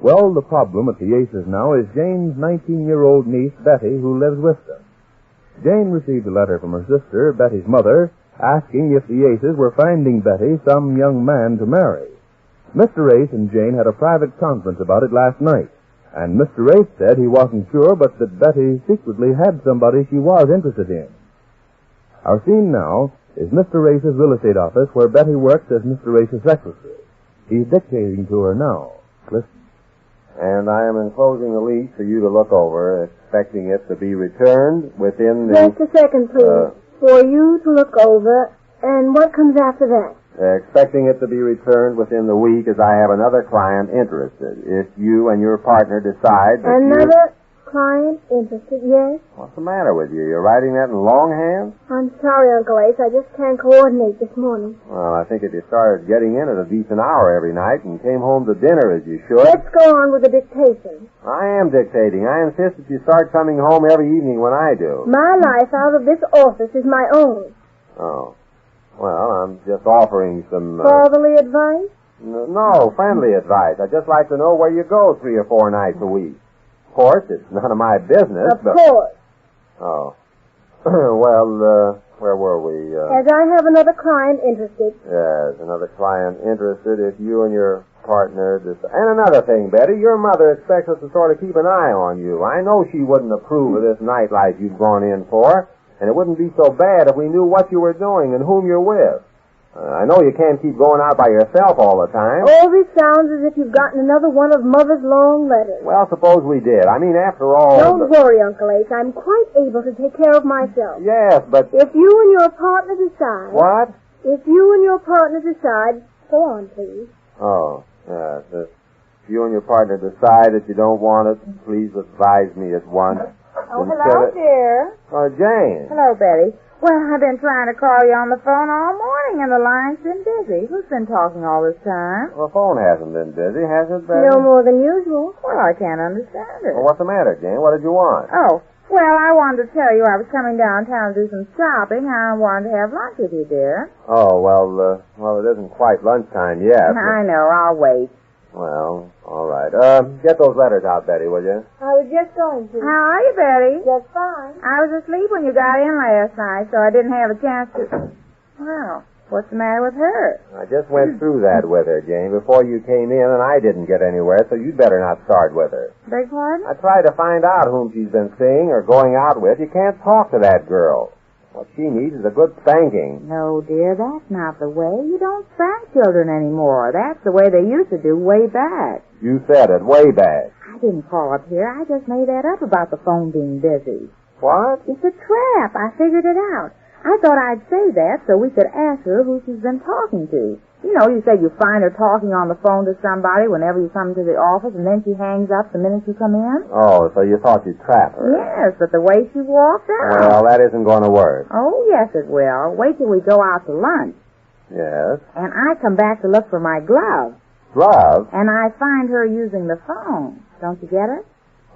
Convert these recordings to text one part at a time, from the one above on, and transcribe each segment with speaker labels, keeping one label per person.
Speaker 1: Well, the problem at the Aces now is Jane's 19-year-old niece, Betty, who lives with them. Jane received a letter from her sister, Betty's mother, asking if the Aces were finding Betty some young man to marry. Mr. Ace and Jane had a private conference about it last night, and Mr. Ace said he wasn't sure, but that Betty secretly had somebody she was interested in. Our scene now is Mr. Ace's real estate office, where Betty works as Mr. Ace's secretary. He's dictating to her now. Listen.
Speaker 2: And I am enclosing the lease for you to look over, expecting it to be returned within the...
Speaker 3: Just a second, please. For you to look over, and what comes after that?
Speaker 2: Expecting it to be returned within the week, as I have another client interested. If you and your partner decide that
Speaker 3: Another client interested, yes?
Speaker 2: What's the matter with you? You're writing that in longhand?
Speaker 3: I'm sorry, Uncle Ace. I just can't coordinate this morning.
Speaker 2: Well, I think if you started getting in at a decent hour every night and came home to dinner as you should...
Speaker 3: Let's go on with the dictation.
Speaker 2: I am dictating. I insist that you start coming home every evening when I do.
Speaker 3: My life out of this office is my own.
Speaker 2: Oh. Well, I'm just offering some...
Speaker 3: Fatherly advice?
Speaker 2: No, friendly advice. I'd just like to know where you go 3 or 4 nights a week. Of course, it's none of my business,
Speaker 3: Of course.
Speaker 2: Oh. Well, where were we?
Speaker 3: As I have another client interested.
Speaker 2: Yes, another client interested if you and your partner decide. And another thing, Betty, your mother expects us to sort of keep an eye on you. I know she wouldn't approve of this nightlife you've gone in for, and it wouldn't be so bad if we knew what you were doing and whom you're with. I know you can't keep going out by yourself all the time.
Speaker 3: All this sounds as if you've gotten another one of Mother's long letters.
Speaker 2: Well, suppose we did. I mean, after all...
Speaker 3: Don't worry, Uncle Ace. I'm quite able to take care of myself.
Speaker 2: Yes, but...
Speaker 3: If you and your partner decide...
Speaker 2: What?
Speaker 3: If you and your partner decide... Go on, please.
Speaker 2: Oh, yes. If you and your partner decide that you don't want it, please advise me at once.
Speaker 4: Oh, hello, dear.
Speaker 2: Oh, Jane.
Speaker 4: Hello, Betty. Well, I've been trying to call you on the phone all morning, and the line's been busy. Who's been talking all this time?
Speaker 2: Well, the phone hasn't been busy, has it, Betty?
Speaker 3: No more than usual.
Speaker 4: Well, I can't understand it.
Speaker 2: Well, what's the matter, Jane? What did you want?
Speaker 4: Oh, well, I wanted to tell you I was coming downtown to do some shopping. I wanted to have lunch with you, dear.
Speaker 2: Oh, well, it isn't quite lunchtime yet.
Speaker 4: I know. I'll wait.
Speaker 2: Well, all right. Get those letters out, Betty, will you?
Speaker 3: I was just going to.
Speaker 4: How are you, Betty?
Speaker 3: Just fine.
Speaker 4: I was asleep when you got in last night, so I didn't have a chance to... Well, what's the matter with her?
Speaker 2: I just went through that with her, Jane, before you came in, and I didn't get anywhere, so you'd better not start with her.
Speaker 4: Beg pardon?
Speaker 2: I tried to find out whom she's been seeing or going out with. You can't talk to that girl. What she needs is a good spanking.
Speaker 4: No, dear, that's not the way. You don't spank children anymore. That's the way they used to do way back.
Speaker 2: You said it, way back.
Speaker 4: I didn't call up here. I just made that up about the phone being busy.
Speaker 2: What?
Speaker 4: It's a trap. I figured it out. I thought I'd say that so we could ask her who she's been talking to. You know, you said you find her talking on the phone to somebody whenever you come to the office, and then she hangs up the minute you come in?
Speaker 2: Oh, so you thought you'd trap her?
Speaker 4: Yes, but the way she walked out...
Speaker 2: Well, that isn't going to work.
Speaker 4: Oh, yes, it will. Wait till we go out to lunch.
Speaker 2: Yes?
Speaker 4: And I come back to look for my glove.
Speaker 2: Glove?
Speaker 4: And I find her using the phone. Don't you get it?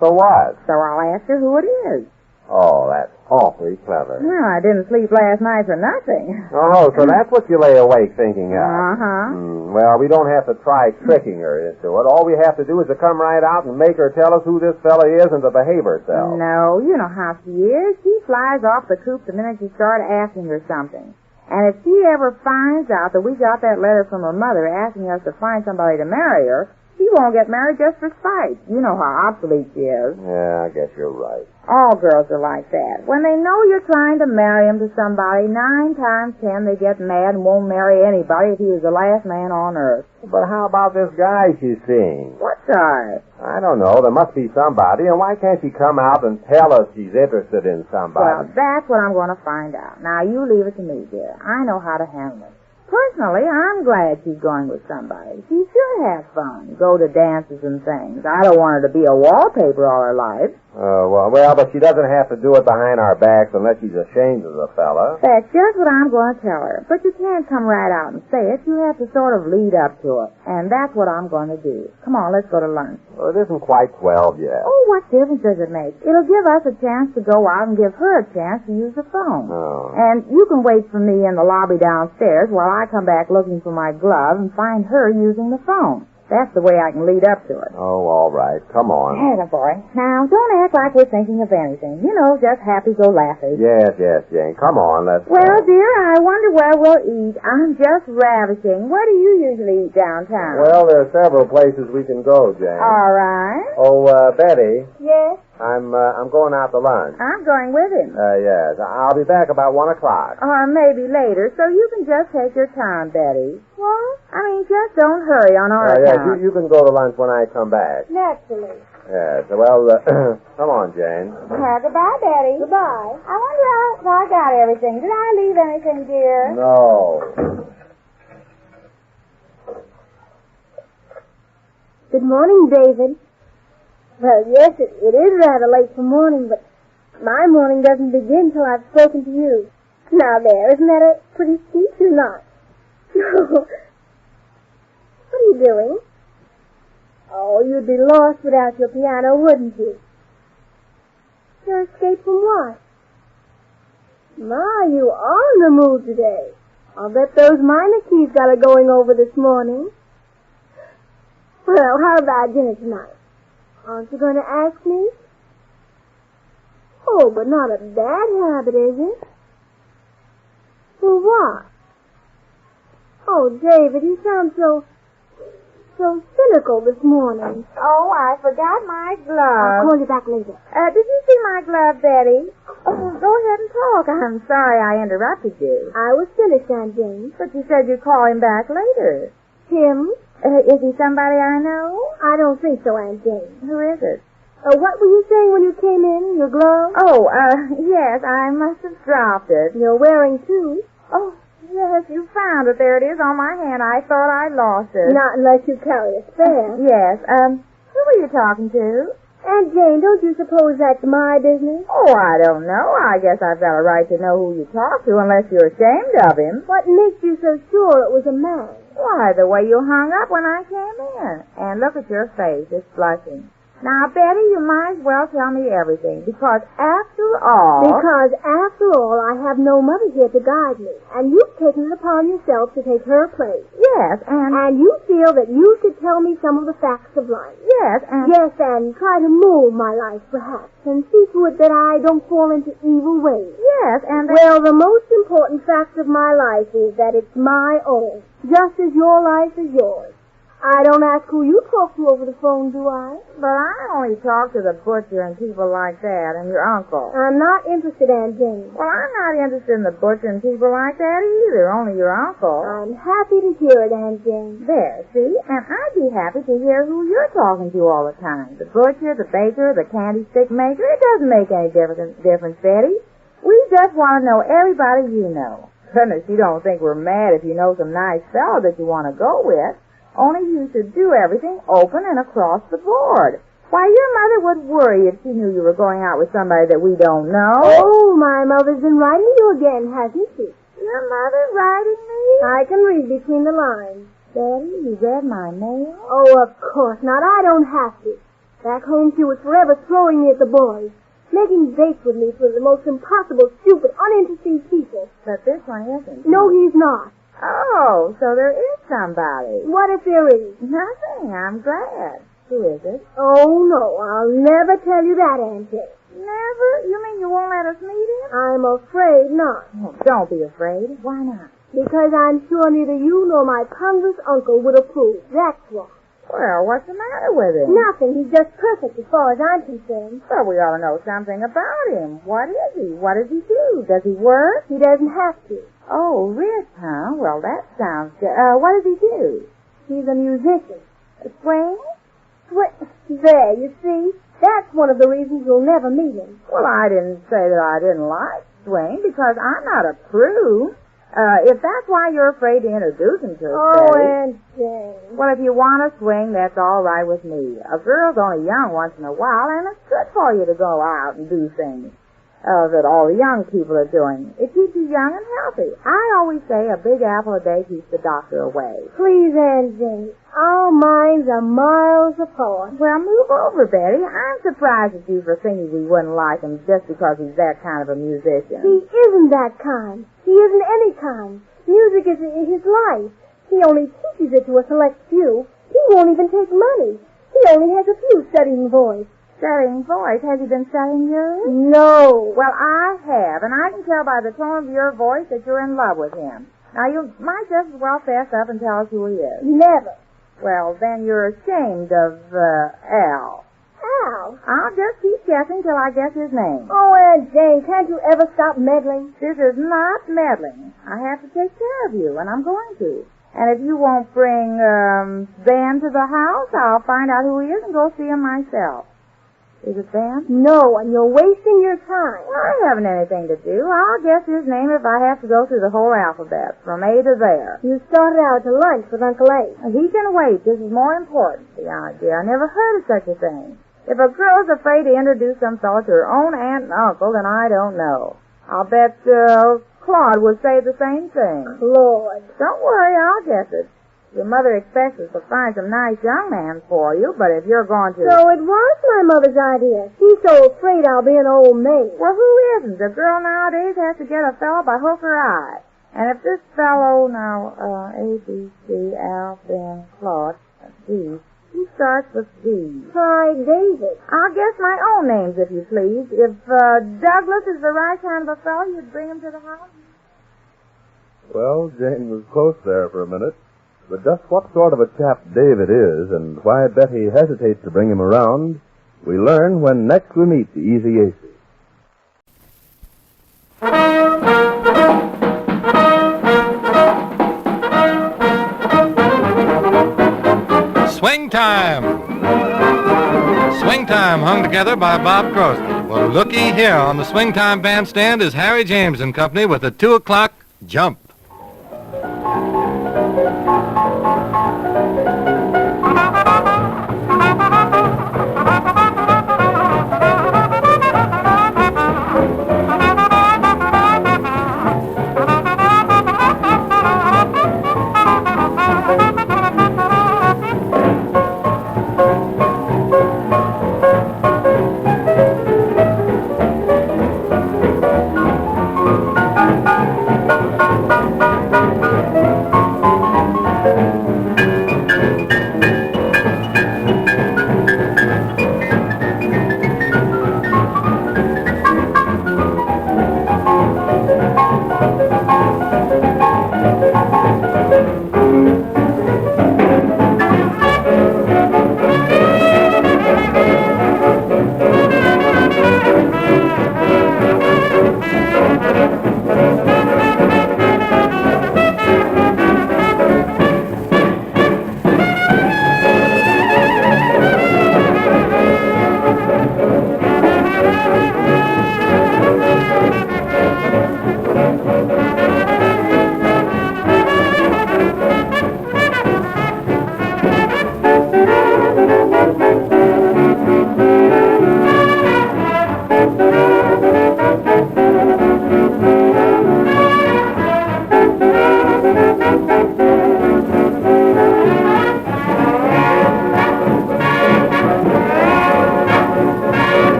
Speaker 2: So what?
Speaker 4: So I'll ask her who it is.
Speaker 2: Oh, that's awfully clever.
Speaker 4: Well, I didn't sleep last night for nothing.
Speaker 2: Oh, so that's what you lay awake thinking of.
Speaker 4: Uh-huh.
Speaker 2: Well, we don't have to try tricking her into it. All we have to do is to come right out and make her tell us who this fella is and to behave herself.
Speaker 4: No, you know how she is. She flies off the coop the minute you start asking her something. And if she ever finds out that we got that letter from her mother asking us to find somebody to marry her, she won't get married just for spite. You know how obsolete she is.
Speaker 2: Yeah, I guess you're right.
Speaker 4: All girls are like that. When they know you're trying to marry them to somebody, 9 times 10 they get mad and won't marry anybody if he was the last man on earth.
Speaker 2: But how about this guy she's seeing?
Speaker 4: What guy?
Speaker 2: I don't know. There must be somebody, and why can't she come out and tell us she's interested in somebody?
Speaker 4: Well, that's what I'm going to find out. Now, you leave it to me, dear. I know how to handle it. Personally, I'm glad she's going with somebody. She should have fun, go to dances and things. I don't want her to be a wallpaper all her life.
Speaker 2: Well, but she doesn't have to do it behind our backs unless she's ashamed of the fella.
Speaker 4: That's just what I'm going to tell her. But you can't come right out and say it. You have to sort of lead up to it. And that's what I'm going to do. Come on, let's go to lunch.
Speaker 2: Well, it isn't quite 12 yet.
Speaker 4: Oh, what difference does it make? It'll give us a chance to go out and give her a chance to use the phone.
Speaker 2: Oh.
Speaker 4: And you can wait for me in the lobby downstairs while I come back looking for my glove and find her using the phone. That's the way I can lead up to it.
Speaker 2: Oh, all right. Come on.
Speaker 4: Hannah, boy. Now, don't act like we're thinking of anything. You know, just happy-go-lucky.
Speaker 2: Yes, Jane. Come on, let's...
Speaker 4: Well, dear, I wonder where we'll eat. I'm just ravishing. Where do you usually eat downtown?
Speaker 2: Well, there are several places we can go, Jane.
Speaker 4: All right.
Speaker 2: Oh, Betty.
Speaker 3: Yes?
Speaker 2: I'm going out to lunch.
Speaker 4: I'm going with him.
Speaker 2: Yes. I'll be back about 1 o'clock.
Speaker 4: Or maybe later, so you can just take your time, Betty.
Speaker 3: What?
Speaker 4: I mean, just don't hurry on our
Speaker 2: Yes,
Speaker 4: account.
Speaker 2: you can go to lunch when I come back.
Speaker 3: Naturally.
Speaker 2: Yes. Well, come on, Jane.
Speaker 4: Goodbye, Betty.
Speaker 3: Goodbye.
Speaker 4: I wonder if I got everything. Did I leave anything, dear?
Speaker 2: No.
Speaker 3: Good morning, David. Well, yes, it is rather late for morning, but my morning doesn't begin till I've spoken to you. Now there, isn't that a pretty speech or not? What are you doing? Oh, you'd be lost without your piano, wouldn't you? Your escape from what? My, you are in the mood today. I'll bet those minor keys got it going over this morning. Well, how about dinner tonight? Aren't you going to ask me? Oh, but not a bad habit, is it? Well, what? Oh, David, you sound so cynical this morning.
Speaker 4: Oh, I forgot my
Speaker 3: I'll
Speaker 4: glove.
Speaker 3: call you back later.
Speaker 4: Did you see my glove, Betty? Oh, go ahead and talk. I'm sorry I interrupted you.
Speaker 3: I was finished, Aunt Jane.
Speaker 4: But you said you'd call him back later.
Speaker 3: Him?
Speaker 4: Is he somebody I know?
Speaker 3: I don't think so, Aunt Jane.
Speaker 4: Who is it?
Speaker 3: What were you saying when you came in? Your glove?
Speaker 4: Oh, yes, I must have dropped it.
Speaker 3: You're wearing two.
Speaker 4: Oh, yes, you found it. There it is on my hand. I thought I lost it.
Speaker 3: Not unless you carry a spare.
Speaker 4: Yes, who were you talking to?
Speaker 3: Aunt Jane, don't you suppose that's my business?
Speaker 4: Oh, I don't know. I guess I've got a right to know who you talk to unless you're ashamed of him.
Speaker 3: What makes you so sure it was a man?
Speaker 4: Why, the way you hung up when I came in. And look at your face. It's blushing. Now, Betty, you might as well tell me everything, because after all,
Speaker 3: I have no mother here to guide me, and you've taken it upon yourself to take her place.
Speaker 4: yes,
Speaker 3: And you feel that you should tell me some of the facts of life.
Speaker 4: yes, and
Speaker 3: Yes, and try to mold my life, perhaps, and see to it that I don't fall into evil ways.
Speaker 4: yes, and
Speaker 3: Well, the most important fact of my life is that it's my own, just as your life is yours. I don't ask who you talk to over the phone, do I?
Speaker 4: but I only talk to the butcher and people like that, and your uncle.
Speaker 3: I'm not interested, Aunt Jane.
Speaker 4: Well, I'm not interested in the butcher and people like that either, only your uncle.
Speaker 3: I'm happy to hear it, Aunt Jane.
Speaker 4: There, see? And I'd be happy to hear who you're talking to all the time. The butcher, the baker, the candy stick maker. It doesn't make any difference, Betty. We just want to know everybody you know. Goodness, you don't think we're mad if you know some nice fellow that you want to go with. Only you should do everything open and across the board. Why, your mother would worry if she knew you were going out with somebody that we don't know.
Speaker 3: Oh, my mother's been writing you again, hasn't she?
Speaker 4: Your mother writing me?
Speaker 3: I can read between the lines.
Speaker 4: Betty, you read my mail?
Speaker 3: Oh, of course not. I don't have to. Back home she was forever throwing me at the boys, making dates with me for the most impossible, stupid, uninteresting people.
Speaker 4: But this one isn't.
Speaker 3: No, he's not.
Speaker 4: Oh, so there is somebody.
Speaker 3: What if there is?
Speaker 4: Nothing. I'm glad. Who is it?
Speaker 3: Oh, no, I'll never tell you that, Aunt Jane.
Speaker 4: Never? You mean you won't let us meet him?
Speaker 3: I'm afraid not.
Speaker 4: Oh, don't be afraid. Why not?
Speaker 3: Because I'm sure neither you nor my ponderous uncle would approve. That's why.
Speaker 4: Well, what's the matter with him?
Speaker 3: Nothing. He's just perfect as far as I'm concerned.
Speaker 4: Well, we ought to know something about him. What is he? What does he do? Does he work?
Speaker 3: He doesn't have to.
Speaker 4: Oh, rich, huh? Well, that sounds good. What does he do?
Speaker 3: He's a musician.
Speaker 4: Swing?
Speaker 3: There, you see? That's one of the reasons you'll never meet him.
Speaker 4: Well, I didn't say that I didn't like swing, because I'm not a prude. If that's why you're afraid to introduce him to us,
Speaker 3: Oh,
Speaker 4: Betty.
Speaker 3: Aunt Jane.
Speaker 4: Well, if you want to swing, that's all right with me. A girl's only young once in a while, and it's good for you to go out and do things that all the young people are doing. It keeps you young and healthy. I always say a big apple a day keeps the doctor away.
Speaker 3: Please, Aunt Jane. Our minds are miles apart.
Speaker 4: Well, move over, Betty. I'm surprised at you for thinking we wouldn't like him just because he's that kind of a musician.
Speaker 3: He isn't that kind. He isn't any kind. Music is his life. He only teaches it to a select few. He won't even take money. He only has a few studying voice.
Speaker 4: Studying voice? Has he been studying yours?
Speaker 3: No.
Speaker 4: Well, I have, and I can tell by the tone of your voice that you're in love with him. Now, you might just as well fess up and tell us who he is.
Speaker 3: Never.
Speaker 4: Well, then you're ashamed of, Al.
Speaker 3: Al?
Speaker 4: I'll just keep guessing till I guess his name.
Speaker 3: Oh, Aunt Jane, can't you ever stop meddling?
Speaker 4: This is not meddling. I have to take care of you, and I'm going to. And if you won't bring, Ben to the house, I'll find out who he is and go see him myself. Is it Ben?
Speaker 3: No, and you're wasting your time.
Speaker 4: I haven't anything to do. I'll guess his name if I have to go through the whole alphabet, from A to there.
Speaker 3: You started out to lunch with Uncle Abe.
Speaker 4: He can wait. This is more important, the idea. I never heard of such a thing. If a girl's afraid to introduce some fellow to her own aunt and uncle, then I don't know. I'll bet, Claude would say the same thing.
Speaker 3: Claude.
Speaker 4: Don't worry, I'll guess it. Your mother expects us to find some nice young man for you, but if you're going to...
Speaker 3: So it was my mother's idea. She's so afraid I'll be an old maid.
Speaker 4: Well, who isn't? A girl nowadays has to get a fellow by hook or eye. And if this fellow, now, A, B, C, Al, Ben, Claude, D, he starts with D.
Speaker 3: Try David.
Speaker 4: I'll guess my own names, if you please. If, Douglas is the right kind of a fellow, you'd bring him to the house?
Speaker 1: Well, Jane was close there for a minute. But just what sort of a chap David is and why Betty hesitates to bring him around, we learn when next we meet the Easy Aces.
Speaker 5: Swing Time! Swing Time, hung together by Bob Crosby. Well, looky here, on the Swing Time bandstand is Harry James and Company with a 2 o'clock jump.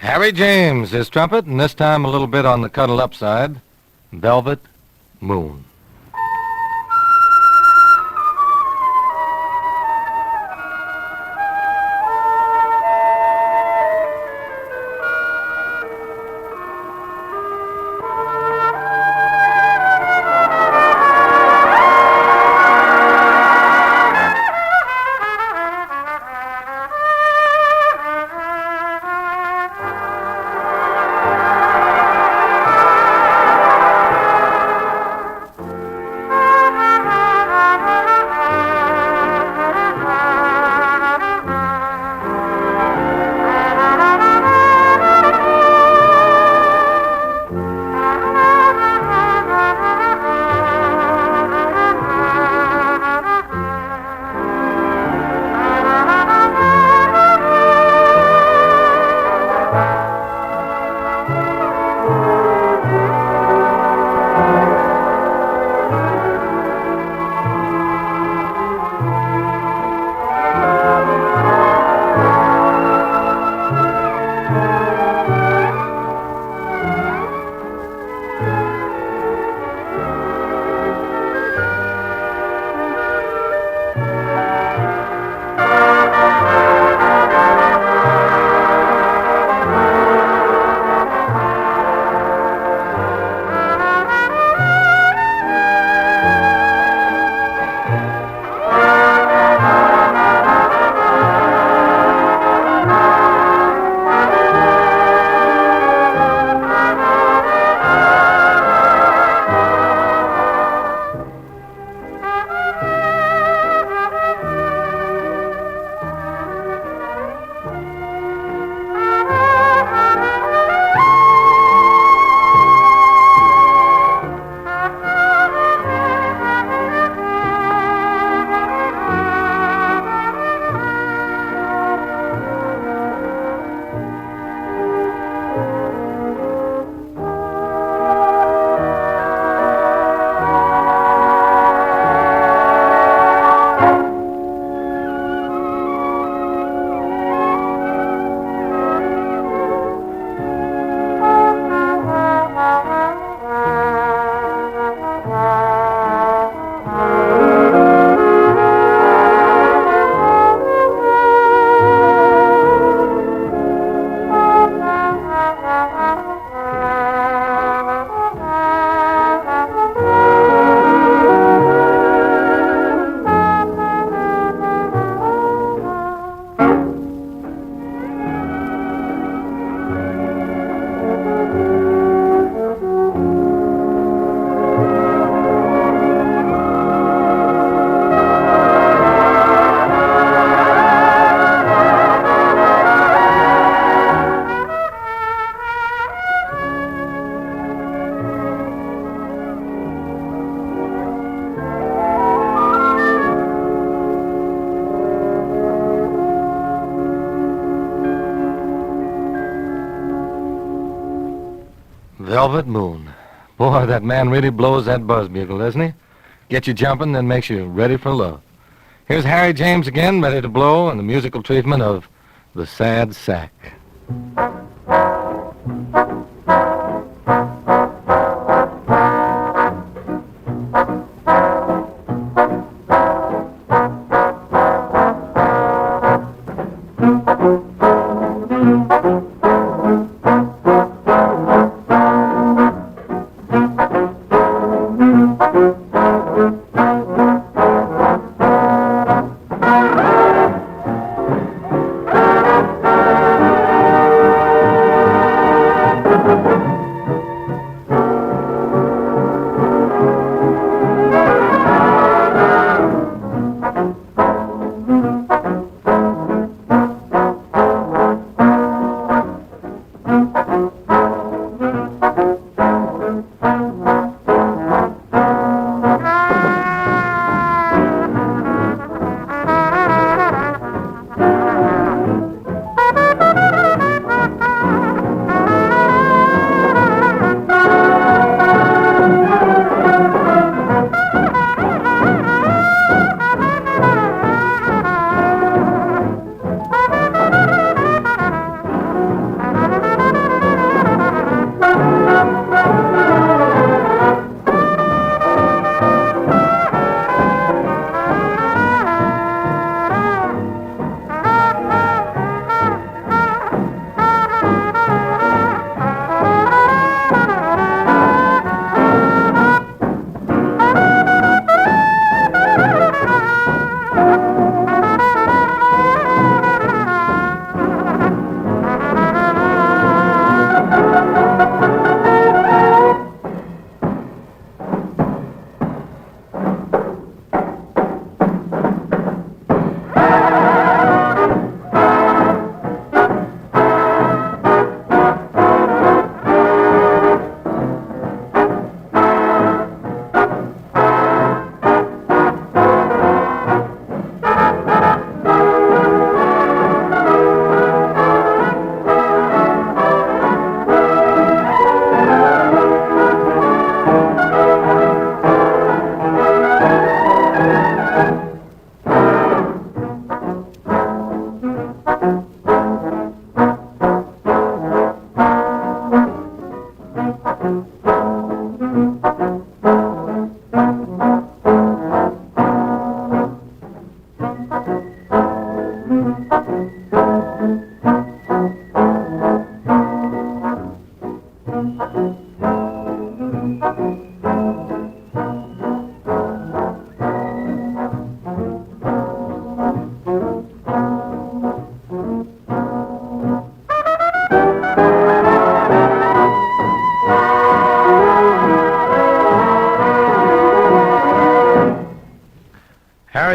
Speaker 5: Harry James, his trumpet, and this time a little bit on the cuddle-up side, Velvet Moon. Velvet Moon. Boy, that man really blows that buzz bugle, doesn't he? Gets you jumping, then makes you ready for love. Here's Harry James again, ready to blow, and the musical treatment of The Sad Sack.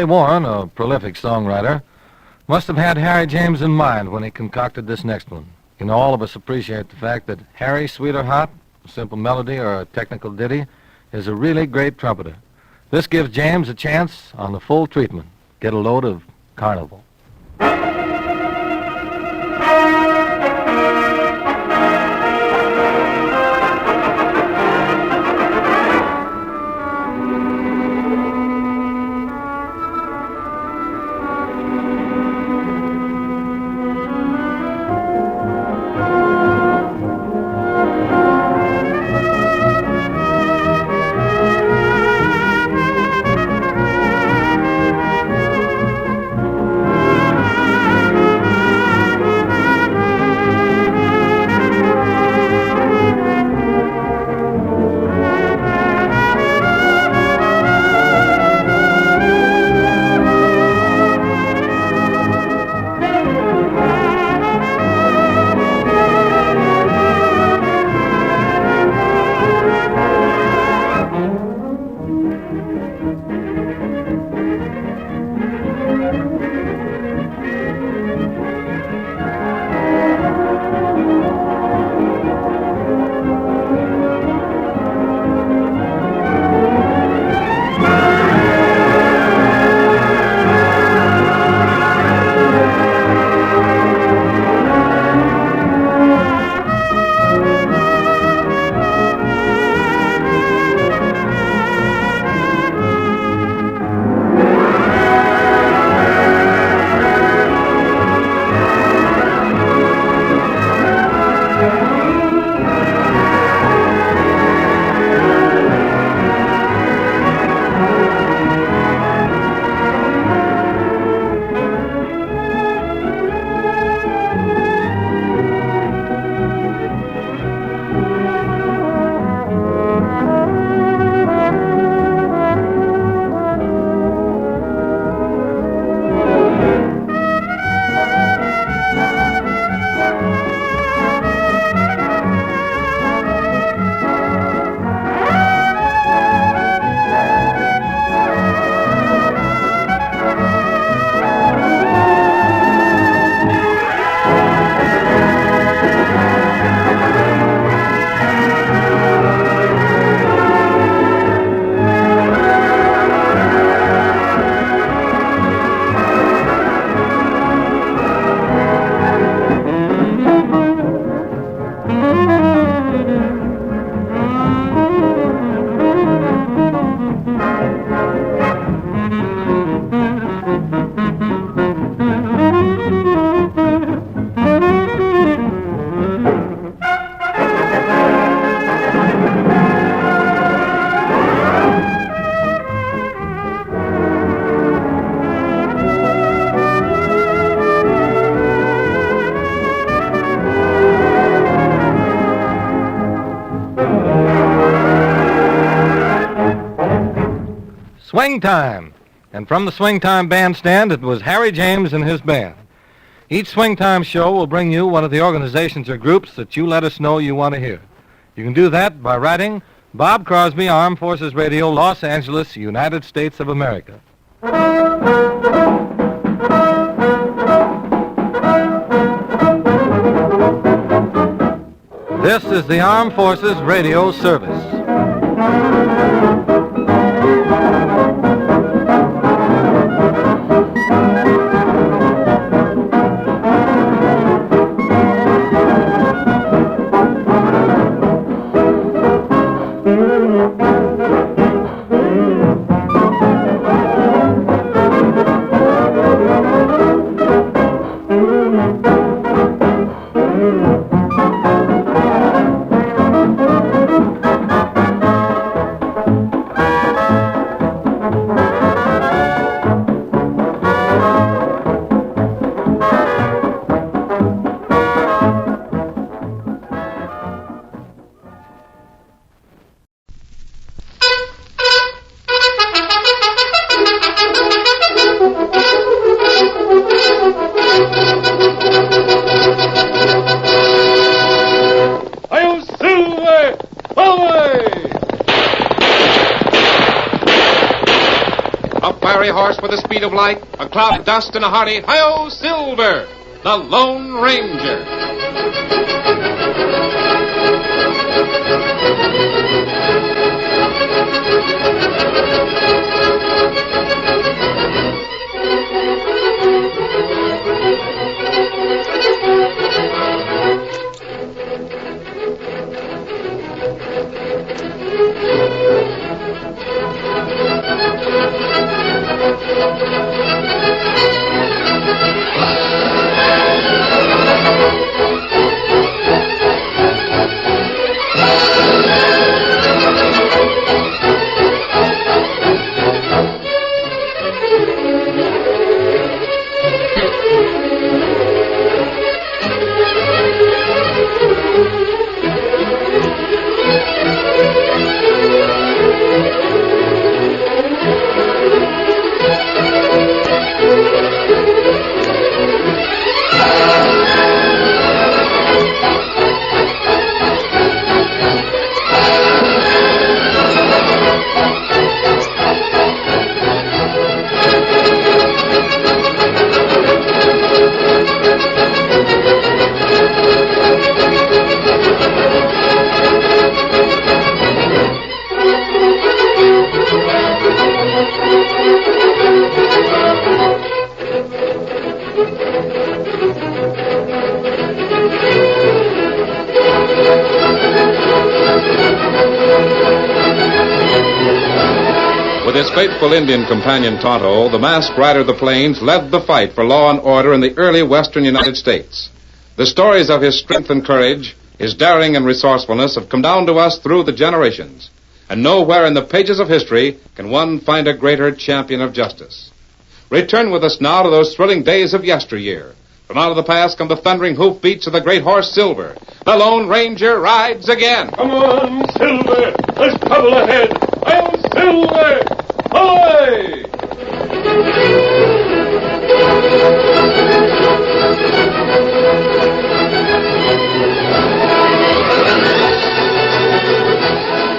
Speaker 5: Larry Warren, a prolific songwriter, must have had Harry James in mind when he concocted this next one. You know, all of us appreciate the fact that Harry, sweet or hot, a simple melody or a technical ditty, is a really great trumpeter. This gives James a chance on the full treatment. Get a load of Carnival. Swing Time. And from the Swing Time bandstand, it was Harry James and his band. Each Swing Time show will bring you one of the organizations or groups that you let us know you want to hear. You can do that by writing Bob Crosby, Armed Forces Radio, Los Angeles, United States of America. This is the Armed Forces Radio Service.
Speaker 6: wiry horse with the speed of light, a cloud of dust, and a hearty "Hi-Yo, Silver!" The Lone Ranger. With his faithful Indian companion Tonto, the masked rider of the plains led the fight for law and order in the early western United States. The stories of his strength and courage, his daring and resourcefulness have come down to us through the generations. And nowhere in the pages of history can one find a greater champion of justice. Return with us now to those thrilling days of yesteryear. From out of the past come the thundering hoofbeats of the great horse Silver. The Lone Ranger rides again.
Speaker 7: Come on, Silver! There's trouble ahead! I'm Silver! Ahoy!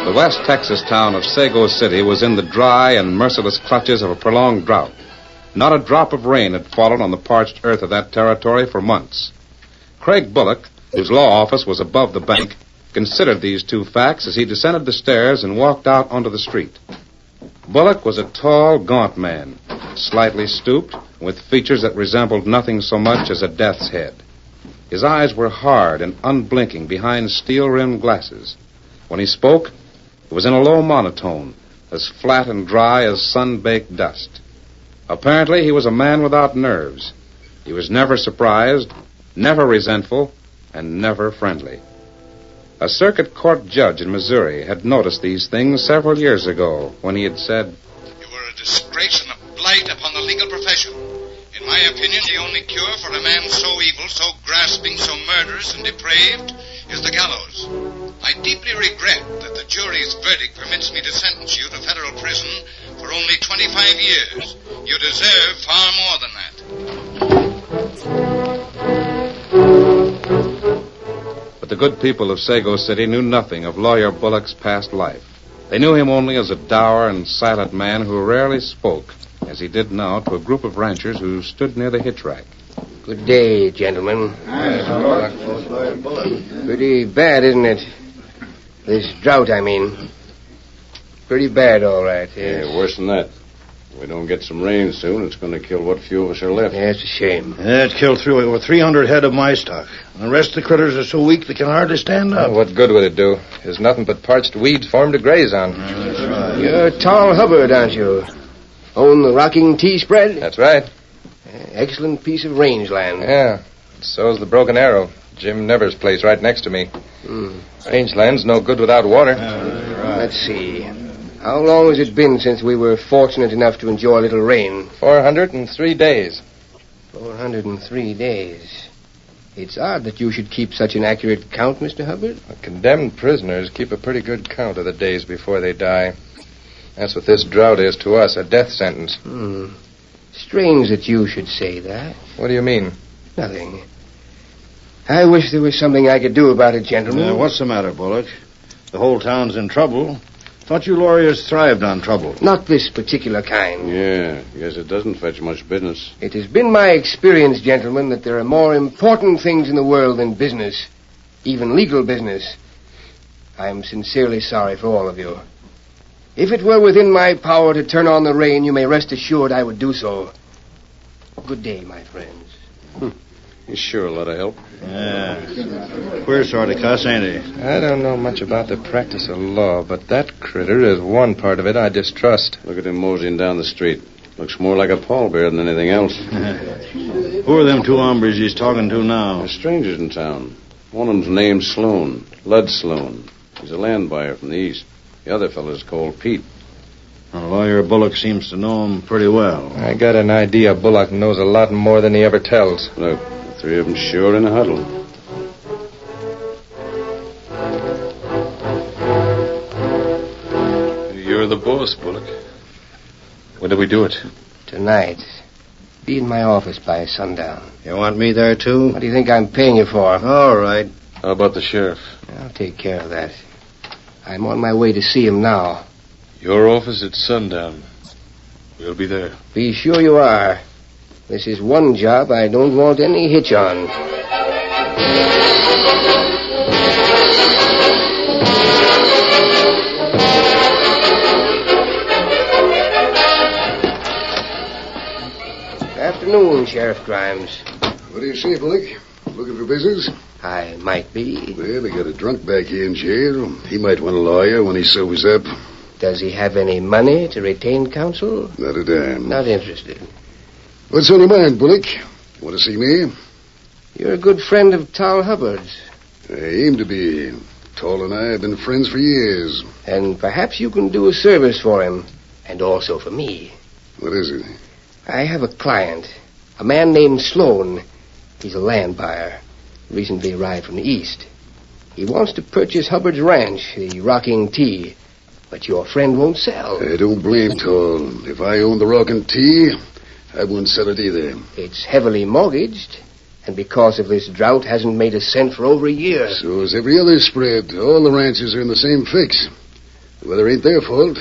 Speaker 6: The West Texas town of Sago City was in the dry and merciless clutches of a prolonged drought. Not a drop of rain had fallen on the parched earth of that territory for months. Craig Bullock, whose law office was above the bank, considered these two facts as he descended the stairs and walked out onto the street. Bullock was a tall, gaunt man, slightly stooped, with features that resembled nothing so much as a death's head. His eyes were hard and unblinking behind steel-rimmed glasses. When he spoke, it was in a low monotone, as flat and dry as sun-baked dust. Apparently, he was a man without nerves. He was never surprised, never resentful, and never friendly. A circuit court judge in Missouri had noticed these things several years ago when he had said,
Speaker 8: "You are a disgrace and a blight upon the legal profession. In my opinion, the only cure for a man so evil, so grasping, so murderous and depraved is the gallows. I deeply regret that the jury's verdict permits me to sentence you to federal prison for only 25 years. You deserve far more than that."
Speaker 6: But the good people of Sago City knew nothing of Lawyer Bullock's past life. They knew him only as a dour and silent man who rarely spoke, as he did now to a group of ranchers who stood near the hitch rack.
Speaker 9: Good day, gentlemen. Pretty bad, isn't it? This drought, I mean. Pretty bad, all right. Yes.
Speaker 10: Yeah, worse than that. If we don't get some rain soon, it's going to kill what few of us are left.
Speaker 9: Yeah, it's a shame.
Speaker 11: Yeah, it killed through over 300 head of my stock. The rest of the critters are so weak they can hardly stand up.
Speaker 5: Well, what good would it do? There's nothing but parched weeds for 'em to graze on.
Speaker 11: That's right.
Speaker 9: You're Tall Hubbard, aren't you? Own the Rocking Tea Spread?
Speaker 5: That's right.
Speaker 9: Excellent piece of rangeland.
Speaker 5: Yeah. So's the Broken Arrow. Jim Nevers' place right next to me. Rangeland's no good without water.
Speaker 9: Right. Let's see. How long has it been since we were fortunate enough to enjoy a little rain?
Speaker 5: 403 days.
Speaker 9: 403 days. It's odd that you should keep such an accurate count, Mr. Hubbard.
Speaker 5: Condemned prisoners keep a pretty good count of the days before they die. That's what this drought is to us, a death sentence.
Speaker 9: Strange that you should say that.
Speaker 5: What do you mean?
Speaker 9: Nothing. I wish there was something I could do about it, gentlemen.
Speaker 11: What's the matter, Bullock? The whole town's in trouble. Thought you lawyers thrived on trouble.
Speaker 9: Not this particular kind.
Speaker 10: Yeah, guess it doesn't fetch much business.
Speaker 9: It has been my experience, gentlemen, that there are more important things in the world than business, even legal business. I am sincerely sorry for all of you. If it were within my power to turn on the rain, you may rest assured I would do so. Good day, my friends.
Speaker 10: He's sure a lot of help.
Speaker 11: Yeah. Queer sort of cuss, ain't he?
Speaker 5: I don't know much about the practice of law, but that critter is one part of it I distrust.
Speaker 10: Look at him moseying down the street. Looks more like a pallbearer than anything else.
Speaker 11: Who are them two hombres he's talking to now?
Speaker 10: They're strangers in town. One of them's named Sloan, Lud Sloan. He's a land buyer from the east. The other fellow's called Pete.
Speaker 11: Well, Lawyer Bullock seems to know him pretty well.
Speaker 5: I got an idea Bullock knows a lot more than he ever tells.
Speaker 10: Look, the three of them sure in a huddle.
Speaker 12: You're the boss, Bullock. When do we do it?
Speaker 9: Tonight. Be in my office by sundown.
Speaker 11: You want me there, too?
Speaker 9: What do you think I'm paying you for?
Speaker 11: All right.
Speaker 12: How about the sheriff?
Speaker 9: I'll take care of that. I'm on my way to see him now.
Speaker 12: Your office at sundown. We'll be there.
Speaker 9: Be sure you are. This is one job I don't want any hitch on. Afternoon, Sheriff Grimes.
Speaker 13: What do you say, Bullock? Looking for business?
Speaker 9: I might be.
Speaker 13: Well, they got a drunk back here in jail. He might want a lawyer when he sobers up.
Speaker 9: Does he have any money to retain counsel?
Speaker 13: Not a dime.
Speaker 9: Not interested.
Speaker 13: What's on your mind, Bullock? Want to see me?
Speaker 9: You're a good friend of Tol Hubbard's.
Speaker 13: I aim to be. Tol and I have been friends for years.
Speaker 9: And perhaps you can do a service for him. And also for me.
Speaker 13: What is it?
Speaker 9: I have a client. A man named Sloan. He's a land buyer. Recently arrived from the east. He wants to purchase Hubbard's ranch, the Rocking T. But your friend won't sell.
Speaker 13: I don't blame Tol. If I owned the Rocking T, I wouldn't sell it either.
Speaker 9: It's heavily mortgaged. And because of this drought, hasn't made a cent for over a year.
Speaker 13: So is every other spread. All the ranches are in the same fix. The weather ain't their fault.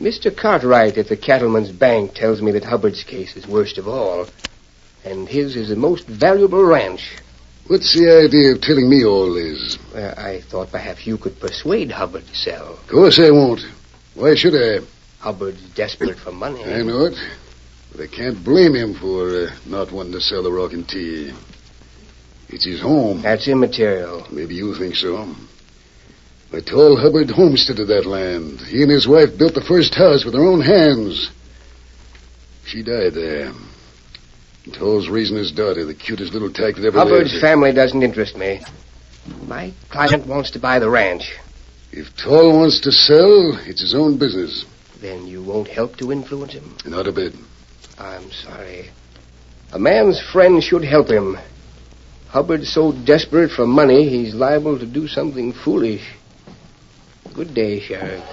Speaker 9: Mr. Cartwright at the Cattleman's Bank tells me that Hubbard's case is worst of all. And his is the most valuable ranch.
Speaker 13: What's the idea of telling me all this?
Speaker 9: I thought perhaps you could persuade Hubbard to sell.
Speaker 13: Of course I won't. Why should I?
Speaker 9: Hubbard's desperate for money.
Speaker 13: I know it. But I can't blame him for not wanting to sell the Rockin' T. It's his home.
Speaker 9: That's immaterial.
Speaker 13: Maybe you think so. My Tol Hubbard homesteaded that land. He and his wife built the first house with their own hands. She died there. And Tol's raising his daughter, the cutest little tyke that ever
Speaker 9: Hubbard's
Speaker 13: lived.
Speaker 9: family doesn't interest me. My client wants to buy the ranch.
Speaker 13: If Tol wants to sell, it's his own business.
Speaker 9: Then you won't help to influence him?
Speaker 13: Not a bit.
Speaker 9: I'm sorry. A man's friend should help him. Hubbard's so desperate for money, he's liable to do something foolish. Good day, Sheriff.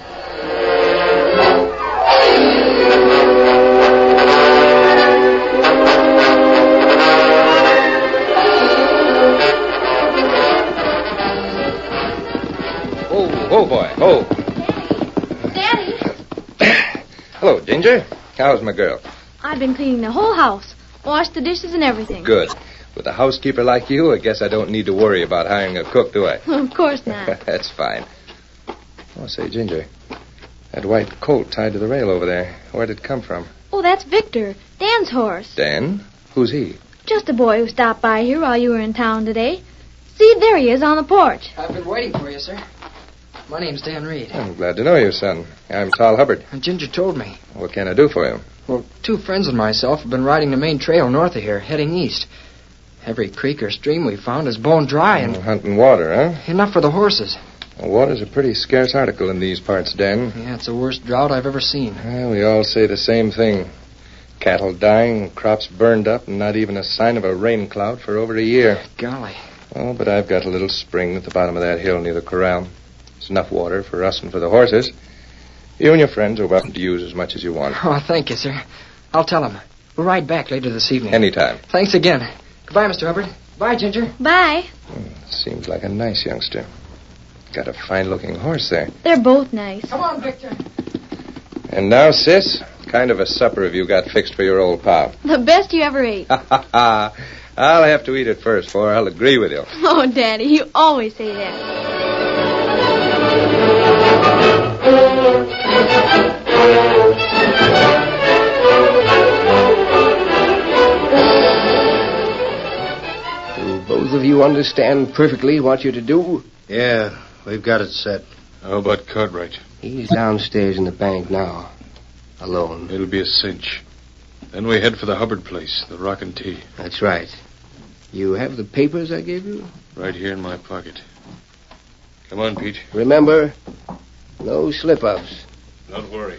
Speaker 5: Oh, boy. Oh.
Speaker 14: Daddy.
Speaker 5: Hello, Ginger. How's my girl?
Speaker 14: I've been cleaning the whole house. Washed the dishes and everything.
Speaker 5: Good. With a housekeeper like you, I guess I don't need to worry about hiring a cook, do I?
Speaker 14: Of course not.
Speaker 5: That's fine. Oh, say, Ginger, that white colt tied to the rail over there, where'd it come from?
Speaker 14: Oh, that's Victor, Dan's horse.
Speaker 5: Dan? Who's he?
Speaker 14: Just a boy who stopped by here while you were in town today. See, there he is on the porch.
Speaker 15: I've been waiting for you, sir. My name's Dan Reed.
Speaker 5: I'm glad to know you, son. I'm Tol Hubbard.
Speaker 15: Ginger told me.
Speaker 5: What can I do for you?
Speaker 15: Well, two friends and myself have been riding the main trail north of here, heading east. Every creek or stream we found is bone dry and...
Speaker 5: hunting water, huh?
Speaker 15: Enough for the horses.
Speaker 5: Well, water's a pretty scarce article in these parts, Dan.
Speaker 15: Yeah, it's the worst drought I've ever seen.
Speaker 5: Well, we all say the same thing. Cattle dying, crops burned up, and not even a sign of a rain cloud for over a year.
Speaker 15: Golly.
Speaker 5: Oh, but I've got a little spring at the bottom of that hill near the corral. It's enough water for us and for the horses. You and your friends are welcome to use as much as you want.
Speaker 15: Oh, thank you, sir. I'll tell them. We'll ride back later this evening.
Speaker 5: Anytime.
Speaker 15: Thanks again. Goodbye, Mr. Hubbard. Bye, Ginger.
Speaker 14: Bye.
Speaker 5: Seems like a nice youngster.
Speaker 16: Got a fine-looking horse there.
Speaker 14: They're both nice.
Speaker 15: Come on, Victor.
Speaker 16: And now, sis, what kind of a supper have you got fixed for your old pal?
Speaker 14: The best you ever ate.
Speaker 16: I'll have to eat it first, for I'll agree with you.
Speaker 14: Oh, Daddy, you always say that.
Speaker 9: Do both of you understand perfectly what you're to do?
Speaker 11: Yeah, we've got it set.
Speaker 12: How about Cartwright?
Speaker 9: He's downstairs in the bank now, alone.
Speaker 12: It'll be a cinch. Then we head for the Hubbard place, the Rock and Tea.
Speaker 9: That's right. You have the papers I gave you?
Speaker 12: Right here in my pocket. Come on, Pete.
Speaker 9: Remember, no slip-ups.
Speaker 12: Don't worry.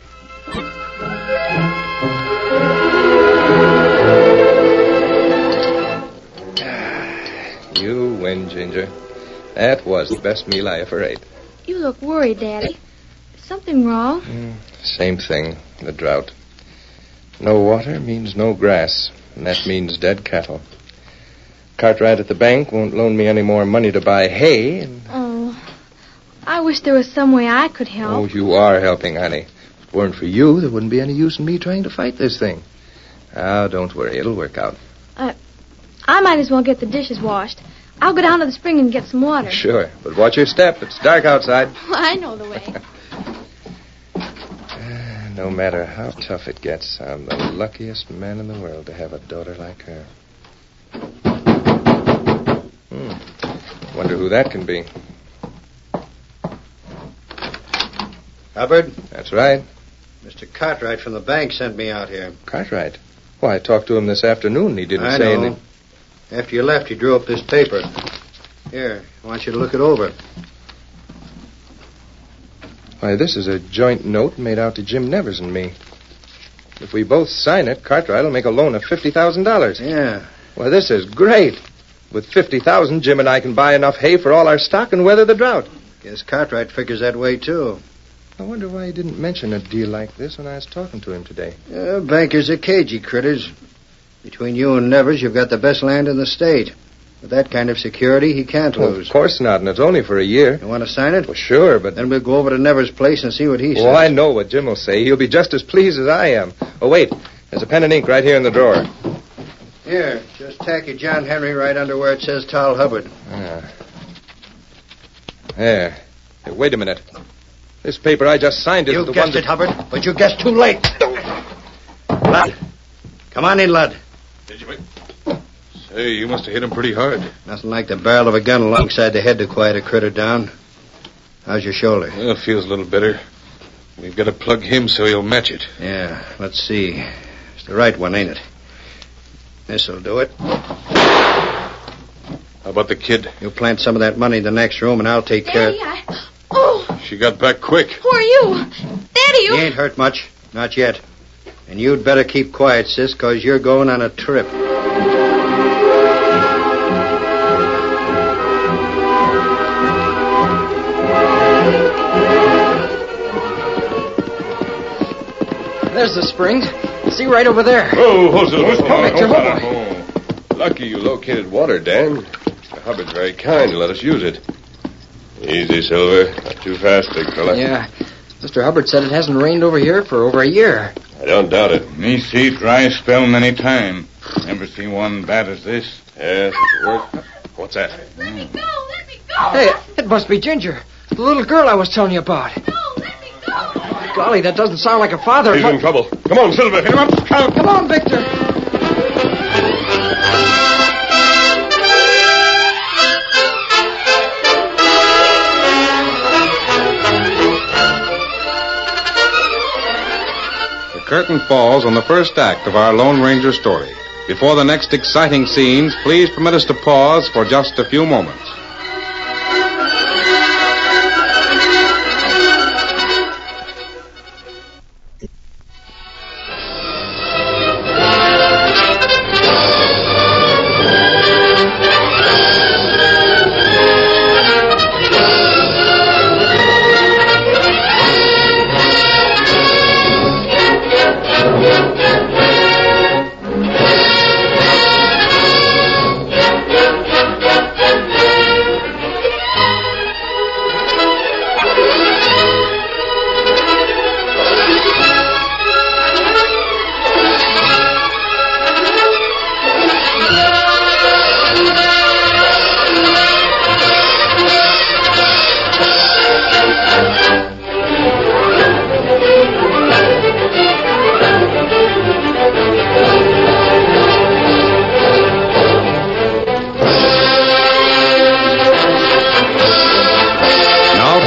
Speaker 16: You win, Ginger. That was the best meal I ever ate.
Speaker 14: You look worried, Daddy. Is something wrong?
Speaker 16: Same thing, the drought. No water means no grass, and that means dead cattle. Cartwright at the bank won't loan me any more money to buy hay.
Speaker 14: Oh, I wish there was some way I could help.
Speaker 16: Oh, you are helping, honey. If it weren't for you, there wouldn't be any use in me trying to fight this thing. Oh, don't worry. It'll work out.
Speaker 14: I might as well get the dishes washed. I'll go down to the spring and get some water.
Speaker 16: Sure, but watch your step. It's dark outside.
Speaker 14: I know the way.
Speaker 16: No matter how tough it gets, I'm the luckiest man in the world to have a daughter like her. Wonder who that can be.
Speaker 11: Hubbard?
Speaker 16: That's right.
Speaker 11: Mr. Cartwright from the bank sent me out here.
Speaker 16: Cartwright? Why, I talked to him this afternoon. He didn't say anything.
Speaker 11: After you left, he drew up this paper. Here, I want you to look it over.
Speaker 16: Why, this is a joint note made out to Jim Nevers and me. If we both sign it, Cartwright will make a loan of $50,000.
Speaker 11: Yeah.
Speaker 16: Well, this is great. With $50,000, Jim and I can buy enough hay for all our stock and weather the drought.
Speaker 11: Guess Cartwright figures that way, too.
Speaker 16: I wonder why he didn't mention a deal like this when I was talking to him today.
Speaker 11: Bankers are cagey critters. Between you and Nevers, you've got the best land in the state. With that kind of security, he can't lose.
Speaker 16: Of course not, and it's only for a year.
Speaker 11: You want to sign it?
Speaker 16: Well, sure, but...
Speaker 11: Then we'll go over to Nevers' place and see what he says.
Speaker 16: Well, I know what Jim will say. He'll be just as pleased as I am. Oh, wait. There's a pen and ink right here in the drawer.
Speaker 11: Here, just tack your John Henry right under where it says Tol Hubbard.
Speaker 16: There. Hey, wait a minute. This paper I just signed is
Speaker 11: You
Speaker 16: the
Speaker 11: guessed
Speaker 16: one that...
Speaker 11: it, Hubbard, but you guessed too late. Lud. Come on in, Lud.
Speaker 12: Did you... Say, you must have hit him pretty hard.
Speaker 11: Nothing like the barrel of a gun alongside the head to quiet a critter down. How's your shoulder?
Speaker 12: Well, it feels a little better. We've got to plug him so he'll match it.
Speaker 11: Yeah, let's see. It's the right one, ain't it? This'll do it.
Speaker 12: How about the kid?
Speaker 11: You plant some of that money in the next room, and I'll take care of...
Speaker 14: Oh!
Speaker 12: She got back quick.
Speaker 14: Who are you? Daddy, you...
Speaker 11: He ain't hurt much. Not yet. And you'd better keep quiet, sis, because you're going on a trip.
Speaker 15: There's the spring. See right over there.
Speaker 12: Oh, hold on.
Speaker 15: Victor, hold on.
Speaker 10: Lucky you located water, Dan. Mr. Hubbard's very kind to let us use it. Easy, Silver. Not too fast, big fella.
Speaker 15: Yeah. Mr. Hubbard said it hasn't rained over here for over a year.
Speaker 10: I don't doubt it.
Speaker 17: Me see dry spell many time. Never seen one bad as this.
Speaker 10: Yes, it's worth. What's that?
Speaker 14: Let me go! Let me go!
Speaker 15: Hey, it must be Ginger. The little girl I was telling you about.
Speaker 14: No, let me go!
Speaker 15: Golly, that doesn't sound like a father.
Speaker 10: He's in trouble. Come on, Silver. Hit him up.
Speaker 15: Come on, Victor.
Speaker 6: The curtain falls on the first act of our Lone Ranger story. Before the next exciting scenes, please permit us to pause for just a few moments.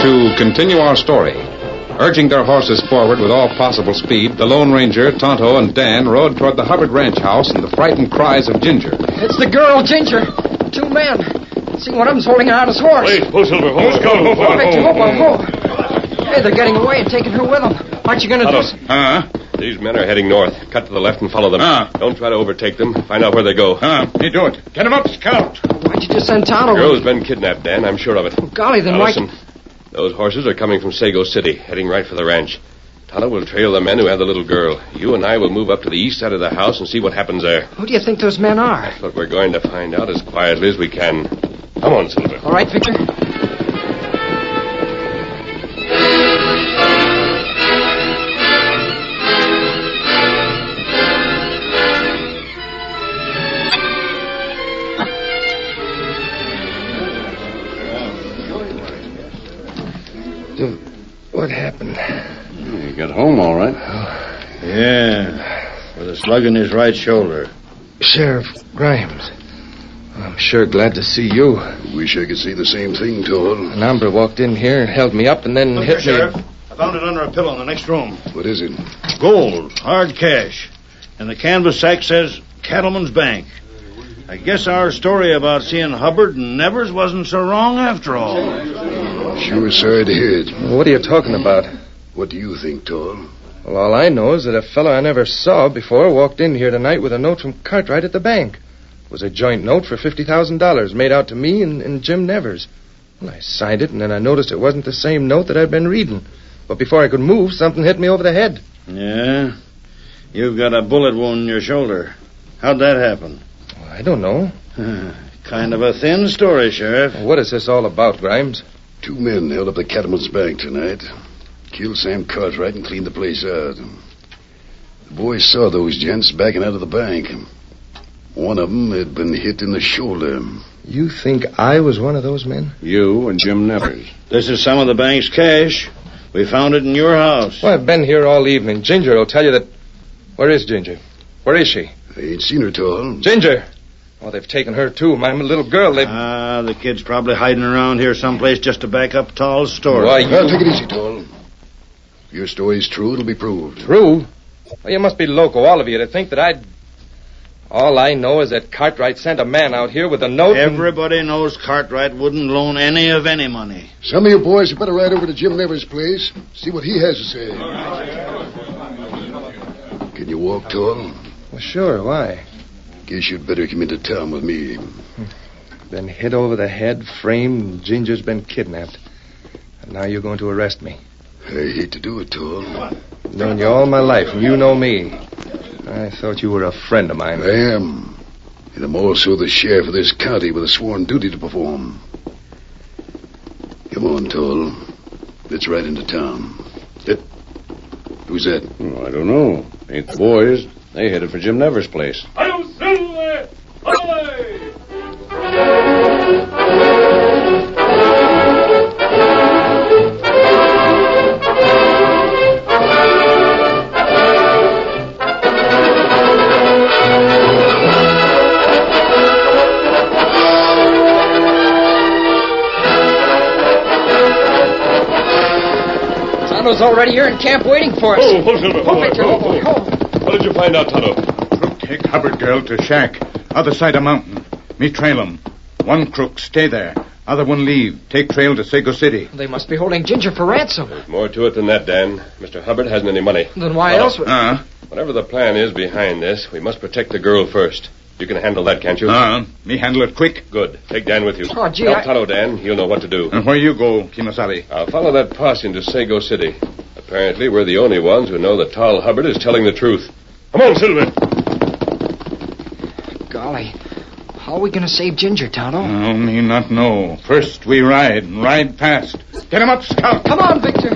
Speaker 6: to continue our story. Urging their horses forward with all possible speed, the Lone Ranger, Tonto, and Dan rode toward the Hubbard ranch house and the frightened cries of Ginger.
Speaker 15: It's the girl, Ginger. 2 men. See, one of them's holding her on his horse.
Speaker 7: Wait, pull Silver. Let's go.
Speaker 15: Hey, they're getting away and taking her with them. Aren't you going to do
Speaker 18: These men are heading north. Cut to the left and follow them. Don't try to overtake them. Find out where they go.
Speaker 17: You do it. Get them up, Scout.
Speaker 15: Why'd you just send Tonto?
Speaker 18: The girl's been kidnapped, Dan. I'm sure of it.
Speaker 15: Oh, golly, then
Speaker 18: now,
Speaker 15: why...
Speaker 18: Listen. Those horses are coming from Sago City, heading right for the ranch. Tonto will trail the men who have the little girl. You and I will move up to the east side of the house and see what happens there.
Speaker 15: Who do you think those men are?
Speaker 18: That's what we're going to find out as quietly as we can. Come on, Silver.
Speaker 15: All right, Victor.
Speaker 16: What happened?
Speaker 10: You got home all right.
Speaker 11: Yeah, with a slug in his right shoulder.
Speaker 16: Sheriff Grimes. I'm sure glad to see you.
Speaker 13: Wish I could say the same thing, Toll.
Speaker 16: An hombre walked in here and held me up and then hit me.
Speaker 11: Sheriff. I found it under a pillow in the next room.
Speaker 13: What is it?
Speaker 11: Gold, hard cash. And the canvas sack says Cattleman's Bank. I guess our story about seeing Hubbard and Nevers wasn't so wrong after all.
Speaker 13: Sure sorry to hear it.
Speaker 16: What are you talking about?
Speaker 13: What do you think, Toll?
Speaker 16: Well, all I know is that a fellow I never saw before walked in here tonight with a note from Cartwright at the bank. It was a joint note for $50,000 made out to me and Jim Nevers. Well, I signed it, and then I noticed it wasn't the same note that I'd been reading. But before I could move, something hit me over the head.
Speaker 11: Yeah? You've got a bullet wound in your shoulder. How'd that happen?
Speaker 16: Well, I don't know.
Speaker 11: Kind of a thin story, Sheriff.
Speaker 16: What is this all about, Grimes?
Speaker 13: 2 men held up the Cattleman's Bank tonight. Killed Sam Cartwright and cleaned the place out. The boys saw those gents backing out of the bank. One of them had been hit in the shoulder.
Speaker 16: You think I was one of those men?
Speaker 10: You and Jim Nevers.
Speaker 11: This is some of the bank's cash. We found it in your house.
Speaker 16: Well, I've been here all evening. Ginger will tell you that... Where is Ginger? Where is she?
Speaker 13: I ain't seen her, Toll.
Speaker 16: Ginger! Oh, they've taken her, too. My little girl,
Speaker 11: the kid's probably hiding around here someplace just to back up Toll's story.
Speaker 16: Why,
Speaker 13: Well, take it easy, Toll. If your story's true, it'll be proved.
Speaker 16: True? Well, you must be loco, all of you, to think that I'd... All I know is that Cartwright sent a man out here with a note.
Speaker 11: Everybody knows Cartwright wouldn't loan any of any money.
Speaker 13: Some of you boys had better ride over to Jim Nevers' place, see what he has to say. Can you walk, Toll?
Speaker 16: Well, sure, why?
Speaker 13: Guess you'd better come into town with me.
Speaker 16: Been hit over the head, framed, and Ginger's been kidnapped. And now you're going to arrest me.
Speaker 13: I hate to do it, Toll.
Speaker 16: I've known you all my life, and you know me. I thought you were a friend of mine.
Speaker 13: I am. And I'm also the sheriff of this county with a sworn duty to perform. Come on, Toll. Let's ride into town. Who's that?
Speaker 10: Oh, I don't know. Ain't the boys. They headed for Jim Nevers' place.
Speaker 7: I'll Silver! Away!
Speaker 15: Tonto's already here in camp waiting for us.
Speaker 7: Oh, Silver.
Speaker 18: What did you find out, Tonto?
Speaker 17: Crook take Hubbard girl to shack. Other side of mountain. Me trail 'em. One crook stay there. Other one leave. Take trail to Sago City.
Speaker 15: They must be holding Ginger for ransom.
Speaker 18: There's more to it than that, Dan. Mr. Hubbard hasn't any money.
Speaker 15: Then why else would...
Speaker 18: Whatever the plan is behind this, we must protect the girl first. You can handle that, can't you?
Speaker 17: Me handle it quick.
Speaker 18: Good. Take Dan with you.
Speaker 15: Oh, gee,
Speaker 18: Help Tonto, Dan. He'll know what to do.
Speaker 17: And where you go, Kimasali?
Speaker 18: I'll follow that posse into Sago City. Apparently, we're the only ones who know that Tall Hubbard is telling the truth. Come on, Silver.
Speaker 15: Golly. How are we going to save Ginger, Tonto?
Speaker 17: Oh, me not know. First we ride, and ride fast. Get him up, Scout.
Speaker 15: Come on, Victor.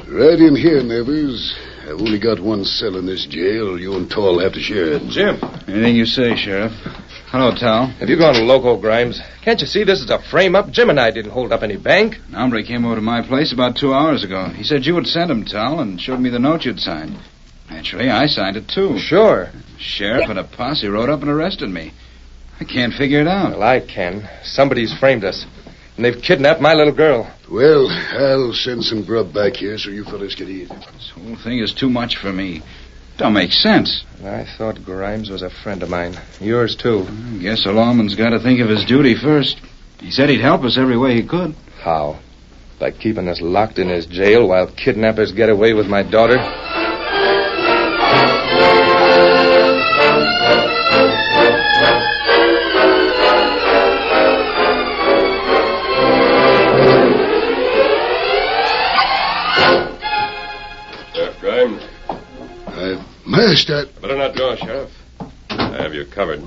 Speaker 13: Right in here, Nevers. I've only got one cell in this jail. You and Tall have to share it.
Speaker 18: Jim.
Speaker 12: Anything you say, Sheriff.
Speaker 19: Hello, Tal.
Speaker 16: Have you gone loco, Grimes? Can't you see this is a frame-up? Jim and I didn't hold up any bank.
Speaker 19: An hombre came over to my place about 2 hours ago. He said you had sent him, Tal, and showed me the note you'd signed. Naturally, I signed it, too.
Speaker 16: Sure.
Speaker 19: Sheriff and a posse rode up and arrested me. I can't figure it out.
Speaker 16: Well, I can. Somebody's framed us. And they've kidnapped my little girl.
Speaker 13: Well, I'll send some grub back here so you fellas can eat.
Speaker 19: This whole thing is too much for me. Don't make sense.
Speaker 16: I thought Grimes was a friend of mine. Yours, too.
Speaker 19: I guess a lawman's got to think of his duty first. He said he'd help us every way he could.
Speaker 16: How? By keeping us locked in his jail while kidnappers get away with my daughter?
Speaker 18: Sheriff Grimes.
Speaker 13: Mash that.
Speaker 18: Better not draw, Sheriff. I have you covered.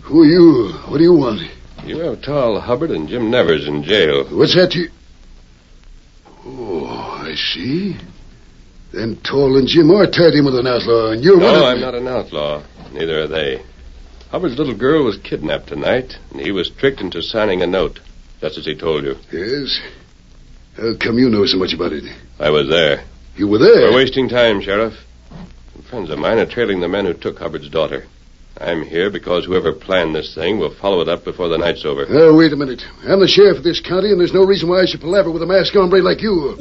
Speaker 13: Who are you? What do you want?
Speaker 18: You have Tall Hubbard and Jim Nevers in jail.
Speaker 13: What's that to you? Oh, I see. Then Tall and Jim are tied in with an outlaw, and you're one of
Speaker 18: No,
Speaker 13: them.
Speaker 18: I'm not an outlaw. Neither are they. Hubbard's little girl was kidnapped tonight, and he was tricked into signing a note, just as he told you.
Speaker 13: Yes? How come you know so much about it?
Speaker 18: I was there.
Speaker 13: You were there?
Speaker 18: We're wasting time, Sheriff. Some friends of mine are trailing the men who took Hubbard's daughter. I'm here because whoever planned this thing will follow it up before the night's over.
Speaker 13: Oh, wait a minute. I'm the sheriff of this county, and there's no reason why I should palaver with a masked hombre like you.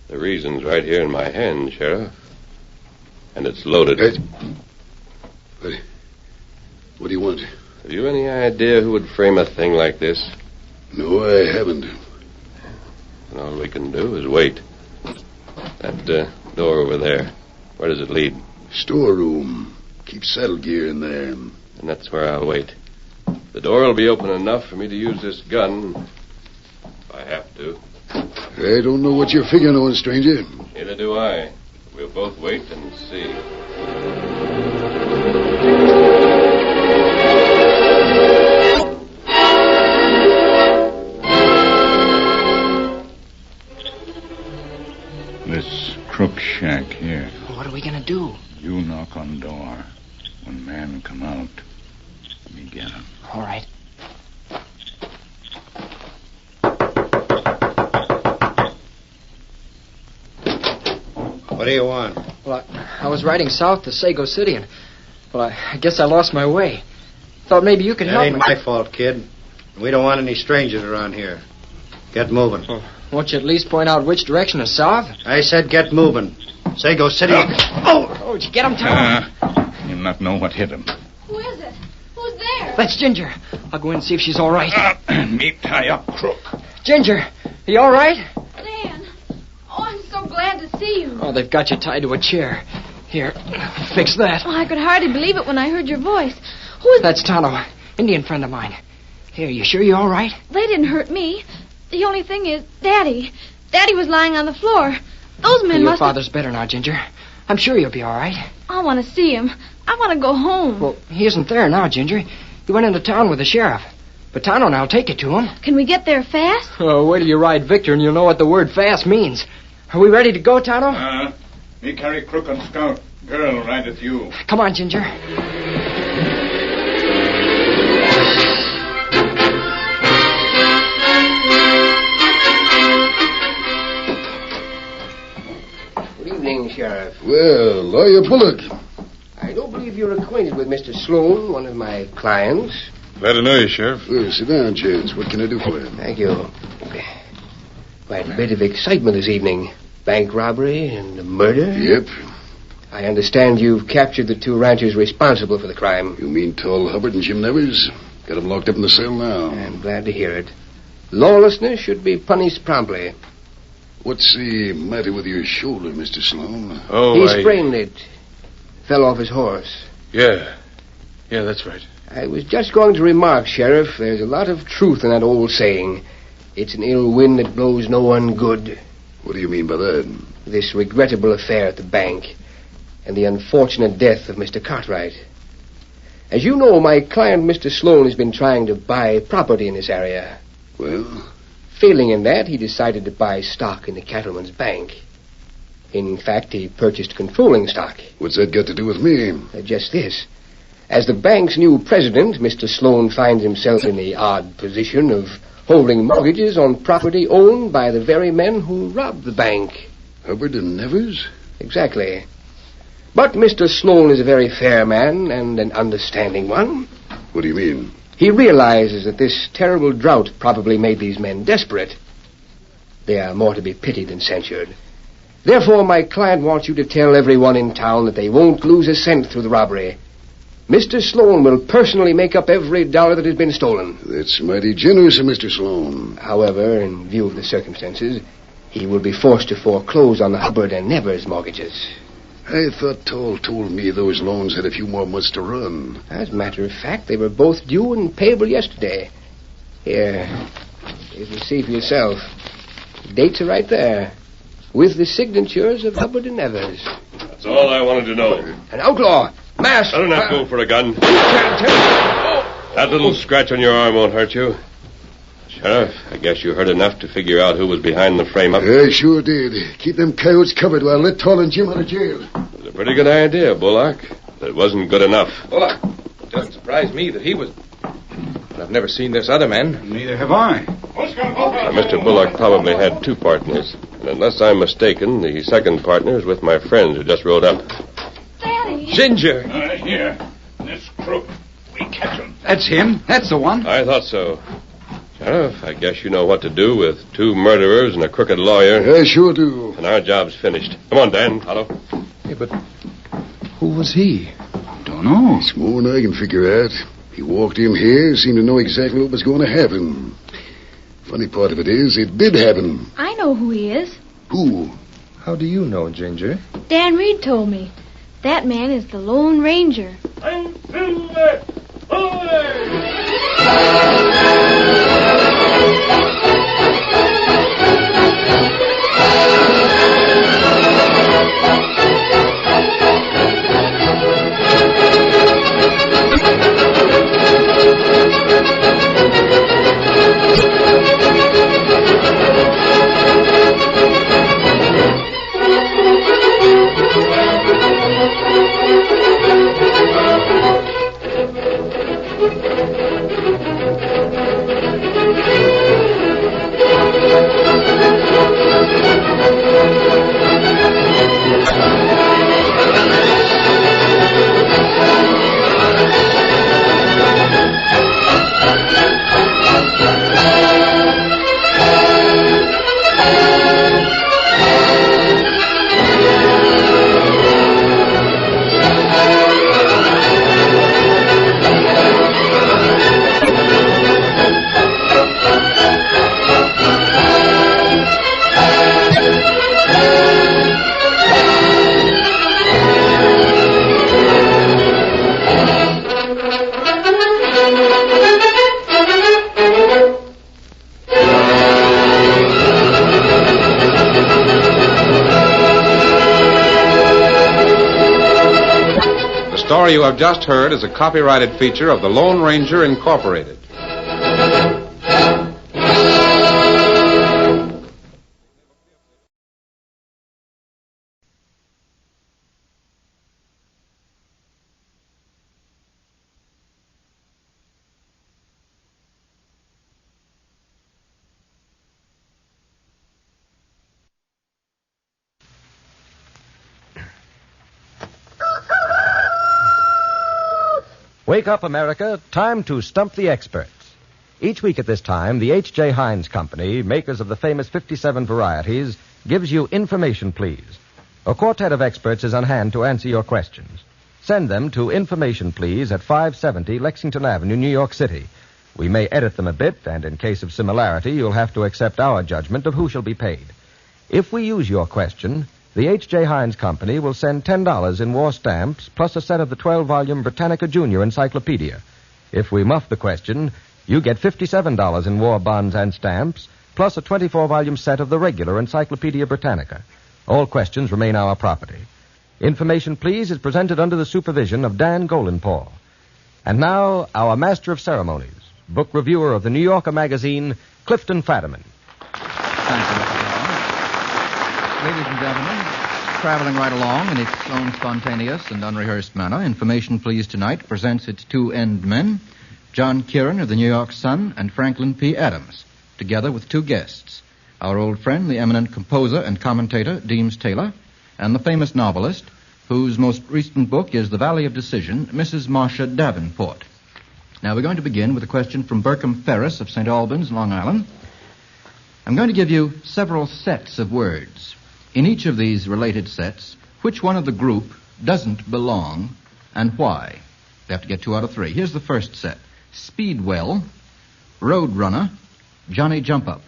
Speaker 18: The reason's right here in my hand, Sheriff. And it's loaded.
Speaker 13: What do you want?
Speaker 18: Have you any idea who would frame a thing like this?
Speaker 13: No, I haven't.
Speaker 18: And all we can do is wait. That door over there, where does it lead?
Speaker 13: Storeroom. Keep saddle gear in there.
Speaker 18: And that's where I'll wait. The door will be open enough for me to use this gun, if I have to.
Speaker 13: I don't know what you're figuring on, stranger.
Speaker 18: Neither do I. We'll both wait and see.
Speaker 17: This crook shack here.
Speaker 15: What are we going to do?
Speaker 17: You knock on door. When man come out, me get him.
Speaker 15: All right.
Speaker 20: What do you want?
Speaker 15: Well, I was riding south to Sago City, and, well, I guess I lost my way. Thought maybe you could help me.
Speaker 20: That ain't my fault, kid. We don't want any strangers around here. Get moving.
Speaker 15: Well, won't you at least point out which direction is south?
Speaker 20: I said get moving. Sago City.
Speaker 15: Oh, did you get him, Tom?
Speaker 17: You not know what hit him.
Speaker 14: Who is it? Who's there?
Speaker 15: That's Ginger. I'll go in and see if she's all right.
Speaker 17: Me tie up crook.
Speaker 15: Ginger, are you all right?
Speaker 14: Dan. Oh, I'm so glad to see you.
Speaker 15: Oh, they've got you tied to a chair. Here, fix that.
Speaker 14: Oh, I could hardly believe it when I heard your voice. Who is...
Speaker 15: That's Tonto, Indian friend of mine. Here, you sure you're all right?
Speaker 14: They didn't hurt me. The only thing is, Daddy. Daddy was lying on the floor. Those men
Speaker 15: Your
Speaker 14: must
Speaker 15: father's better now, Ginger. I'm sure you'll be all right.
Speaker 14: I want to see him. I want to go home.
Speaker 15: Well, he isn't there now, Ginger. He went into town with the sheriff. But Tonto and I'll take you to him.
Speaker 14: Can we get there fast?
Speaker 15: Oh, wait till you ride Victor and you'll know what the word fast means. Are we ready to go, Tonto?
Speaker 17: Me carry crook and scout. Girl rideth you.
Speaker 15: Come on, Ginger.
Speaker 9: Good evening, Sheriff.
Speaker 13: Well, Lawyer Bullock.
Speaker 9: I don't believe you're acquainted with Mr. Sloan, one of my clients.
Speaker 12: Glad to know you, Sheriff.
Speaker 13: Well, sit down, Chance. What can I do for you?
Speaker 9: Thank you. Quite a bit of excitement this evening. Bank robbery and a murder?
Speaker 13: Yep.
Speaker 9: I understand you've captured the two ranchers responsible for the crime.
Speaker 13: You mean Tall Hubbard and Jim Nevers? Got them locked up in the cell now.
Speaker 9: I'm glad to hear it. Lawlessness should be punished promptly.
Speaker 13: What's the matter with your shoulder, Mr. Sloan?
Speaker 12: Oh,
Speaker 9: He sprained it. Fell off his horse.
Speaker 12: Yeah, that's right.
Speaker 9: I was just going to remark, Sheriff, there's a lot of truth in that old saying. It's an ill wind that blows no one good.
Speaker 13: What do you mean by that?
Speaker 9: This regrettable affair at the bank and the unfortunate death of Mr. Cartwright. As you know, my client, Mr. Sloan, has been trying to buy property in this area.
Speaker 13: Well?
Speaker 9: Failing in that, he decided to buy stock in the cattleman's bank. In fact, he purchased controlling stock.
Speaker 13: What's that got to do with me?
Speaker 9: Just this. As the bank's new president, Mr. Sloan finds himself in the odd position of holding mortgages on property owned by the very men who robbed the bank.
Speaker 13: Hubbard and Nevers?
Speaker 9: Exactly. But Mr. Sloan is a very fair man and an understanding one.
Speaker 13: What do you mean?
Speaker 9: He realizes that this terrible drought probably made these men desperate. They are more to be pitied than censured. Therefore, my client wants you to tell everyone in town that they won't lose a cent through the robbery. Mr. Sloan will personally make up every dollar that has been stolen.
Speaker 13: That's mighty generous of Mr. Sloan.
Speaker 9: However, in view of the circumstances, he will be forced to foreclose on the Hubbard and Nevers mortgages.
Speaker 13: I thought Toll told me those loans had a few more months to run.
Speaker 9: As a matter of fact, they were both due and payable yesterday. Here, you can see for yourself. The dates are right there, with the signatures of Hubbard and Nevers.
Speaker 18: That's all I wanted to know.
Speaker 9: An outlaw! Masked!
Speaker 18: I don't have to go for a gun. That little scratch on your arm won't hurt you. Sheriff, I guess you heard enough to figure out who was behind the frame-up.
Speaker 13: I sure did. Keep them coyotes covered while I let Toll and Jim out of jail.
Speaker 18: It was a pretty good idea, Bullock, but it wasn't good enough.
Speaker 16: Bullock, it doesn't surprise me that he was... But I've never seen this other man.
Speaker 11: Neither have I.
Speaker 18: Now, Mr. Bullock probably had two partners, and unless I'm mistaken, the second partner is with my friends who just rode up.
Speaker 14: Daddy!
Speaker 16: Ginger!
Speaker 7: Here. This crook. We catch him.
Speaker 11: That's him. That's the one.
Speaker 18: I thought so. Sheriff, I guess you know what to do with two murderers and a crooked lawyer.
Speaker 13: I sure do.
Speaker 18: And our job's finished. Come on, Dan, Otto.
Speaker 16: Hey, but who was he?
Speaker 11: Don't know.
Speaker 13: It's more than I can figure out. He walked in here, seemed to know exactly what was going to happen. Funny part of it is, it did happen.
Speaker 14: I know who he is.
Speaker 13: Who?
Speaker 16: How do you know, Ginger?
Speaker 14: Dan Reed told me. That man is the Lone Ranger.
Speaker 7: I'm Silver! Away!
Speaker 6: The story you have just heard is a copyrighted feature of the Lone Ranger Incorporated.
Speaker 21: Wake up, America. Time to stump the experts. Each week at this time, the H.J. Heinz Company, makers of the famous 57 varieties, gives you Information Please. A quartet of experts is on hand to answer your questions. Send them to Information Please at 570 Lexington Avenue, New York City. We may edit them a bit, and in case of similarity, you'll have to accept our judgment of who shall be paid. If we use your question, the H.J. Heinz Company will send $10 in war stamps plus a set of the 12-volume Britannica Junior Encyclopedia. If we muff the question, you get $57 in war bonds and stamps plus a 24-volume set of the regular Encyclopedia Britannica. All questions remain our property. Information Please is presented under the supervision of Dan Golenpaul. And now, our master of ceremonies, book reviewer of the New Yorker magazine, Clifton Fadiman.
Speaker 22: Thank you, Mr. Brown. Ladies and gentlemen,
Speaker 2: traveling right along in its own spontaneous and unrehearsed manner. Information Please Tonight presents its two end men, John Kieran of the New York Sun and Franklin P. Adams, together with two guests, our old friend, the eminent composer and commentator, Deems Taylor, and the famous novelist, whose most recent book is The Valley of Decision, Mrs. Marcia Davenport. Now, we're going to begin with a question from Berkham Ferris of St. Albans, Long Island. I'm going to give you several sets of words. In each of these related sets, which one of the group doesn't belong and why? You have to get 2 out of 3. Here's the first set. Speedwell, Roadrunner, Johnny Jump Up.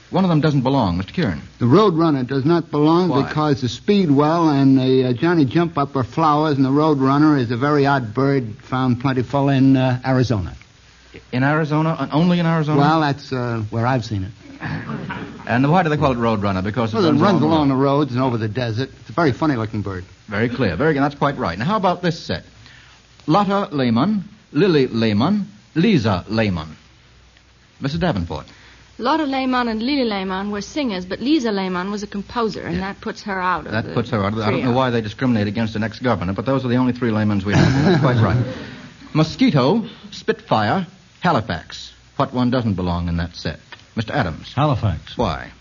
Speaker 2: One of them doesn't belong, Mr. Kieran.
Speaker 22: The Roadrunner does not belong
Speaker 2: Why?
Speaker 22: because the Speedwell and the Johnny Jump Up are flowers, and the Roadrunner is a very odd bird found plentiful in Arizona.
Speaker 2: In Arizona? Only in Arizona?
Speaker 22: Well, that's where I've seen it.
Speaker 2: And why do they call it Roadrunner? Because it
Speaker 22: runs along the roads and over the desert. It's a very funny-looking bird.
Speaker 2: Very clear. Very good. That's quite right. Now, how about this set? Lotta Lehman, Lily Lehman, Lisa Lehman. Mrs. Davenport.
Speaker 14: Lotta Lehman and Lily Lehman were singers, but Lisa Lehman was a composer, and that puts her out of
Speaker 2: That puts her out of the... I don't
Speaker 14: trio.
Speaker 2: know why they discriminate against an ex-governor, but those are the only 3 Lehmans we have. That's quite right. Mosquito, Spitfire, Halifax. What one doesn't belong in that set? Mr. Adams.
Speaker 23: Halifax.
Speaker 2: Why?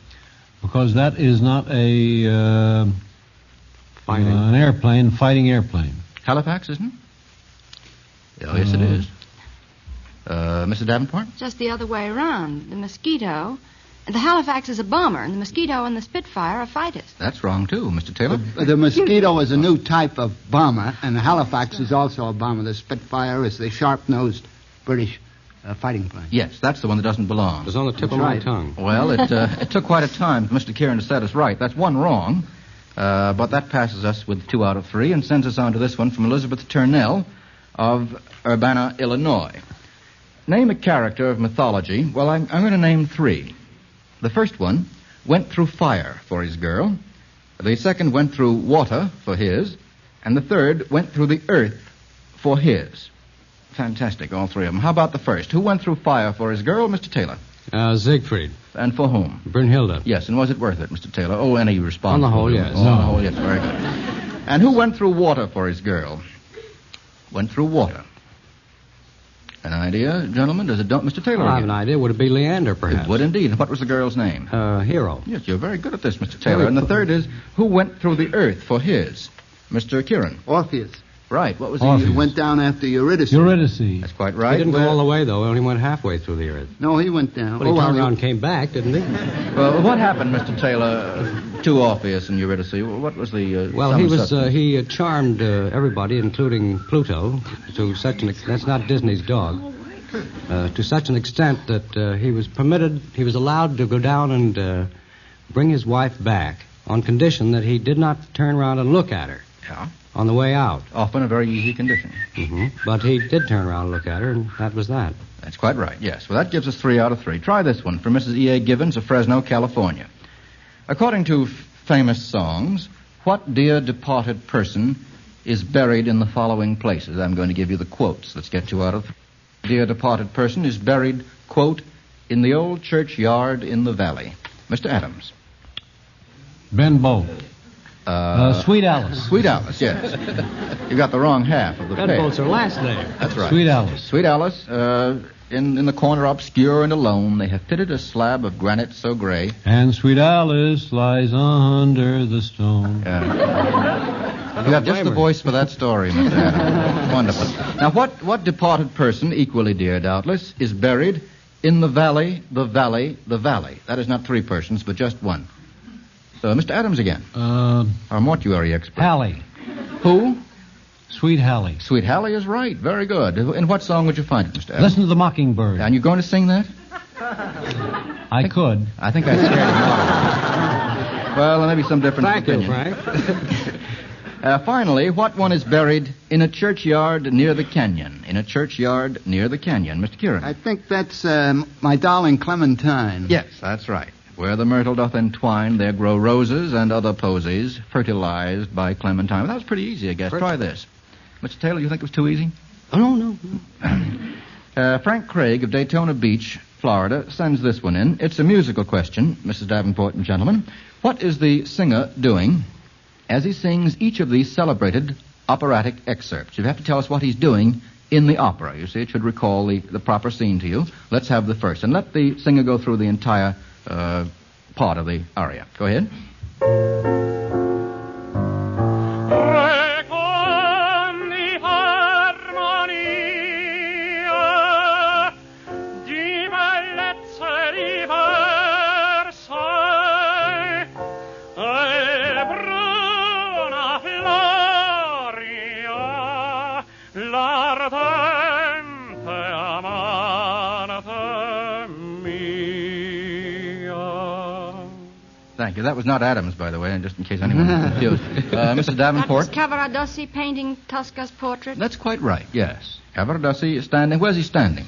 Speaker 23: Because that is not an airplane, fighting airplane.
Speaker 2: Halifax, isn't it? Oh, yes, it is. Mrs. Davenport?
Speaker 14: Just the other way around. The Mosquito... The Halifax is a bomber, and the Mosquito and the Spitfire are fighters.
Speaker 2: That's wrong, too, Mr. Taylor.
Speaker 22: The Mosquito is a new type of bomber, and the Halifax is also a bomber. The Spitfire is the sharp-nosed British fighting plane.
Speaker 2: Yes, that's the one that doesn't belong.
Speaker 23: It was on the tip of my tongue.
Speaker 2: Well, it took quite a time for Mr. Kieran to set us right. That's one wrong, but that passes us with 2 out of 3 and sends us on to this one from Elizabeth Turnell of Urbana, Illinois. Name a character of mythology. Well, I'm going to name 3. The first one went through fire for his girl. The second went through water for his. And the third went through the earth for his. Fantastic, all 3 of them. How about the first? Who went through fire for his girl, Mr. Taylor?
Speaker 23: Siegfried.
Speaker 2: And for whom?
Speaker 23: Brunhilde.
Speaker 2: Yes, and was it worth it, Mr. Taylor? Oh, any response?
Speaker 23: On the whole, yes.
Speaker 2: On the whole, yes, very good. And who went through water for his girl? Went through water. An idea, gentlemen? Does it don't, Mr. Taylor?
Speaker 23: I have an idea. Would it be Leander, perhaps?
Speaker 2: It would indeed. And what was the girl's name?
Speaker 23: Hero.
Speaker 2: Yes, you're very good at this, Mr. Taylor. And the third is, who went through the earth for his? Mr. Kieran.
Speaker 22: Orpheus.
Speaker 2: Right. What was
Speaker 22: He went down after Eurydice.
Speaker 2: That's quite right.
Speaker 23: He didn't go all the way, though. He only went halfway through the earth.
Speaker 22: No, he went down.
Speaker 23: But he turned around and came back, didn't he?
Speaker 2: Well, what happened, Mr. Taylor, to Orpheus and Eurydice? What was the...
Speaker 23: Well, he charmed everybody, including Pluto, to such an extent... That's not Disney's dog. To such an extent that he was allowed to go down and bring his wife back on condition that he did not turn around and look at her.
Speaker 2: Yeah.
Speaker 23: On the way out.
Speaker 2: Often a very easy condition.
Speaker 23: Mm-hmm. But he did turn around and look at her, and that was that.
Speaker 2: That's quite right, yes. Well, that gives us 3 out of 3. Try this one from Mrs. E.A. Givens of Fresno, California. According to famous songs, what dear departed person is buried in the following places? I'm going to give you the quotes. Let's get 2 out of 3. Dear departed person is buried, quote, in the old churchyard in the valley. Mr. Adams.
Speaker 23: Ben Bolt. Sweet Alice.
Speaker 2: Sweet Alice, yes. You got the wrong half of the
Speaker 23: Ben
Speaker 2: pair.
Speaker 23: Bolt's her last name.
Speaker 2: That's right.
Speaker 23: Sweet Alice.
Speaker 2: Sweet Alice, in the corner obscure and alone, they have fitted a slab of granite so gray.
Speaker 23: And Sweet Alice lies under the stone.
Speaker 2: You have just the voice for that story, Mr. Adams. Wonderful. Now, what departed person, equally dear, doubtless, is buried in the valley, the valley, the valley? That is not 3 persons, but just one. Mr. Adams again. Our mortuary expert.
Speaker 23: Hallie.
Speaker 2: Who?
Speaker 23: Sweet Hallie.
Speaker 2: Sweet Hallie is right. Very good. In what song would you find it, Mr. Adams?
Speaker 23: Listen to the Mockingbird.
Speaker 2: And you're going to sing that?
Speaker 23: I could.
Speaker 2: I think I scared him off. Well, there may be some difference
Speaker 23: Thank
Speaker 2: in
Speaker 23: you,
Speaker 2: opinion.
Speaker 23: Frank.
Speaker 2: Finally, what one is buried in a churchyard near the canyon? In a churchyard near the canyon. Mr. Kieran.
Speaker 22: I think that's my darling Clementine.
Speaker 2: Yes, that's right. Where the myrtle doth entwine, there grow roses and other posies, fertilized by Clementine. Well, that was pretty easy, I guess. Try this. Mr. Taylor, you think it was too easy?
Speaker 22: Oh, no.
Speaker 2: Frank Craig of Daytona Beach, Florida, sends this one in. It's a musical question, Mrs. Davenport and gentlemen. What is the singer doing as he sings each of these celebrated operatic excerpts. You have to tell us what he's doing in the opera. You see, it should recall the proper scene to you. Let's have the first. And let the singer go through the entire part of the aria. Go ahead. Thank you. That was not Adams, by the way, just in case anyone was confused. Mrs. Davenport?
Speaker 14: That was Cavaradossi painting Tosca's portrait.
Speaker 2: That's quite right, yes. Cavaradossi is standing. Where's he standing?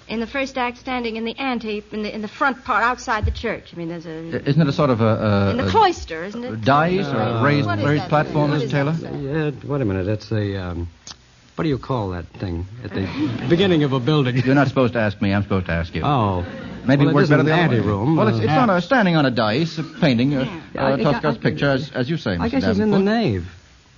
Speaker 14: In the first act, standing in the ante, in the front part, outside the church. I mean, there's a...
Speaker 2: Isn't it a sort of a...
Speaker 14: in the cloister, isn't it?
Speaker 2: Dais or a raised platform, Mr. Taylor?
Speaker 23: Wait a minute. It's a... what do you call that thing? At the beginning of a building.
Speaker 2: You're not supposed to ask me. I'm supposed to ask you.
Speaker 23: Oh.
Speaker 2: Maybe
Speaker 23: well,
Speaker 2: it works better
Speaker 23: the
Speaker 2: the other way.
Speaker 23: room.
Speaker 2: Well, it's on standing on a dais, painting Tosca's picture, as you say, Mr.
Speaker 23: I guess
Speaker 2: Davenport.
Speaker 23: he's in the nave.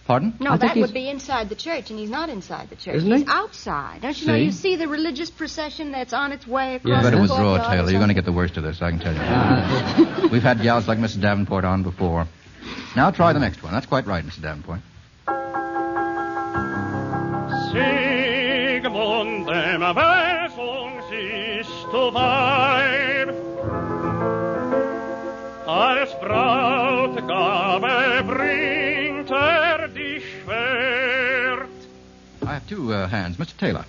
Speaker 2: Pardon?
Speaker 14: No, that would be inside the church, and he's not inside the church.
Speaker 23: Isn't he?
Speaker 14: He's outside. Don't you know? You see the religious procession that's on its way across
Speaker 2: You better
Speaker 14: the
Speaker 2: withdraw,
Speaker 14: courtyard
Speaker 2: Taylor. You're going to get the worst of this, I can tell you. We've had gals like Mrs. Davenport on before. Now try the next one. That's quite right, Mrs. Davenport.
Speaker 7: Sigmund dem Wesung ist du Weib, als Brautgabe bringt dich Schwert.
Speaker 2: I have two hands. Mr. Taylor.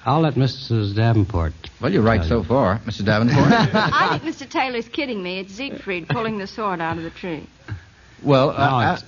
Speaker 23: I'll let Mrs. Davenport.
Speaker 2: Well, you're right so far, Mrs. Davenport.
Speaker 14: I think Mr. Taylor's kidding me. It's Siegfried pulling the sword out of the tree.
Speaker 2: Well,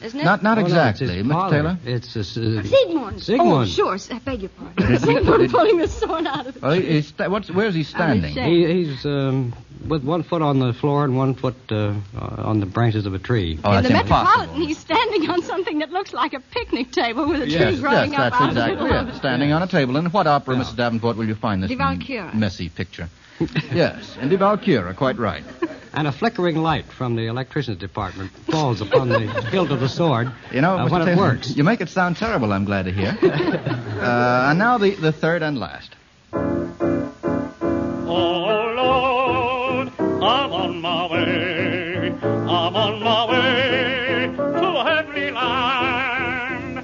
Speaker 14: isn't it?
Speaker 2: not exactly,
Speaker 23: no,
Speaker 2: Mr. Taylor.
Speaker 23: It's
Speaker 14: Sigmund.
Speaker 23: Sigmund.
Speaker 14: Oh, sure. I beg your pardon. Sigmund pulling the sword out of the tree.
Speaker 2: Well, where's he standing?
Speaker 23: He's with one foot on the floor and one foot on the branches of a tree.
Speaker 2: Oh,
Speaker 14: in
Speaker 2: that's
Speaker 14: the
Speaker 2: impossible.
Speaker 14: Metropolitan, he's standing on something that looks like a picnic table with a tree growing up
Speaker 2: that's
Speaker 14: out
Speaker 2: exactly
Speaker 14: of the middle of
Speaker 2: it.
Speaker 14: it.
Speaker 2: Standing on a table. In what opera, Mrs. Davenport, will you find this
Speaker 14: Die Walküre.
Speaker 2: messy picture? Yes, in Die Walküre, quite right.
Speaker 23: And a flickering light from the electrician's department falls upon the hilt of the sword.
Speaker 2: You know,
Speaker 23: when
Speaker 2: Mr.
Speaker 23: it
Speaker 2: Taylor,
Speaker 23: works.
Speaker 2: You make it sound terrible, I'm glad to hear. And now the third and last.
Speaker 7: Oh, Lord, I'm on my way. I'm on my way to heavenly land.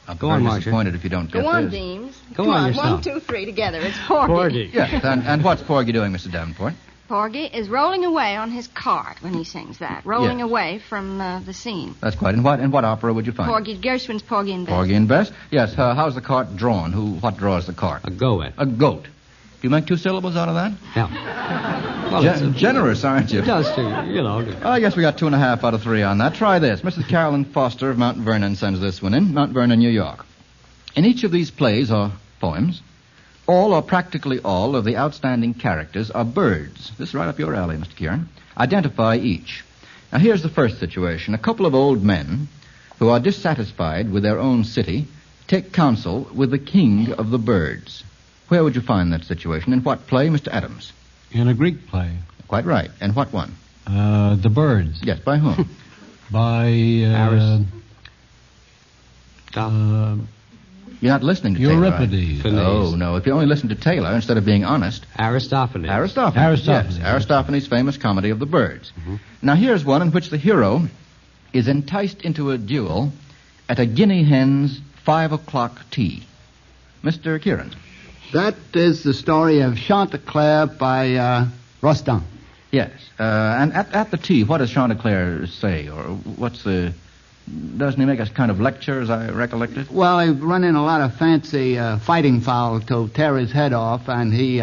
Speaker 2: I'm
Speaker 23: Go on,
Speaker 2: very
Speaker 23: Marcia.
Speaker 2: disappointed if you don't get
Speaker 14: Go on,
Speaker 2: this.
Speaker 14: Deems.
Speaker 23: Go
Speaker 14: Come
Speaker 23: on
Speaker 14: on,
Speaker 23: yourself.
Speaker 14: 1, 2, 3 together. It's Porgy.
Speaker 2: Yes, and what's Porgy doing, Mr. Davenport?
Speaker 14: Porgy is rolling away on his cart when he sings that. Rolling
Speaker 2: Yes.
Speaker 14: away from the scene.
Speaker 2: That's quite. In what opera would you find it?
Speaker 14: Porgy, Gershwin's Porgy and Bess.
Speaker 2: Porgy and Bess? Yes, how's the cart drawn? What draws the cart?
Speaker 23: A goat.
Speaker 2: A goat. Do you make 2 syllables out of that?
Speaker 23: Yeah. Well,
Speaker 2: Generous, aren't you?
Speaker 23: Just to,
Speaker 2: I guess we got 2.5 out of 3 on that. Try this. Mrs. Carolyn Foster of Mount Vernon sends this one in. Mount Vernon, New York. In each of these plays or poems, all or practically all of the outstanding characters are birds. This is right up your alley, Mr. Kieran. Identify each. Now, here's the first situation. A couple of old men who are dissatisfied with their own city take counsel with the king of the birds. Where would you find that situation? In what play, Mr. Adams?
Speaker 1: In a Greek play.
Speaker 2: Quite right. And what one?
Speaker 1: The Birds.
Speaker 2: Yes, by whom?
Speaker 1: By
Speaker 2: You're not listening to Taylor.
Speaker 1: Euripides.
Speaker 2: Right? Oh, no. If you only listen to Taylor instead of being honest.
Speaker 23: Aristophanes.
Speaker 2: Aristophanes. Yes. Aristophanes' famous comedy of the birds. Mm-hmm. Now, here's one in which the hero is enticed into a duel at a guinea hen's 5 o'clock tea. Mr. Kieran.
Speaker 22: That is the story of Chanticleer by Rostand.
Speaker 2: Yes. And at the tea, what does Chanticleer say? Or what's the... Doesn't he make a kind of lecture, as I recollect it?
Speaker 22: Well, they run in a lot of fancy fighting foul to tear his head off, and he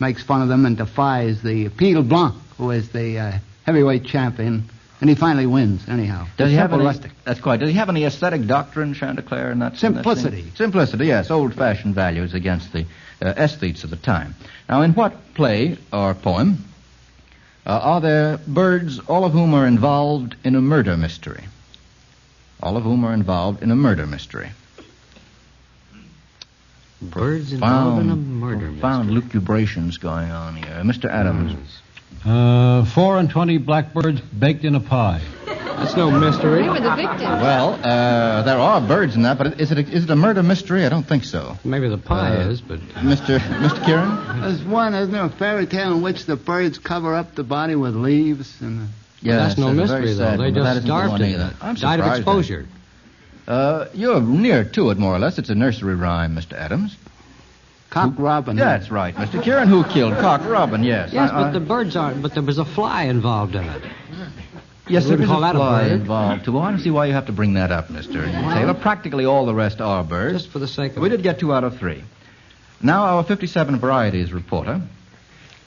Speaker 22: makes fun of them and defies the Pile Blanc, who is the heavyweight champion, and he finally wins, anyhow.
Speaker 2: Does he have any,
Speaker 22: rustic.
Speaker 2: That's quite. Does he have any aesthetic doctrine, Chanticleer, in that?
Speaker 22: Simplicity.
Speaker 2: In that Simplicity, yes. Old-fashioned values against the aesthetes of the time. Now, in what play or poem are there birds, all of whom are involved in a murder mystery? All of whom are involved in a murder mystery.
Speaker 23: Birds involved in a murder mystery.
Speaker 2: Profound lucubrations going on here. Mr. Adams.
Speaker 1: 24 blackbirds baked in a pie.
Speaker 23: That's no mystery.
Speaker 14: We were the victims.
Speaker 2: Well, there are birds in that, but is it a murder mystery? I don't think so.
Speaker 23: Maybe the pie is, but...
Speaker 2: Mr. Kieran?
Speaker 22: There's one, isn't there, a fairy tale in which the birds cover up the body with leaves and...
Speaker 2: Yes,
Speaker 23: that's no mystery, though. They just starved to
Speaker 2: death. I'm
Speaker 23: died of exposure.
Speaker 2: You're near to it, more or less. It's a nursery rhyme, Mr. Adams.
Speaker 22: Cock Robin.
Speaker 2: That's right, Mr. Kieran. Who killed Cock Robin? Yes.
Speaker 23: Yes, but the birds aren't. But there was a fly involved in it.
Speaker 2: Yes, there is a
Speaker 23: call that a
Speaker 2: fly
Speaker 23: bird.
Speaker 2: involved, too. I don't see why you have to bring that up, Mr. Taylor. Practically all the rest are birds.
Speaker 23: Just for the sake of
Speaker 2: We
Speaker 23: it.
Speaker 2: did get 2 out of 3. Now, our 57 Varieties reporter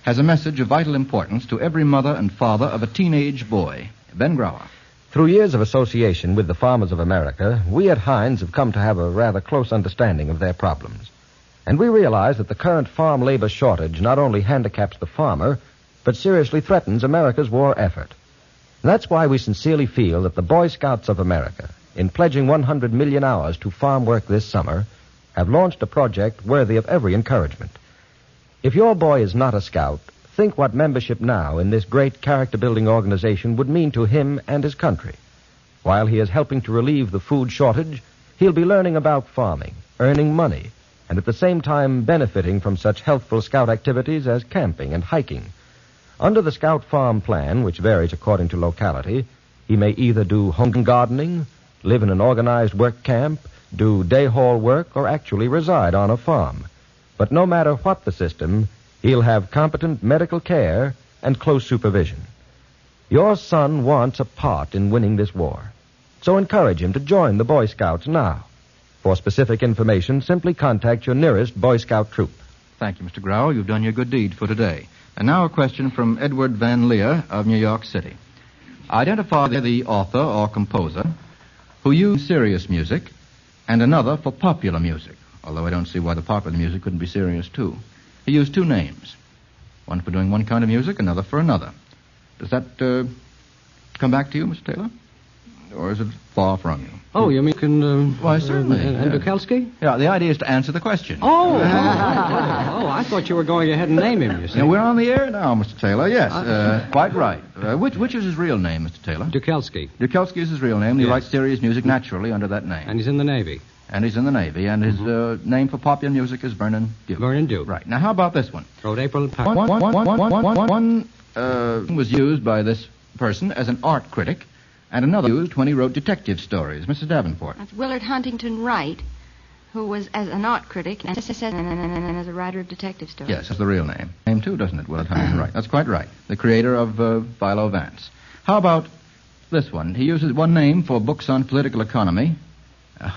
Speaker 2: has a message of vital importance to every mother and father of a teenage boy. Ben Grauer.
Speaker 21: Through years of association with the farmers of America, we at Heinz have come to have a rather close understanding of their problems. And we realize that the current farm labor shortage not only handicaps the farmer, but seriously threatens America's war effort. And that's why we sincerely feel that the Boy Scouts of America, in pledging 100 million hours to farm work this summer, have launched a project worthy of every encouragement. If your boy is not a scout, think what membership now in this great character-building organization would mean to him and his country. While he is helping to relieve the food shortage, he'll be learning about farming, earning money, and at the same time benefiting from such healthful scout activities as camping and hiking. Under the Scout Farm Plan, which varies according to locality, he may either do home gardening, live in an organized work camp, do day hall work, or actually reside on a farm. But no matter what the system, he'll have competent medical care and close supervision. Your son wants a part in winning this war. So encourage him to join the Boy Scouts now. For specific information, simply contact your nearest Boy Scout troop.
Speaker 2: Thank you, Mr. Grauer. You've done your good deed for today. And now a question from Edward Van Leer of New York City. Identify the author or composer who used serious music and another for popular music, although I don't see why the popular music couldn't be serious, too. He used 2 names, one for doing one kind of music, another for another. Does that come back to you, Mr. Taylor? Or is it far from you?
Speaker 23: Oh, you mean
Speaker 2: Why, certainly.
Speaker 23: And Dukelski?
Speaker 2: Yeah, the idea is to answer the question.
Speaker 23: Oh, I thought you were going ahead and name him, you see.
Speaker 2: Yeah, we're on the air now, Mr. Taylor, yes. Quite right. Which is his real name, Mr. Taylor?
Speaker 23: Dukelski.
Speaker 2: Dukelski is his real name. He writes serious music naturally under that name.
Speaker 23: And he's in the Navy.
Speaker 2: And he's in the Navy. And his name for popular music is Vernon Duke.
Speaker 23: Vernon Duke.
Speaker 2: Right. Now, how about this one?
Speaker 23: Wrote April and Paris.
Speaker 2: One was used by this person as an art critic, and another used when he wrote detective stories. Mrs. Davenport.
Speaker 3: That's Willard Huntington Wright, who was as an art critic and as a writer of detective stories.
Speaker 2: Yes, that's the real name. Name, too, doesn't it, Willard Huntington Wright? That's quite right. The creator of Philo Vance. How about this one? He uses one name for books on political economy.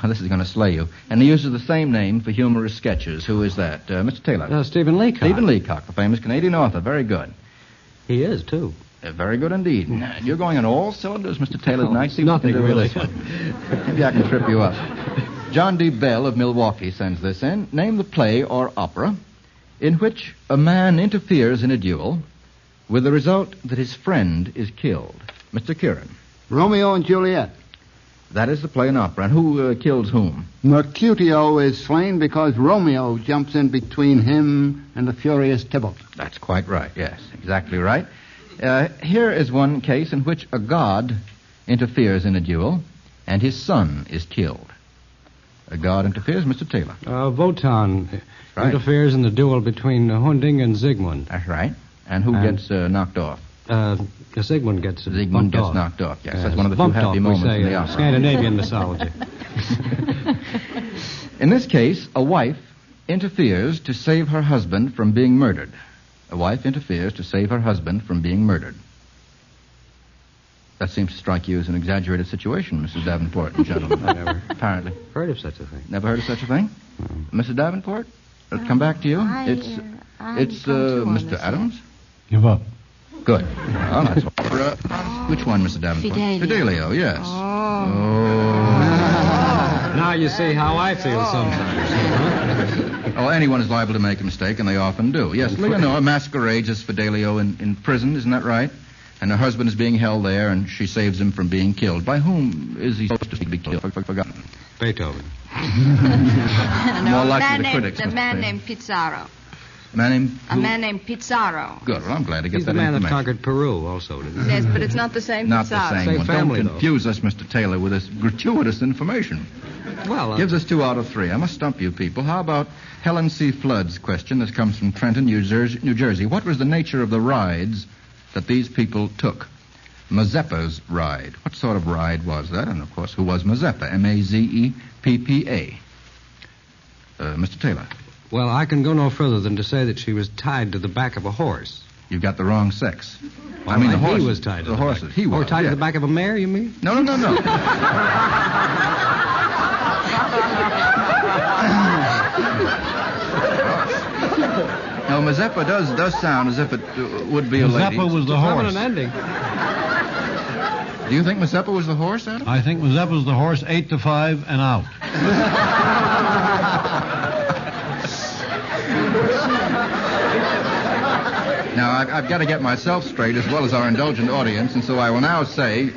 Speaker 2: This is going to slay you. And he uses the same name for humorous sketches. Who is that? Mr. Taylor.
Speaker 23: Stephen Leacock.
Speaker 2: Stephen Leacock, the famous Canadian author. Very good.
Speaker 23: He is, too.
Speaker 2: Very good indeed. You're going on all cylinders, Mr. Taylor, tonight. See
Speaker 23: nothing really.
Speaker 2: Maybe I can trip you up. John D. Bell of Milwaukee sends this in. Name the play or opera in which a man interferes in a duel with the result that his friend is killed. Mr. Kieran.
Speaker 22: Romeo and Juliet.
Speaker 2: That is the play and opera. And who kills whom?
Speaker 22: Mercutio is slain because Romeo jumps in between him and the furious Tybalt.
Speaker 2: That's quite right, yes. Exactly right. Here is one case in which a god interferes in a duel and his son is killed. A god interferes, Mr. Taylor.
Speaker 23: Wotan interferes in the duel between Hunding and Siegmund.
Speaker 2: That's right. And who gets knocked off?
Speaker 23: Siegmund gets
Speaker 2: knocked off. Yes, that's one of the few happy moments in the opera.
Speaker 23: Scandinavian mythology.
Speaker 2: In this case, a wife interferes to save her husband from being murdered. A wife interferes to save her husband from being murdered. That seems to strike you as an exaggerated situation, Mrs. Davenport and gentlemen.
Speaker 23: I never
Speaker 2: apparently
Speaker 23: heard of such a thing.
Speaker 2: Never heard of such a thing? Mrs. Davenport? Let's come back to you. It's Mr. Adams?
Speaker 1: Give up.
Speaker 2: Good. Well, that's which one, Mr. Davenport? Fidelio, yes.
Speaker 23: Now you see how I feel sometimes.
Speaker 2: Oh, anyone is liable to make a mistake, and they often do. Yes, Leonora masquerades as Fidelio in prison, isn't that right? And her husband is being held there, and she saves him from being killed. By whom is he supposed to be killed? Forgotten.
Speaker 23: Beethoven.
Speaker 3: No,
Speaker 2: More likely the critics.
Speaker 3: A man named Pizarro.
Speaker 2: A man named
Speaker 3: A man named Pizarro.
Speaker 2: Good. Well, I'm glad to get
Speaker 23: He's
Speaker 2: that
Speaker 23: the man that
Speaker 2: information.
Speaker 23: conquered Peru also, didn't he?
Speaker 3: Yes, but it's not the same
Speaker 2: Not
Speaker 3: Pizarro.
Speaker 2: the same
Speaker 23: Same
Speaker 2: one.
Speaker 23: family,
Speaker 2: Don't
Speaker 23: though.
Speaker 2: confuse us, Mr. Taylor, with this gratuitous information.
Speaker 23: Well,
Speaker 2: Gives us 2 out of 3. I must stump you people. How about Helen C. Flood's question? This comes from Trenton, New Jersey. What was the nature of the rides that these people took? Mazeppa's ride. What sort of ride was that? And, of course, who was Mazeppa? M-A-Z-E-P-P-A. Mr. Taylor.
Speaker 23: Well, I can go no further than to say that she was tied to the back of a horse.
Speaker 2: You've got the wrong sex.
Speaker 23: Well,
Speaker 2: I mean, the
Speaker 23: he
Speaker 2: horses.
Speaker 23: was tied to
Speaker 2: the horses.
Speaker 23: back.
Speaker 2: He was.
Speaker 23: Or tied
Speaker 2: yeah.
Speaker 23: to the back of a mare, you mean?
Speaker 2: No. No, Mazeppa does sound as if it would be a lady.
Speaker 1: Mazeppa was the horse.
Speaker 23: An ending.
Speaker 2: Do you think Mazeppa was the horse, Adam?
Speaker 1: I think Mazeppa was the horse, 8 to 5 and out.
Speaker 2: Now, I've got to get myself straight as well as our indulgent audience, and so I will now say,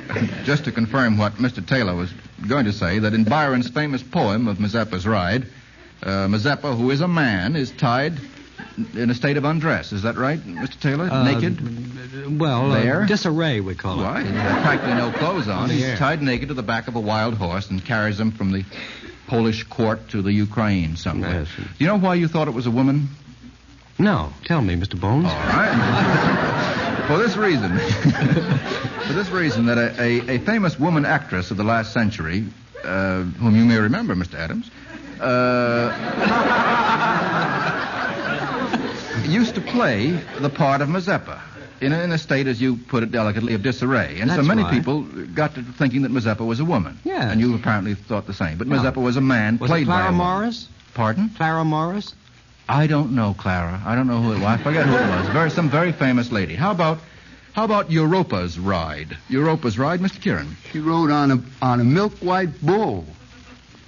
Speaker 2: just to confirm what Mr. Taylor was going to say, that in Byron's famous poem of Mazeppa's Ride, Mazeppa, who is a man, is tied in a state of undress. Is that right, Mr. Taylor? Naked?
Speaker 23: Well,
Speaker 2: there?
Speaker 23: Disarray, we call it.
Speaker 2: Why? He has practically no clothes on.
Speaker 23: the
Speaker 2: He's
Speaker 23: air.
Speaker 2: tied naked to the back of a wild horse and carries him from the Polish court to the Ukraine somewhere.
Speaker 23: Yes.
Speaker 2: Do you know why you thought it was a woman?
Speaker 23: No. Tell me, Mr. Bones.
Speaker 2: All right. For this reason, that a famous woman actress of the last century, whom you may remember, Mr. Adams, used to play the part of Mazeppa in a state, as you put it delicately, of disarray. And so
Speaker 23: That's
Speaker 2: many
Speaker 23: right.
Speaker 2: people got to thinking that Mazeppa was a woman.
Speaker 23: Yes.
Speaker 2: And you apparently thought the same. But
Speaker 23: No.
Speaker 2: Mazeppa was a man
Speaker 23: Was
Speaker 2: played
Speaker 23: it
Speaker 2: by
Speaker 23: Clara
Speaker 2: a woman.
Speaker 23: Morris?
Speaker 2: Pardon?
Speaker 23: Clara Morris?
Speaker 2: I don't know, Clara. I don't know who it was. I forget who it was. Some very famous lady. How about Europa's ride? Europa's ride, Mr. Kieran?
Speaker 22: She rode on a milk white bull.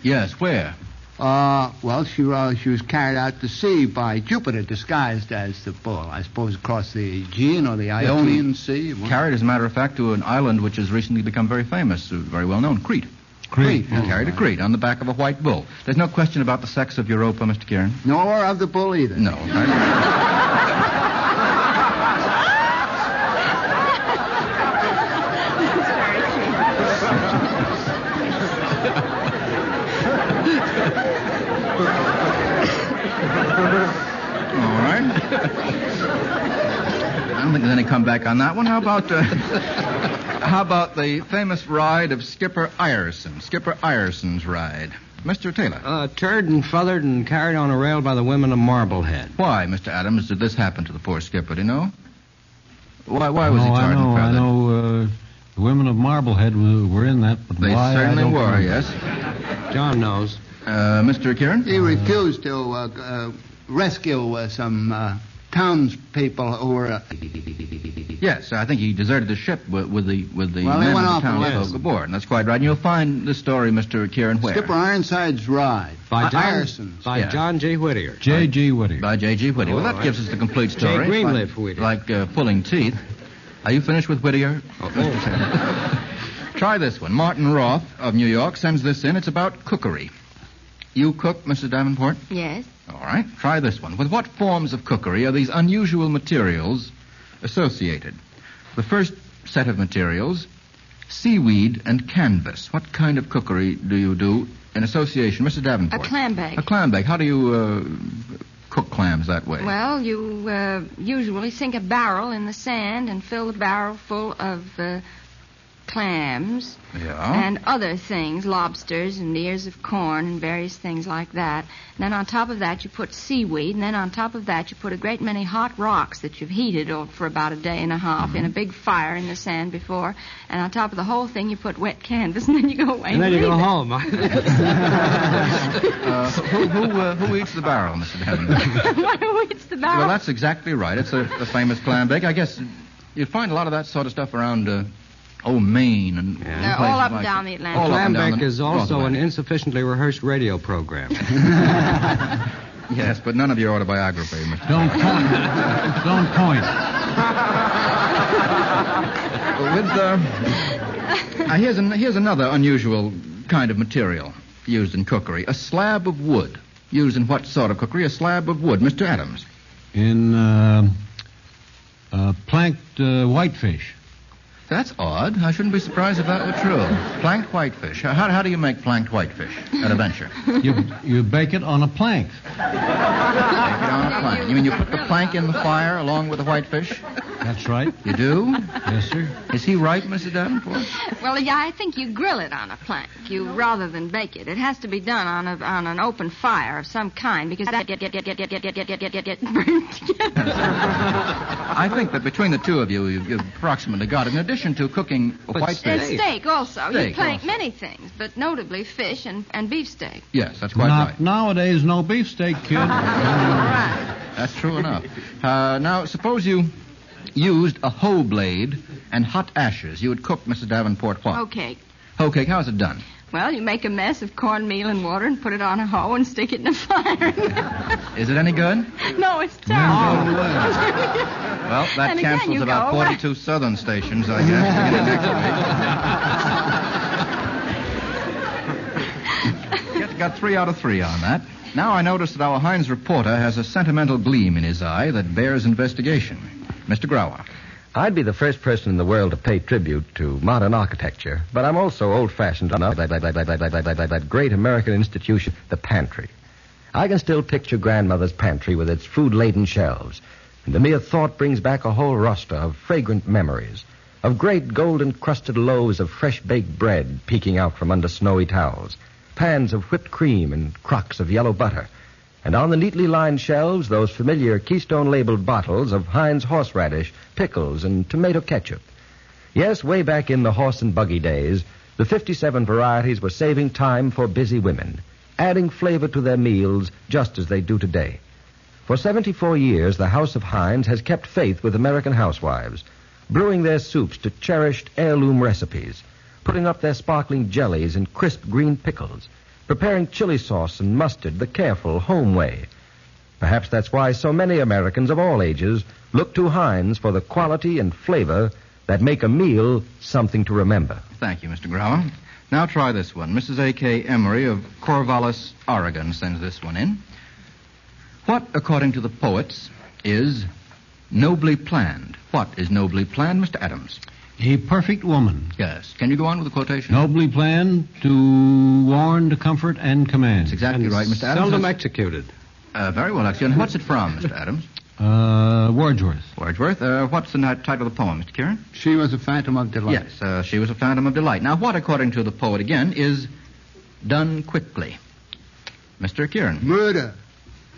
Speaker 2: Yes, where?
Speaker 22: Well, she was carried out to sea by Jupiter, disguised as the bull. I suppose across the Aegean or the Ionian Sea.
Speaker 2: Carried, as a matter of fact, to an island which has recently become very famous, very well known, Crete.
Speaker 22: Crete.
Speaker 2: Carried to Crete on the back of a white bull. There's no question about the sex of Europa, Mr. Kieran.
Speaker 22: Nor of the bull either.
Speaker 2: No. All right. I don't think there's any comeback on that one. How about the famous ride of Skipper Ireson? Skipper Ireson's ride. Mr. Taylor.
Speaker 23: Turd and feathered and carried on a rail by the women of Marblehead.
Speaker 2: Why, Mr. Adams, did this happen to the poor skipper, do you know? Why was he tarred and
Speaker 1: I
Speaker 2: feathered?
Speaker 1: know. The women of Marblehead were in that, but
Speaker 2: They
Speaker 1: why,
Speaker 2: certainly
Speaker 1: I don't
Speaker 2: were,
Speaker 1: know.
Speaker 2: yes.
Speaker 23: John knows.
Speaker 2: Mr. Kieran?
Speaker 22: He refused to rescue some townspeople who were...
Speaker 2: Yes, I think he deserted the ship with the
Speaker 22: Well, they
Speaker 2: men
Speaker 22: went
Speaker 2: of
Speaker 22: off
Speaker 2: the
Speaker 22: and left
Speaker 2: townsfolk
Speaker 22: them.
Speaker 2: aboard, and that's quite right. And you'll find this story, Mr. Kieran, where?
Speaker 22: Skipper Ironside's Ride.
Speaker 23: By
Speaker 22: Ireson's.
Speaker 23: John G. Whittier.
Speaker 1: J.G. Whittier.
Speaker 2: By J.G. Whittier. Well, that
Speaker 23: right.
Speaker 2: gives us the complete story.
Speaker 23: J. Greenleaf Whittier.
Speaker 2: Like pulling teeth. Are you finished with Whittier? Try this one. Martin Roth of New York sends this in. It's about cookery. You cook, Mrs. Davenport?
Speaker 3: Yes.
Speaker 2: All right. Try this one. With what forms of cookery are these unusual materials associated? The first set of materials, seaweed and canvas. What kind of cookery do you do in association? Mrs.
Speaker 3: A
Speaker 2: Davenport.
Speaker 3: clam bake.
Speaker 2: A clam bake. How do you cook clams that way?
Speaker 3: Well, you usually sink a barrel in the sand and fill the barrel full of clams
Speaker 2: Yeah.
Speaker 3: and other things, lobsters and ears of corn and various things like that. And then on top of that you put seaweed, and then on top of that you put a great many hot rocks that you've heated for about a day and a half in a big fire in the sand before. And on top of the whole thing you put wet canvas, and then you go away
Speaker 23: And then you
Speaker 3: leave
Speaker 23: go
Speaker 3: it.
Speaker 23: home.
Speaker 2: Who eats the barrel, Mr. Davenport?
Speaker 3: Who eats the barrel?
Speaker 2: Well, that's exactly right. It's a famous clam bake. I guess you'd find a lot of that sort of stuff around, Maine and
Speaker 3: All
Speaker 2: places
Speaker 3: up and
Speaker 2: like
Speaker 3: down
Speaker 2: that.
Speaker 3: the Atlantic.
Speaker 2: All up
Speaker 23: Clam
Speaker 2: and down
Speaker 23: bake
Speaker 2: the
Speaker 23: is
Speaker 2: North
Speaker 23: also an
Speaker 2: Atlantic.
Speaker 23: insufficiently rehearsed radio program.
Speaker 2: Yes, but none of your autobiography, Mr.
Speaker 1: Don't point. Don't point.
Speaker 2: Here's another unusual kind of material used in cookery. A slab of wood. Used in what sort of cookery? A slab of wood. Mr. Adams.
Speaker 1: in planked whitefish.
Speaker 2: That's odd. I shouldn't be surprised if that were true. Planked whitefish. How do you make planked whitefish at a venture?
Speaker 1: You bake it on a plank.
Speaker 2: Bake it on a plank. You mean you put the plank in the fire along with the whitefish?
Speaker 1: That's right.
Speaker 2: You do?
Speaker 1: Yes, sir.
Speaker 2: Is he right, Mrs. Davenport?
Speaker 3: Well, yeah, I think you grill it on a plank, rather than bake it. It has to be done on an open fire of some kind because that get burnt together.
Speaker 2: I think that between the two of you, you've approximately got it. In addition to cooking whitefish.
Speaker 3: Steak also.
Speaker 2: Steak
Speaker 3: You plank
Speaker 2: also.
Speaker 3: many things, but notably fish and beefsteak.
Speaker 2: Yes, that's quite
Speaker 1: Not
Speaker 2: right.
Speaker 1: nowadays, no beefsteak, kid.
Speaker 3: Right.
Speaker 2: That's true enough. Now, suppose you used a hoe blade and hot ashes. You would cook, Mrs. Davenport, what?
Speaker 3: Hoe cake.
Speaker 2: Hoe cake. How's it done?
Speaker 3: Well, you make a mess of cornmeal and water and put it on a hoe and stick it in a fire.
Speaker 2: Is it any good?
Speaker 3: No, it's terrible.
Speaker 2: Well, that
Speaker 3: And again,
Speaker 2: cancels
Speaker 3: you
Speaker 2: about
Speaker 3: go away.
Speaker 2: 42 southern stations, I guess, beginning next week. Got 3 out of 3 on that. Now I notice that our Heinz reporter has a sentimental gleam in his eye that bears investigation. Mr. Grauer.
Speaker 21: I'd be the first person in the world to pay tribute to modern architecture, but I'm also old-fashioned enough that great American institution, the pantry. I can still picture Grandmother's pantry with its food-laden shelves, and the mere thought brings back a whole roster of fragrant memories, of great golden-crusted loaves of fresh-baked bread peeking out from under snowy towels, pans of whipped cream and crocks of yellow butter, and on the neatly lined shelves, those familiar Keystone-labeled bottles of Heinz horseradish, pickles, and tomato ketchup. Yes, way back in the horse and buggy days, the 57 varieties were saving time for busy women, adding flavor to their meals just as they do today. For 74 years, the House of Heinz has kept faith with American housewives, brewing their soups to cherished heirloom recipes, putting up their sparkling jellies and crisp green pickles, preparing chili sauce and mustard the careful, home way. Perhaps that's why so many Americans of all ages look to Heinz for the quality and flavor that make a meal something to remember.
Speaker 2: Thank you, Mr. Grauer. Now try this one. Mrs. A.K. Emery of Corvallis, Oregon, sends this one in. What, according to the poets, is nobly planned? What is nobly planned, Mr. Adams?
Speaker 1: A perfect woman.
Speaker 2: Yes. Can you go on with the quotation?
Speaker 1: Nobly planned, to warn, to comfort, and command.
Speaker 2: That's exactly right, Mr. Adams.
Speaker 23: Seldom executed.
Speaker 2: Very well, actually. And what's it from, Mr. Adams?
Speaker 1: Wordsworth.
Speaker 2: Wordsworth. What's the title of the poem, Mr. Kieran?
Speaker 22: She was a phantom of delight.
Speaker 2: Yes, she was a phantom of delight. Now, what, according to the poet again, is done quickly? Mr. Kieran.
Speaker 22: Murder.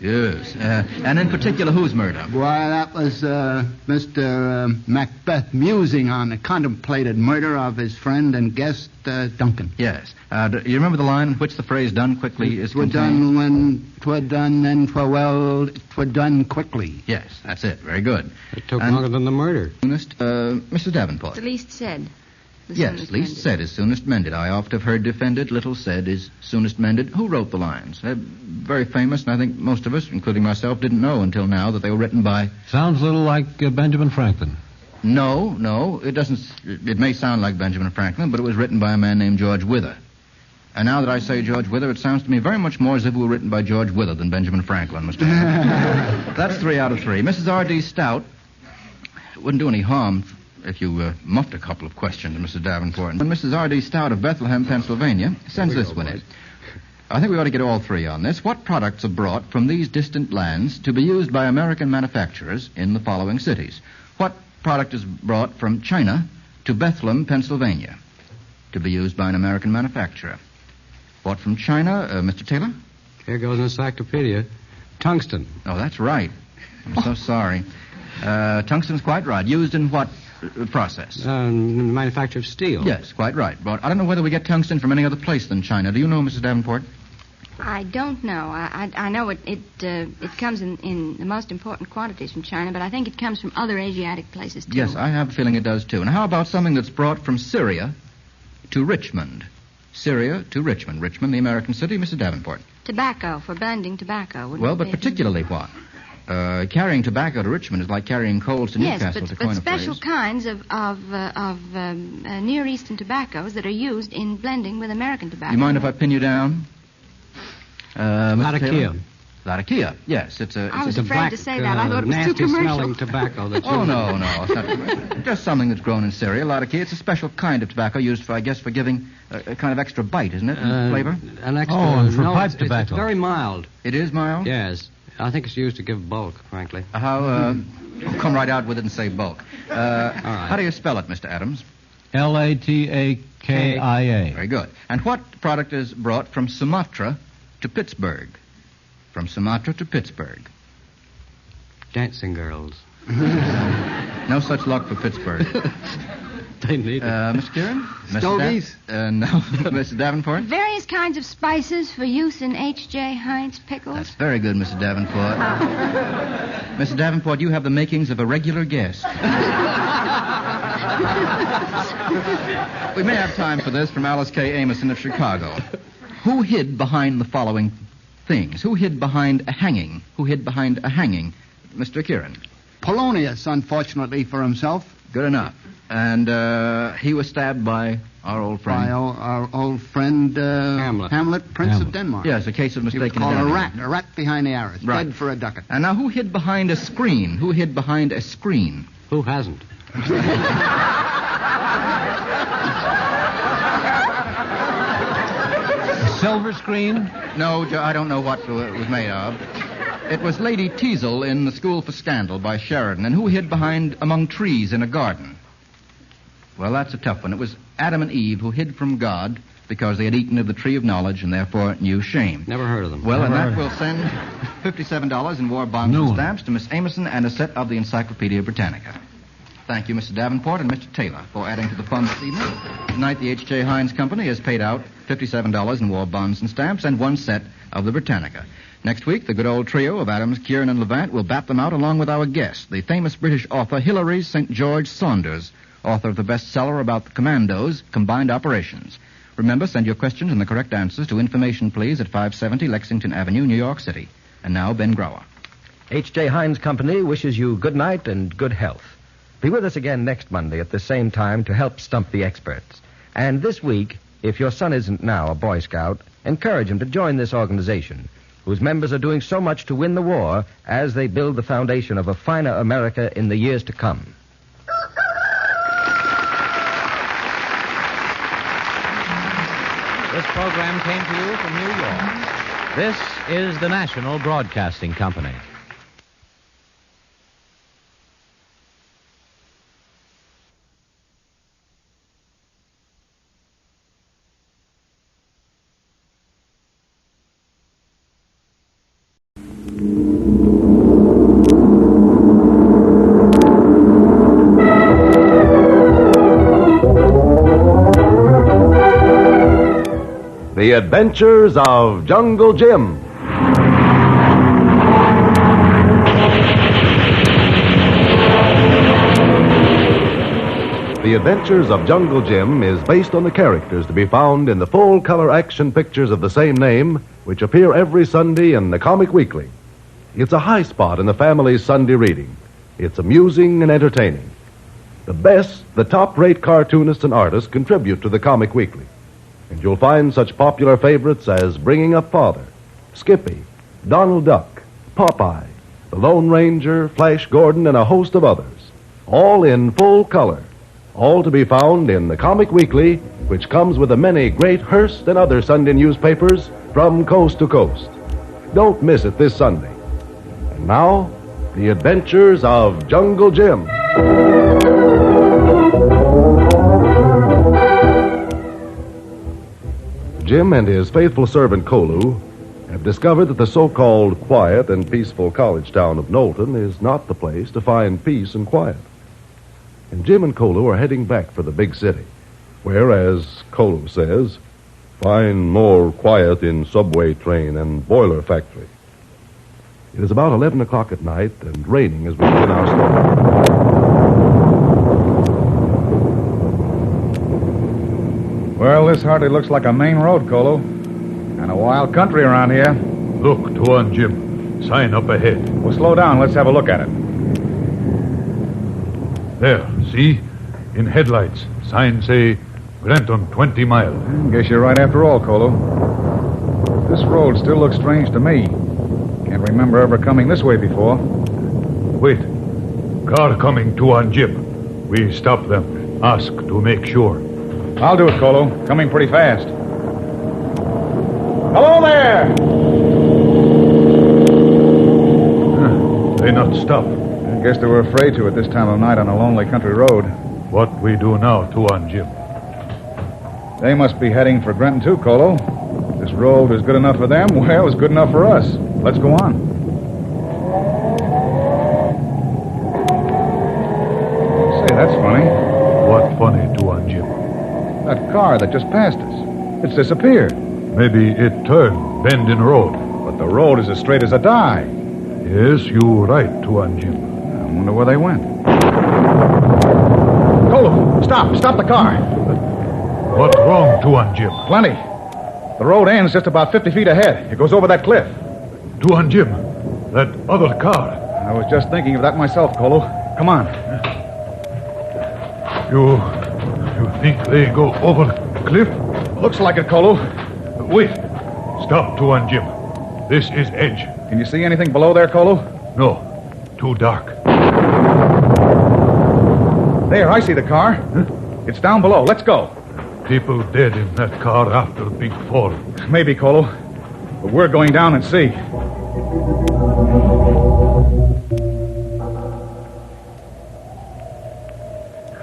Speaker 2: Yes. And in particular, whose murder?
Speaker 22: Why, that was Mr. Macbeth musing on the contemplated murder of his friend and guest, Duncan.
Speaker 2: Yes. Do you remember the line in which the phrase done quickly is
Speaker 22: Twere
Speaker 2: contained?
Speaker 22: done when 'twere done, then 'twere well, 'twere done quickly.
Speaker 2: Yes, that's it. Very good.
Speaker 23: It took longer than the murder.
Speaker 2: Mrs. Davenport.
Speaker 3: The least said. The
Speaker 2: Yes,
Speaker 3: soonest
Speaker 2: least
Speaker 3: mended.
Speaker 2: said is soonest mended. I oft have heard defended, little said is soonest mended. Who wrote the lines? Very famous, and I think most of us, including myself, didn't know until now that they were written by...
Speaker 1: Sounds a little like Benjamin Franklin.
Speaker 2: No, it doesn't. It may sound like Benjamin Franklin, but it was written by a man named George Wither. And now that I say George Wither, it sounds to me very much more as if it were written by George Wither than Benjamin Franklin, Mr. That's 3 out of 3. Mrs. R.D. Stout, it wouldn't do any harm if you muffed a couple of questions, Mrs. Davenport. When Mrs. R.D. Stout of Bethlehem, Pennsylvania, sends this one in. I think we ought to get all 3 on this. What products are brought from these distant lands to be used by American manufacturers in the following cities? What product is brought from China to Bethlehem, Pennsylvania, to be used by an American manufacturer? What from China, Mr. Taylor?
Speaker 23: Here goes an encyclopedia. Tungsten.
Speaker 2: Oh, that's right. I'm so sorry. Tungsten's quite right. Used in what process?
Speaker 23: Manufacture of steel.
Speaker 2: Yes, quite right. But I don't know whether we get tungsten from any other place than China. Do you know, Mrs. Davenport?
Speaker 3: I don't know. I know it comes in the most important quantities from China, but I think it comes from other Asiatic places, too.
Speaker 2: Yes, I have a feeling it does, too. And how about something that's brought from Syria to Richmond? Syria to Richmond. Richmond, the American city. Mrs. Davenport.
Speaker 3: Tobacco, for blending tobacco.
Speaker 2: Well, but particularly what? Carrying tobacco to Richmond is like carrying coals to Newcastle, to coin a phrase.
Speaker 3: Special kinds of Near Eastern tobaccos that are used in blending with American tobacco.
Speaker 2: You mind if I pin you down?
Speaker 23: Not a
Speaker 2: Mr. Taylor?
Speaker 23: key.
Speaker 2: Latakia, yes.
Speaker 3: I was afraid to say that. I thought it was too
Speaker 23: nasty
Speaker 3: commercial.
Speaker 23: smelling tobacco. That's
Speaker 2: Oh, no. It's not just something that's grown in Syria. Latakia, it's a special kind of tobacco used for giving a kind of extra bite, isn't it? Flavor?
Speaker 23: An extra.
Speaker 1: and for
Speaker 23: no,
Speaker 1: pipe
Speaker 23: it's
Speaker 1: tobacco.
Speaker 23: very mild.
Speaker 2: It is mild?
Speaker 23: Yes. I think it's used to give bulk, frankly.
Speaker 2: How, come right out with it and say bulk.
Speaker 23: All right.
Speaker 2: How do you spell it, Mr. Adams?
Speaker 1: Latakia.
Speaker 2: Very good. And what product is brought from Sumatra to Pittsburgh? From Sumatra to Pittsburgh.
Speaker 23: Dancing girls.
Speaker 2: No such luck for Pittsburgh.
Speaker 23: They need it.
Speaker 2: Mr. Kieran?
Speaker 22: Stogies?
Speaker 2: No. Mr. Davenport?
Speaker 3: Various kinds of spices for use in H.J. Heinz pickles.
Speaker 2: That's very good, Mr. Davenport. Mr. Davenport, you have the makings of a regular guest. We may have time for this from Alice K. Amoson of Chicago. Who hid behind the following things? Who hid behind a hanging? Who hid behind a hanging? Mr. Kieran.
Speaker 22: Polonius, unfortunately for himself.
Speaker 2: Good enough. And he was stabbed by our old friend.
Speaker 22: By our old friend Hamlet, Prince of Denmark.
Speaker 2: Yes, a case of mistaken
Speaker 22: called
Speaker 2: identity.
Speaker 22: a rat behind the arras,
Speaker 2: Right.
Speaker 22: dead for a ducat.
Speaker 2: And now, who hid behind a screen? Who hid behind a screen?
Speaker 23: Who hasn't?
Speaker 1: Silver screen?
Speaker 2: No, I don't know what it was made of. It was Lady Teazle in The School for Scandal by Sheridan. And who hid behind among trees in a garden? Well, that's a tough one. It was Adam and Eve who hid from God because they had eaten of the tree of knowledge and therefore knew shame.
Speaker 23: Never heard of them.
Speaker 2: Well, and
Speaker 23: Never
Speaker 2: that
Speaker 23: heard.
Speaker 2: will send $57 in war bonds and stamps to Miss Amoson and a set of the Encyclopedia Britannica. Thank you, Mr. Davenport and Mr. Taylor, for adding to the fund this evening. Tonight, the H.J. Heinz Company has paid out $57 in war bonds and stamps and one set of the Britannica. Next week, the good old trio of Adams, Kieran, and Levant will bat them out along with our guest, the famous British author Hilary St. George Saunders, author of the bestseller about the Commandos, Combined Operations. Remember, send your questions and the correct answers to Information Please at 570 Lexington Avenue, New York City. And now, Ben Grower.
Speaker 21: H.J. Heinz Company wishes you good night and good health. Be with us again next Monday at the same time to help stump the experts. And this week, if your son isn't now a Boy Scout, encourage him to join this organization, whose members are doing so much to win the war as they build the foundation of a finer America in the years to come.
Speaker 4: This program came to you from New York. This is the National Broadcasting Company.
Speaker 5: The Adventures of Jungle Jim. The Adventures of Jungle Jim is based on the characters to be found in the full-color action pictures of the same name, which appear every Sunday in the Comic Weekly. It's a high spot in the family's Sunday reading. It's amusing and entertaining. The top-rate cartoonists and artists contribute to the Comic Weekly. And you'll find such popular favorites as Bringing Up Father, Skippy, Donald Duck, Popeye, The Lone Ranger, Flash Gordon, and a host of others. All in full color. All to be found in the Comic Weekly, which comes with the many great Hearst and other Sunday newspapers from coast to coast. Don't miss it this Sunday. And now, The Adventures of Jungle Jim. Jim and his faithful servant Kolu have discovered that the so-called quiet and peaceful college town of Knowlton is not the place to find peace and quiet. And Jim and Kolu are heading back for the big city, where, as Kolu says, find more quiet in subway train and boiler factory. It is about 11 o'clock at night and raining as we begin our story.
Speaker 8: Well, this hardly looks like a main road, Colo. And a wild country around here.
Speaker 12: Look, to one, Jim. Sign up ahead.
Speaker 8: Well, slow down. Let's have a look at it.
Speaker 12: There, see? In headlights. Sign say, Granton, 20 miles.
Speaker 8: Guess you're right after all, Colo. This road still looks strange to me. Can't remember ever coming this way before.
Speaker 12: Wait. Car coming to on Jim. We stop them. Ask to make sure.
Speaker 8: I'll do it, Colo. Coming pretty fast. Hello there!
Speaker 12: They not stop.
Speaker 8: I guess they were afraid to at this time of night on a lonely country road.
Speaker 12: What we do now to on Jim?
Speaker 8: They must be heading for Grenton too, Colo. This road is good enough for them. Well, it's good enough for us. Let's go on. Say, that's funny.
Speaker 12: What funny to on Jim?
Speaker 8: That car that just passed us. It's disappeared.
Speaker 12: Maybe it turned, bend in road.
Speaker 8: But the road is as straight as a die.
Speaker 12: Yes, you right to on Jim.
Speaker 8: I wonder where they went. Colo, stop. Stop the car.
Speaker 12: What wrong to on Jim?
Speaker 8: Plenty. The road ends just about 50 feet ahead. It goes over that cliff.
Speaker 12: To on Jim. That other car.
Speaker 8: I was just thinking of that myself, Colo. Come on.
Speaker 12: You think they go over the cliff?
Speaker 8: Looks like it, Colo.
Speaker 12: Wait. Stop to on Jim. This is edge.
Speaker 8: Can you see anything below there, Colo?
Speaker 12: No. Too dark.
Speaker 8: There, I see the car. Huh? It's down below. Let's go.
Speaker 12: People dead in that car after the big fall.
Speaker 8: Maybe, Colo. But we're going down and see.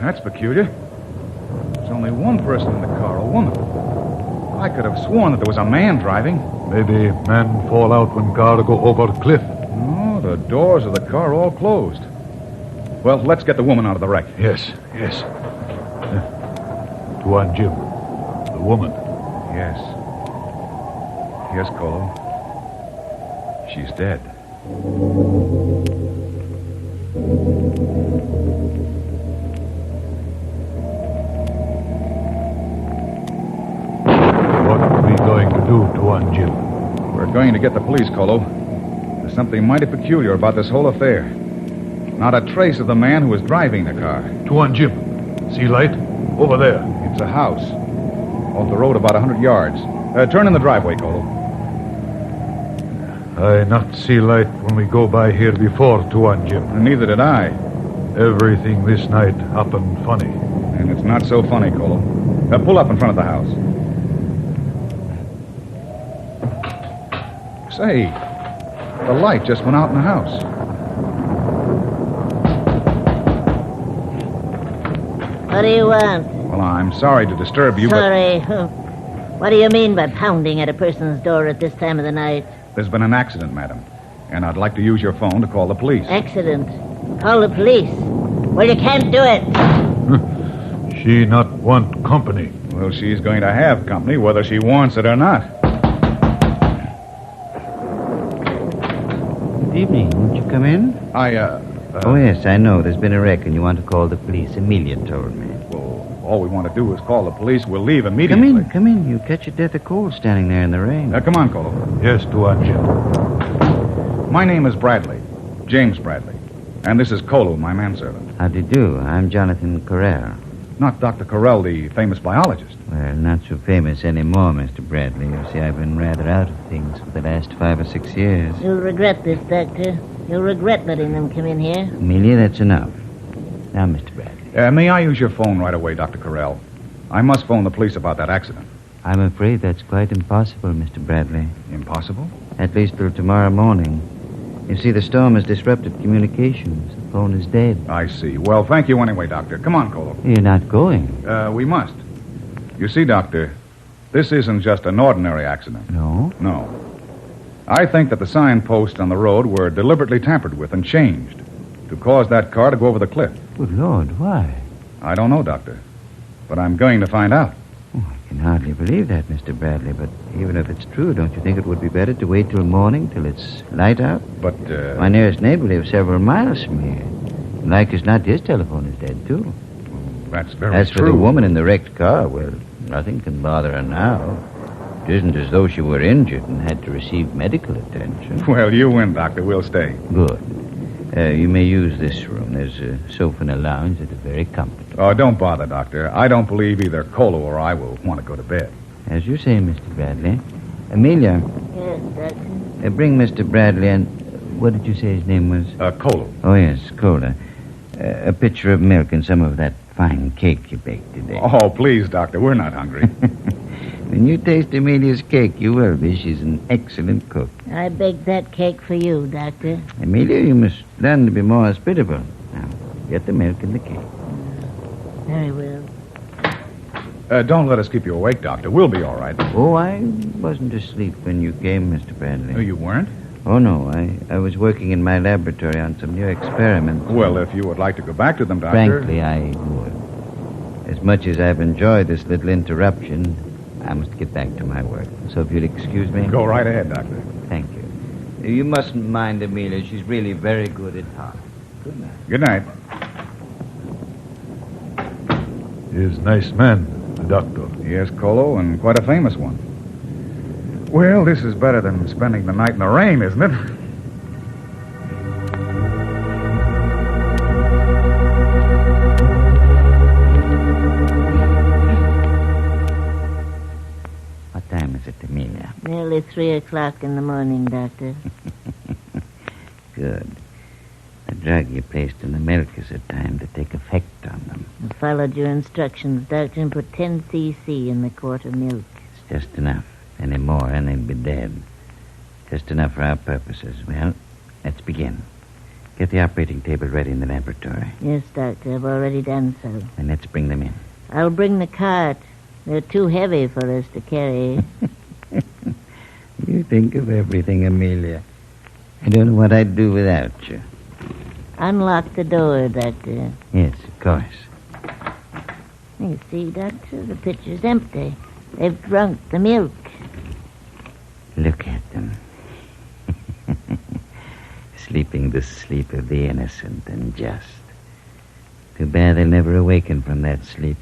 Speaker 8: That's peculiar. There's only one person in the car, a woman. I could have sworn that there was a man driving.
Speaker 12: Maybe man fall out when car go over the cliff.
Speaker 8: No, the doors of the car all closed. Well, let's get the woman out of the wreck.
Speaker 12: Yes. To on Jim. The woman.
Speaker 8: Yes. Yes, Colo. She's dead.
Speaker 12: What are we going to do to on Jim?
Speaker 8: We're going to get the police, Colo. There's something mighty peculiar about this whole affair. Not a trace of the man who was driving the car.
Speaker 12: To on Jim. See light? Over there.
Speaker 8: It's a house. Off the road about 100 yards. Turn in the driveway, Colo.
Speaker 12: I not see light when we go by here before, to on Jim.
Speaker 8: Neither did I.
Speaker 12: Everything this night happened funny.
Speaker 8: And it's not so funny, Colo. Pull up in front of the house. Say, the light just went out in the house.
Speaker 10: What do you want?
Speaker 8: Well, I'm sorry to disturb you,
Speaker 10: Sorry. What do you mean by pounding at a person's door at this time of the night?
Speaker 8: There's been an accident, madam. And I'd like to use your phone to call the police.
Speaker 10: Accident? Call the police? Well, you can't do it.
Speaker 12: She not want company.
Speaker 8: Well, she's going to have company, whether she wants it or not.
Speaker 19: Good evening. Won't you come in?
Speaker 8: Oh,
Speaker 19: yes, I know. There's been a wreck and you want to call the police. Amelia told me.
Speaker 8: Well, all we want to do is call the police. We'll leave immediately.
Speaker 19: Come in. You'll catch your death of cold standing there in the rain.
Speaker 8: Come on, Colo.
Speaker 12: Yes, to on Jim.
Speaker 8: My name is Bradley. James Bradley. And this is Colo, my manservant.
Speaker 19: How do you do? I'm Jonathan Carrera.
Speaker 8: Not Dr. Carell, the famous biologist.
Speaker 19: Well, not so famous anymore, Mr. Bradley. You see, I've been rather out of things for the last 5 or 6 years.
Speaker 10: You'll regret this, Doctor. You'll regret letting them come in here.
Speaker 19: Amelia, that's enough. Now, Mr. Bradley.
Speaker 8: May I use your phone right away, Dr. Carell? I must phone the police about that accident.
Speaker 19: I'm afraid that's quite impossible, Mr. Bradley.
Speaker 8: Impossible?
Speaker 19: At least till tomorrow morning. You see, the storm has disrupted communications. The phone is dead.
Speaker 8: I see. Well, thank you anyway, Doctor. Come on, Colo.
Speaker 19: You're not going.
Speaker 8: We must. You see, Doctor, this isn't just an ordinary accident.
Speaker 19: No?
Speaker 8: No. I think that the signposts on the road were deliberately tampered with and changed to cause that car to go over the cliff.
Speaker 19: Good Lord, why?
Speaker 8: I don't know, Doctor. But I'm going to find out.
Speaker 19: Oh, I can hardly believe that, Mr. Bradley. But even if it's true, don't you think it would be better to wait till morning, till it's light out?
Speaker 8: But,
Speaker 19: My nearest neighbor lives several miles from here. Like as not, his telephone is dead, too.
Speaker 8: That's very
Speaker 19: As
Speaker 8: true.
Speaker 19: for the woman in the wrecked car, well, nothing can bother her now. It isn't as though she were injured and had to receive medical attention.
Speaker 8: Well, you win, Doctor. We'll stay.
Speaker 19: Good. You may use this room. There's a sofa and a lounge that are very comfortable.
Speaker 8: Oh, don't bother, Doctor. I don't believe either Colo or I will want to go to bed.
Speaker 19: As you say, Mr. Bradley. Amelia.
Speaker 10: Yes, Doctor.
Speaker 19: Bring Mr. Bradley and What did you say his name was?
Speaker 8: Colo.
Speaker 19: Oh, yes, Cola. A pitcher of milk and some of that fine cake you baked today.
Speaker 8: Oh, please, Doctor. We're not hungry.
Speaker 19: When you taste Amelia's cake, you will be. She's an excellent cook.
Speaker 10: I baked that cake for you, Doctor.
Speaker 19: Amelia, you must learn to be more hospitable. Now, get the milk and the cake.
Speaker 10: Very well.
Speaker 8: Don't let us keep you awake, Doctor. We'll be all right.
Speaker 19: Oh, I wasn't asleep when you came, Mr. Bradley.
Speaker 8: Oh, you weren't?
Speaker 19: Oh, no. I was working in my laboratory on some new experiments.
Speaker 8: Well, if you would like to go back to them, Doctor.
Speaker 19: Frankly, I would. As much as I've enjoyed this little interruption, I must get back to my work. So if you'll excuse me.
Speaker 8: Go right ahead, Doctor.
Speaker 19: Thank you. You mustn't mind Amelia. She's really very good at heart. Good night.
Speaker 8: Good night.
Speaker 12: He's a nice man, the doctor.
Speaker 8: Yes, Colo, and quite a famous one. Well, this is better than spending the night in the rain, isn't it?
Speaker 19: What time is it, Amelia?
Speaker 10: Nearly 3 o'clock in the morning, Doctor.
Speaker 19: Good. The drug you placed in the milk is a time to take effect on them.
Speaker 10: I followed your instructions, Doctor, and put 10 cc in the quart of milk.
Speaker 19: It's just enough. Any more, and they'll be dead. Just enough for our purposes. Well, let's begin. Get the operating table ready in the laboratory.
Speaker 10: Yes, Doctor, I've already done so.
Speaker 19: And let's bring them in.
Speaker 10: I'll bring the cart. They're too heavy for us to carry.
Speaker 19: You think of everything, Amelia. I don't know what I'd do without you.
Speaker 10: Unlock the door, Doctor.
Speaker 19: Yes, of course.
Speaker 10: You see, Doctor, the pitcher's empty. They've drunk the milk.
Speaker 19: Look at them. Sleeping the sleep of the innocent and just. Too bad they'll never awaken from that sleep.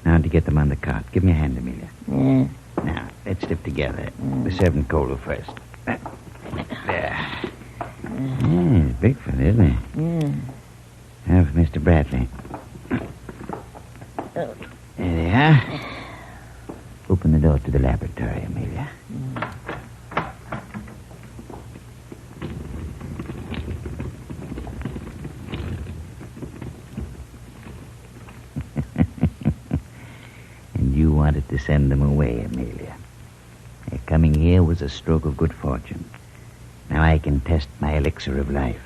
Speaker 19: Now to get them on the cart. Give me a hand, Amelia.
Speaker 10: Yeah.
Speaker 19: Now, let's lift together. The 7 Colo first. There. Yeah, he's big for it, isn't he?
Speaker 10: Yeah.
Speaker 19: Now for Mr. Bradley. There they are. Open the door to the laboratory, Amelia. And you wanted to send them away, Amelia. Their coming here was a stroke of good fortune. Now I can test my elixir of life.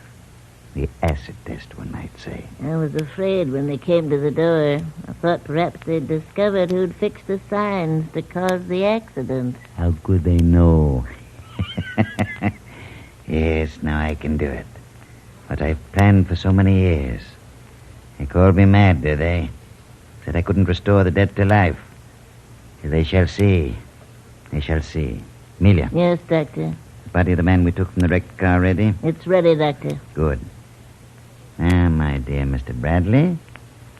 Speaker 19: The acid test, one might say.
Speaker 10: I was afraid when they came to the door. I thought perhaps they'd discovered who'd fixed the signs to cause the accident.
Speaker 19: How could they know? Yes, now I can do it. What I've planned for so many years. They called me mad, did they? Said I couldn't restore the dead to life. They shall see. They shall see. Amelia.
Speaker 10: Yes, Doctor.
Speaker 19: The body of the man we took from the wrecked car ready?
Speaker 10: It's ready, Doctor.
Speaker 19: Good. Now, my dear Mr. Bradley,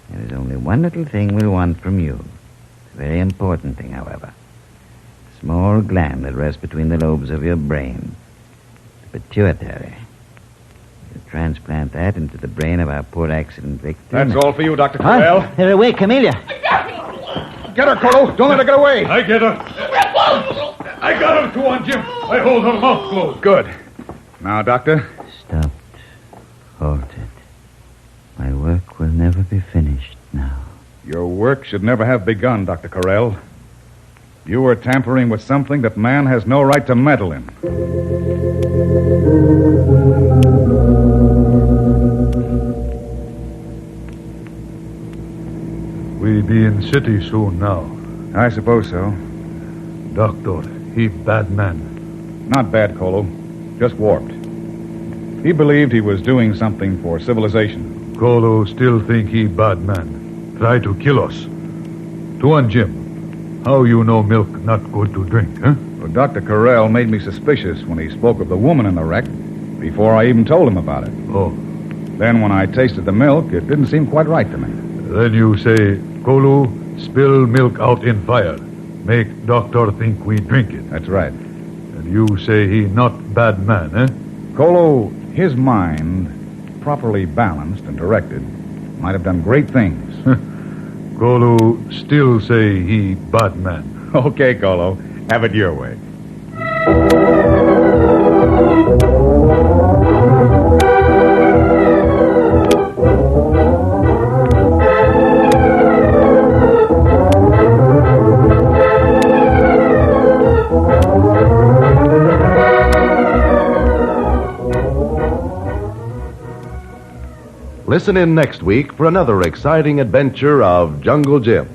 Speaker 19: there is only one little thing we'll want from you. It's a very important thing, however. A small gland that rests between the lobes of your brain. The pituitary. We'll transplant that into the brain of our poor accident victim.
Speaker 8: That's all for you, Dr. Corell.
Speaker 19: Huh? They're awake, Amelia.
Speaker 8: Get her, Colo. Don't let her get away.
Speaker 12: I get her. I got her, 2 on Jim. I hold her mouth closed.
Speaker 8: Good. Now, Doctor.
Speaker 19: Stopped. Halted. My work will never be finished now.
Speaker 8: Your work should never have begun, Dr. Corell. You were tampering with something that man has no right to meddle in.
Speaker 12: We be in city soon now.
Speaker 8: I suppose so.
Speaker 12: Doctor, he bad man.
Speaker 8: Not bad, Colo. Just warped. He believed he was doing something for civilization.
Speaker 12: Colo still think he bad man. Try to kill us. 2 on Jim. How you know milk not good to drink, huh?
Speaker 8: Well, Dr. Corell made me suspicious when he spoke of the woman in the wreck before I even told him about it.
Speaker 12: Oh.
Speaker 8: Then when I tasted the milk, it didn't seem quite right to me.
Speaker 12: Then you say, Colo, spill milk out in fire. Make doctor think we drink it.
Speaker 8: That's right.
Speaker 12: And you say he not bad man, eh?
Speaker 8: Colo, his mind, properly balanced and directed, might have done great things.
Speaker 12: Colo still say he bad man.
Speaker 8: Okay, Colo. Have it your way.
Speaker 5: Listen in next week for another exciting adventure of Jungle Jim.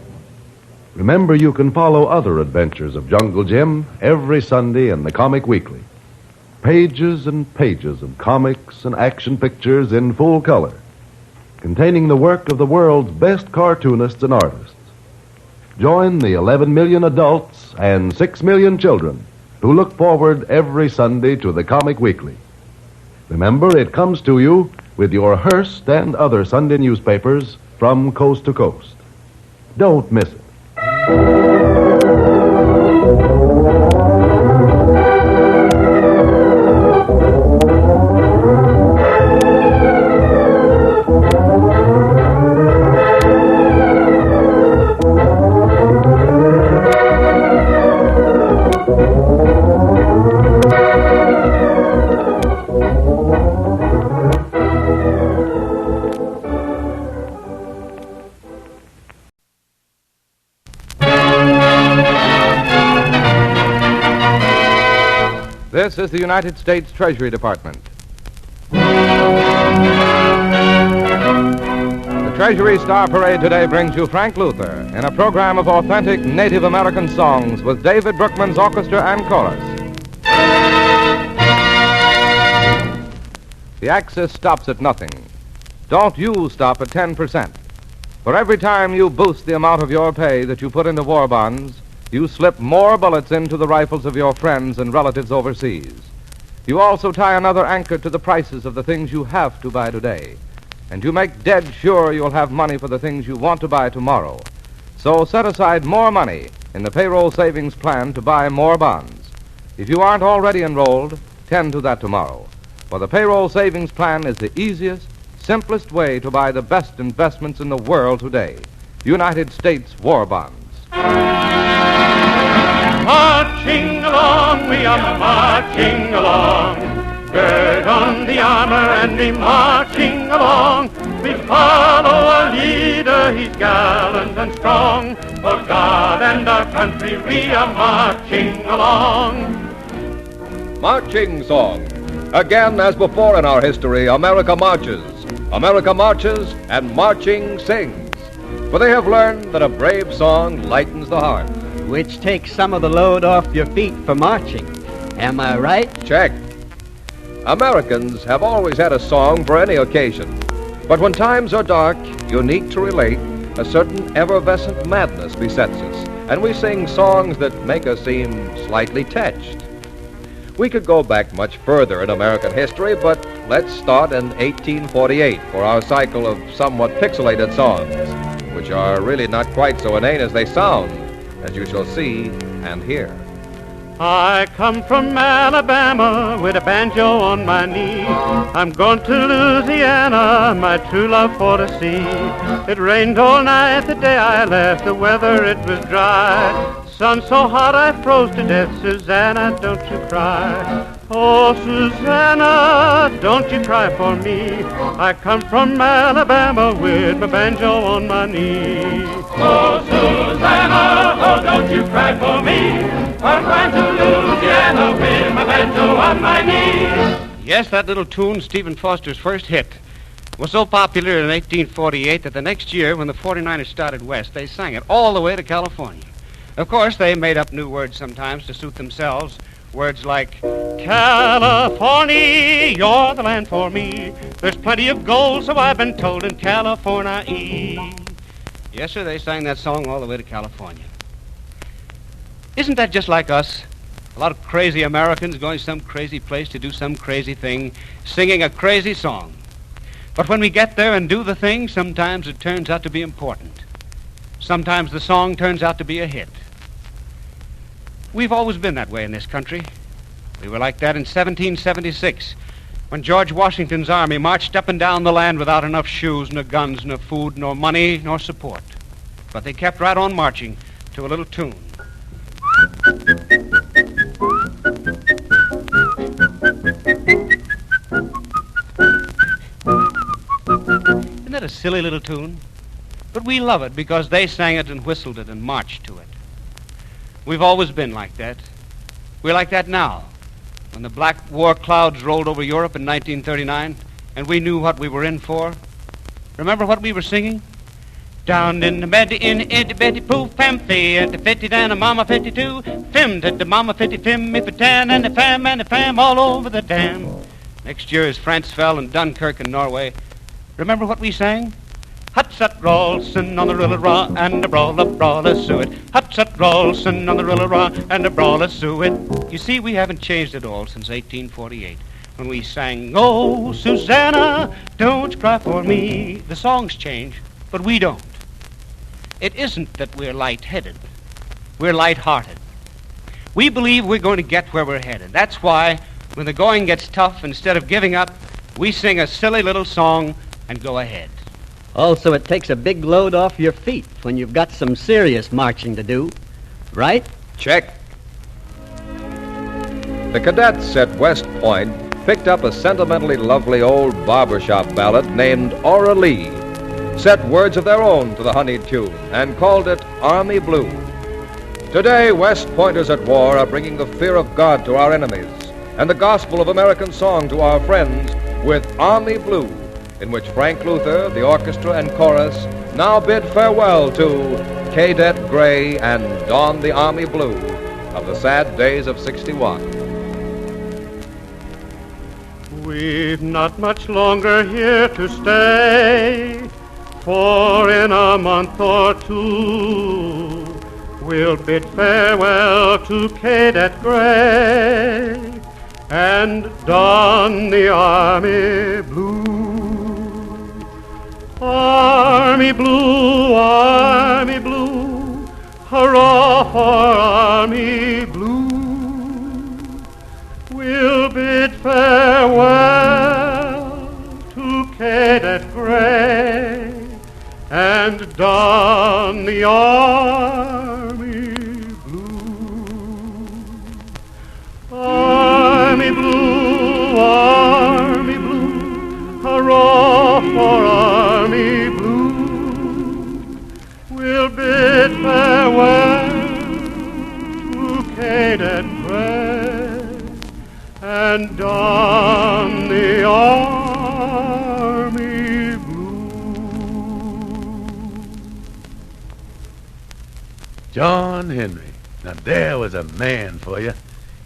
Speaker 5: Remember, you can follow other adventures of Jungle Jim every Sunday in the Comic Weekly. Pages and pages of comics and action pictures in full color, containing the work of the world's best cartoonists and artists. Join the 11 million adults and 6 million children who look forward every Sunday to the Comic Weekly. Remember, it comes to you with your Hearst and other Sunday newspapers from coast to coast. Don't miss it.
Speaker 21: This is the United States Treasury Department. The Treasury Star Parade today brings you Frank Luther in a program of authentic Native American songs with David Brookman's orchestra and chorus. The Axis stops at nothing. Don't you stop at 10%. For every time you boost the amount of your pay that you put into war bonds, you slip more bullets into the rifles of your friends and relatives overseas. You also tie another anchor to the prices of the things you have to buy today. And you make dead sure you'll have money for the things you want to buy tomorrow. So set aside more money in the payroll savings plan to buy more bonds. If you aren't already enrolled, tend to that tomorrow. For the payroll savings plan is the easiest, simplest way to buy the best investments in the world today. United States War Bonds.
Speaker 7: Marching along, we are marching along. Gird on the armor and be marching along. We follow our leader, he's gallant and strong. For God and our country, we are marching along.
Speaker 21: Marching song. Again, as before in our history, America marches. America marches and marching sings. For they have learned that a brave song lightens the heart.
Speaker 15: Which takes some of the load off your feet for marching. Am I right?
Speaker 21: Check. Americans have always had a song for any occasion. But when times are dark, unique to relate, a certain effervescent madness besets us, and we sing songs that make us seem slightly touched. We could go back much further in American history, but let's start in 1848 for our cycle of somewhat pixelated songs, which are really not quite so inane as they sound, as you shall see and hear.
Speaker 7: I come from Alabama with a banjo on my knee. I'm going to Louisiana, my true love for to see. It rained all night the day I left, the weather it was dry. Sun so hot I froze to death, Susanna, don't you cry. Oh, Susanna, don't you cry for me. I come from Alabama with my banjo on my knee. Oh, Susanna, oh, don't you cry for me. I'm going to Louisiana with my banjo on my knee.
Speaker 23: Yes, that little tune, Stephen Foster's first hit, was so popular in 1848 that the next year, when the 49ers started west, they sang it all the way to California. Of course, they made up new words sometimes to suit themselves. Words like, California, you're the land for me. There's plenty of gold, so I've been told, in California. Yes, sir, they sang that song all the way to California. Isn't that just like us? A lot of crazy Americans going some crazy place to do some crazy thing, singing a crazy song. But when we get there and do the thing, sometimes it turns out to be important. Sometimes the song turns out to be a hit. We've always been that way in this country. We were like that in 1776, when George Washington's army marched up and down the land without enough shoes, nor guns, nor food, nor money, nor support. But they kept right on marching to a little tune. Isn't that a silly little tune? But we love it because they sang it and whistled it and marched to it. We've always been like that. We're like that now. When the black war clouds rolled over Europe in 1939 and we knew what we were in for,
Speaker 7: Remember what we were singing? Down in the meddy in the itty bitty poo, fam fee at the 50 and a mama 52, fim to the mama 50 fim me for 10 and the fam all over the dam. Next year is France fell in Dunkirk in Norway. Remember what we sang? Hut-sut Rawlson on the Rilla-Raw and a brawler suet. Hut-sut Rawlson on the Rilla-Raw and a brawler suet. You see, we haven't changed at all since 1848. When we sang, "Oh, Susanna, don't cry for me." The songs change, but we don't. It isn't that we're light-headed. We're light-hearted. We believe we're going to get where we're headed. That's why, when the going gets tough, instead of giving up, we sing a silly little song and go ahead.
Speaker 15: Also, it takes a big load off your feet when you've got some serious marching to do. Right?
Speaker 21: Check. The cadets at West Point picked up a sentimentally lovely old barbershop ballad named Aura Lee, set words of their own to the honeyed tune, and called it Army Blue. Today, West Pointers at war are bringing the fear of God to our enemies and the gospel of American song to our friends with Army Blue, in which Frank Luther, the orchestra and chorus, now bid farewell to Cadet Gray and don the Army Blue of the sad days of 61.
Speaker 7: We've not much longer here to stay, for in a month or two we'll bid farewell to Cadet Gray and don the Army Blue. Army Blue, Army Blue, hurrah for Army Blue. We'll bid farewell to Cadet Gray and don the Army Blue. Army Blue, Army Blue, hurrah for Army Blue. We'll bid farewell to Cadet Gray and don the Army Blue.
Speaker 12: John Henry. Now there was a man for you.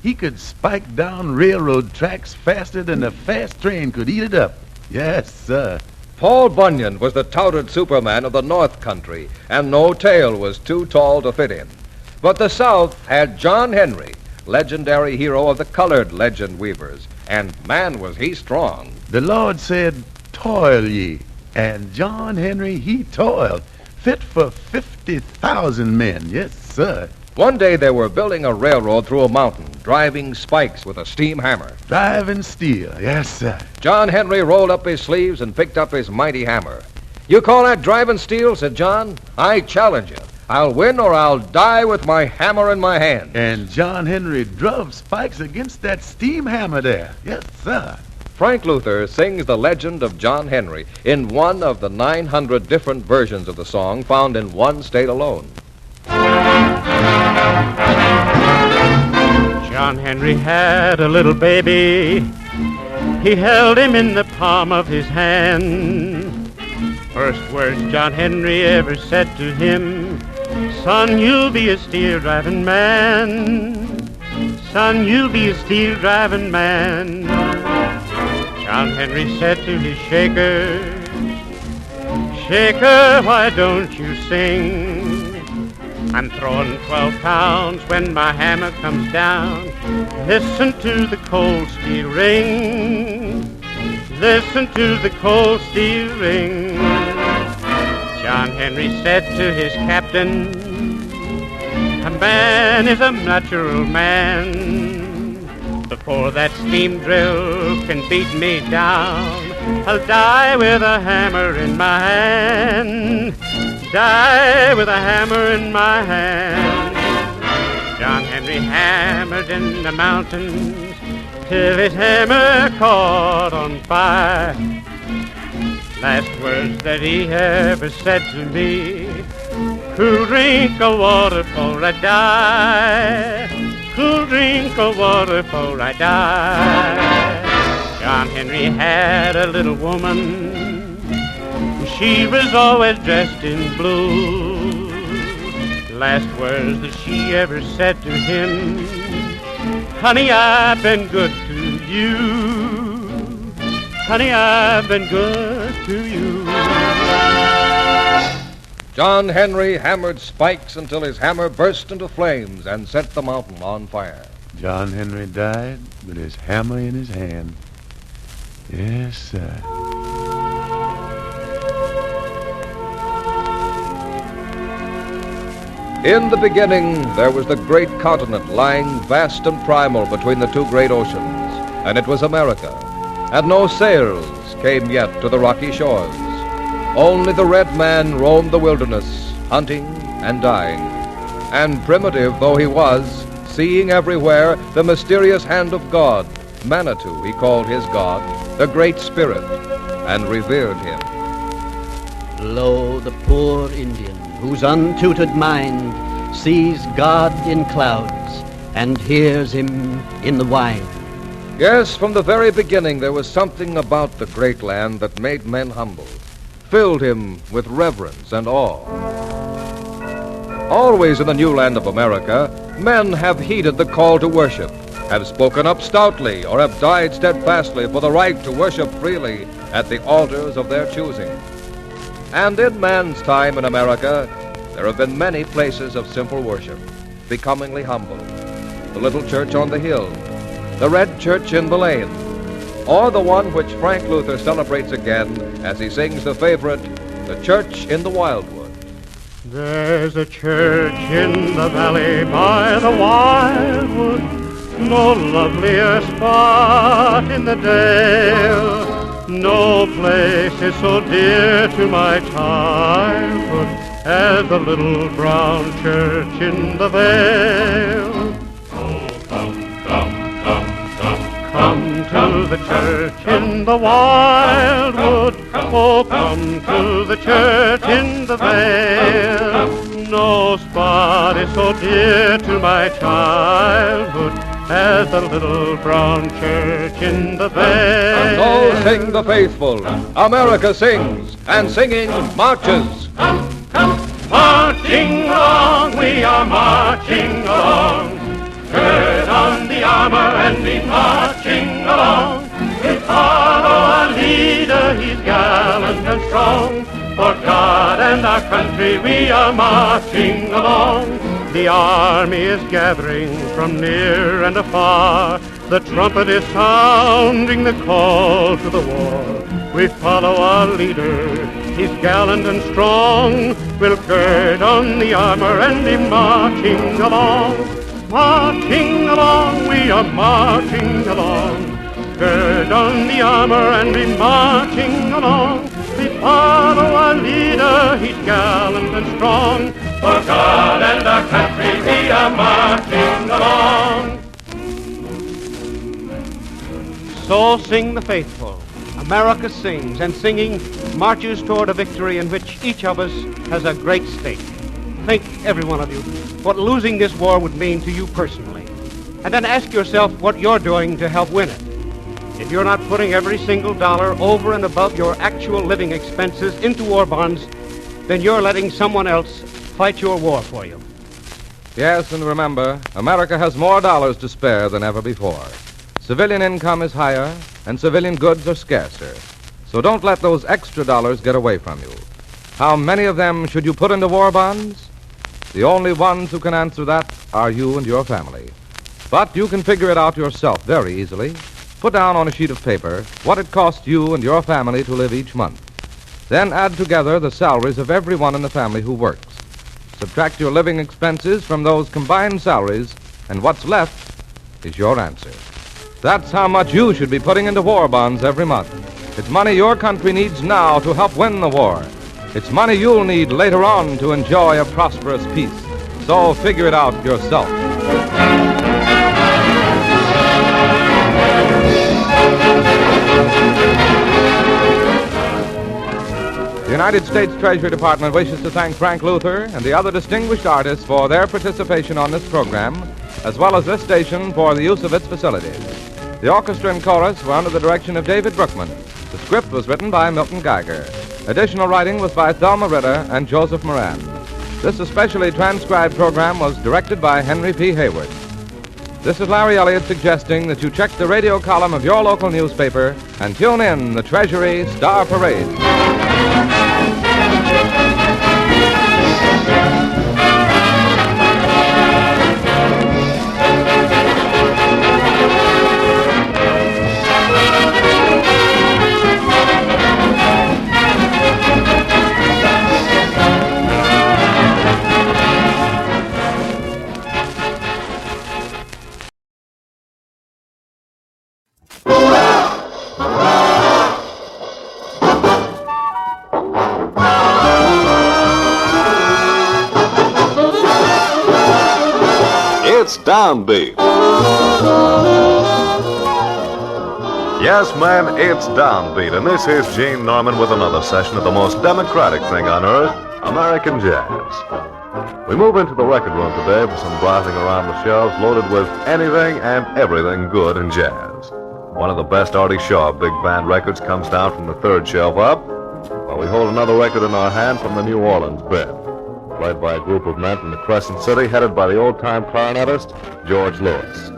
Speaker 12: He could spike down railroad tracks faster than a fast train could eat it up. Yes, sir.
Speaker 21: Paul Bunyan was the touted Superman of the North Country, and no tale was too tall to fit in. But the South had John Henry, legendary hero of the colored legend weavers, and man was he strong.
Speaker 12: The Lord said, "Toil ye," and John Henry, he toiled, fit for 50,000 men. Yes, sir.
Speaker 21: One day they were building a railroad through a mountain, driving spikes with a steam hammer.
Speaker 12: Driving steel, yes, sir.
Speaker 21: John Henry rolled up his sleeves and picked up his mighty hammer. "You call that driving steel?" said John. "I challenge you. I'll win or I'll die with my hammer in my hand."
Speaker 12: And John Henry drove spikes against that steam hammer there. Yes, sir.
Speaker 21: Frank Luther sings the legend of John Henry in one of the 900 different versions of the song found in one state alone.
Speaker 7: John Henry had a little baby. He held him in the palm of his hand. First words John Henry ever said to him, "Son, you'll be a steel-driving man. Son, you'll be a steel-driving man." John Henry said to his shaker, "Shaker, why don't you sing? I'm throwing 12 pounds when my hammer comes down. Listen to the cold steel ring. Listen to the cold steel ring." John Henry said to his captain, "A man is a natural man. Before that steam drill can beat me down, I'll die with a hammer in my hand. Die with a hammer in my hand." John Henry hammered in the mountains till his hammer caught on fire. Last words that he ever said to me, "Cool drink of water before I die. Cool drink of water before I die." John Henry had a little woman. she was always dressed in blue. Last words that she ever said to him, honey, I've been good to you. Honey, I've been good to you.
Speaker 21: John Henry hammered spikes until his hammer burst into flames and set the mountain on fire.
Speaker 12: John Henry died with his hammer in his hand. Yes, sir.
Speaker 21: In the beginning, there was the great continent lying vast and primal between the two great oceans, and it was America. And no sails came yet to the rocky shores. Only the red man roamed the wilderness, hunting and dying. And primitive though he was, seeing everywhere the mysterious hand of God, Manitou he called his God, the Great Spirit, and revered him.
Speaker 15: Lo, the poor Indian, whose untutored mind sees God in clouds and hears him in the wild.
Speaker 21: Yes, from the very beginning there was something about the great land that made men humble, filled him with reverence and awe. Always in the new land of America, men have heeded the call to worship, have spoken up stoutly, or have died steadfastly for the right to worship freely at the altars of their choosing. And in man's time in America, there have been many places of simple worship, becomingly humble. The little church on the hill, the red church in the lane, or the one which Frank Luther celebrates again as he sings the favorite, the church in the wildwood.
Speaker 7: There's a church in the valley by the wildwood, no lovelier spot in the dale. No place is so dear to my childhood as the little brown church in the vale. Oh, come to the church in the wildwood. Oh, come to the church in the vale. No spot is so dear to my childhood as the little brown church in the vale.
Speaker 21: So sing the faithful. America sings, and singing marches.
Speaker 7: Marching along, we are marching along. Gird on the armor and be marching along. We follow our leader, he's gallant and strong. For God and our country we are marching along. The army is gathering from near and afar. The trumpet is sounding the call to the war. We follow our leader, he's gallant and strong. We'll gird on the armor and be marching along. Marching along, we are marching along. Gird on the armor and be marching along. We follow our leader, he's gallant and strong. For God and our country we are marching along. So sing the faithful. America sings, and singing marches toward a victory in which each of us has a great stake. Think, every one of you, what losing this war would mean to you personally. And then ask yourself what you're doing to help win it. If you're not putting every single dollar over and above your actual living expenses into war bonds, then you're letting someone else fight your war for you.
Speaker 21: Yes, and remember, America has more dollars to spare than ever before. Civilian income is higher, and civilian goods are scarcer. So don't let those extra dollars get away from you. How many of them should you put into war bonds? The only ones who can answer that are you and your family. But you can figure it out yourself very easily. Put down on a sheet of paper what it costs you and your family to live each month. Then add together the salaries of everyone in the family who works. Subtract your living expenses from those combined salaries, and what's left is your answer. That's how much you should be putting into war bonds every month. It's money your country needs now to help win the war. It's money you'll need later on to enjoy a prosperous peace. So figure it out yourself. The United States Treasury Department wishes to thank Frank Luther and the other distinguished artists for their participation on this program, as well as this station for the use of its facilities. The orchestra and chorus were under the direction of David Brookman. The script was written by Milton Geiger.
Speaker 9: Additional writing was by Thelma Ritter and Joseph Moran. This especially transcribed program was directed by Henry P. Hayward. This is Larry Elliott suggesting that you check the radio column of your local newspaper and tune in the Treasury Star Parade.
Speaker 5: It's Downbeat. Yes, man, it's Downbeat, and this is Gene Norman with another session of the most democratic thing on earth, American jazz. We move into the record room today for some browsing around the shelves loaded with anything and everything good in jazz. One of the best Artie Shaw big band records comes down from the third shelf up, while we hold another record in our hand from the New Orleans bin, played by a group of men from the Crescent City, headed by the old-time clarinetist, George Lewis.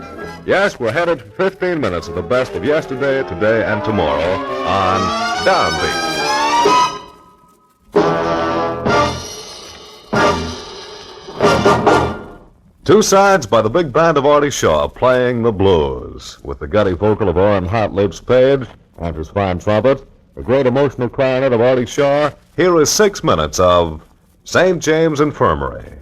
Speaker 5: Yes, we're headed for 15 minutes of the best of yesterday, today, and tomorrow on Downbeat. Two sides by the big band of Artie Shaw playing the blues, with the gutty vocal of Orrin Hot-Lips Page and his fine trumpet, the great emotional clarinet of Artie Shaw. Here is 6 minutes of St. James Infirmary.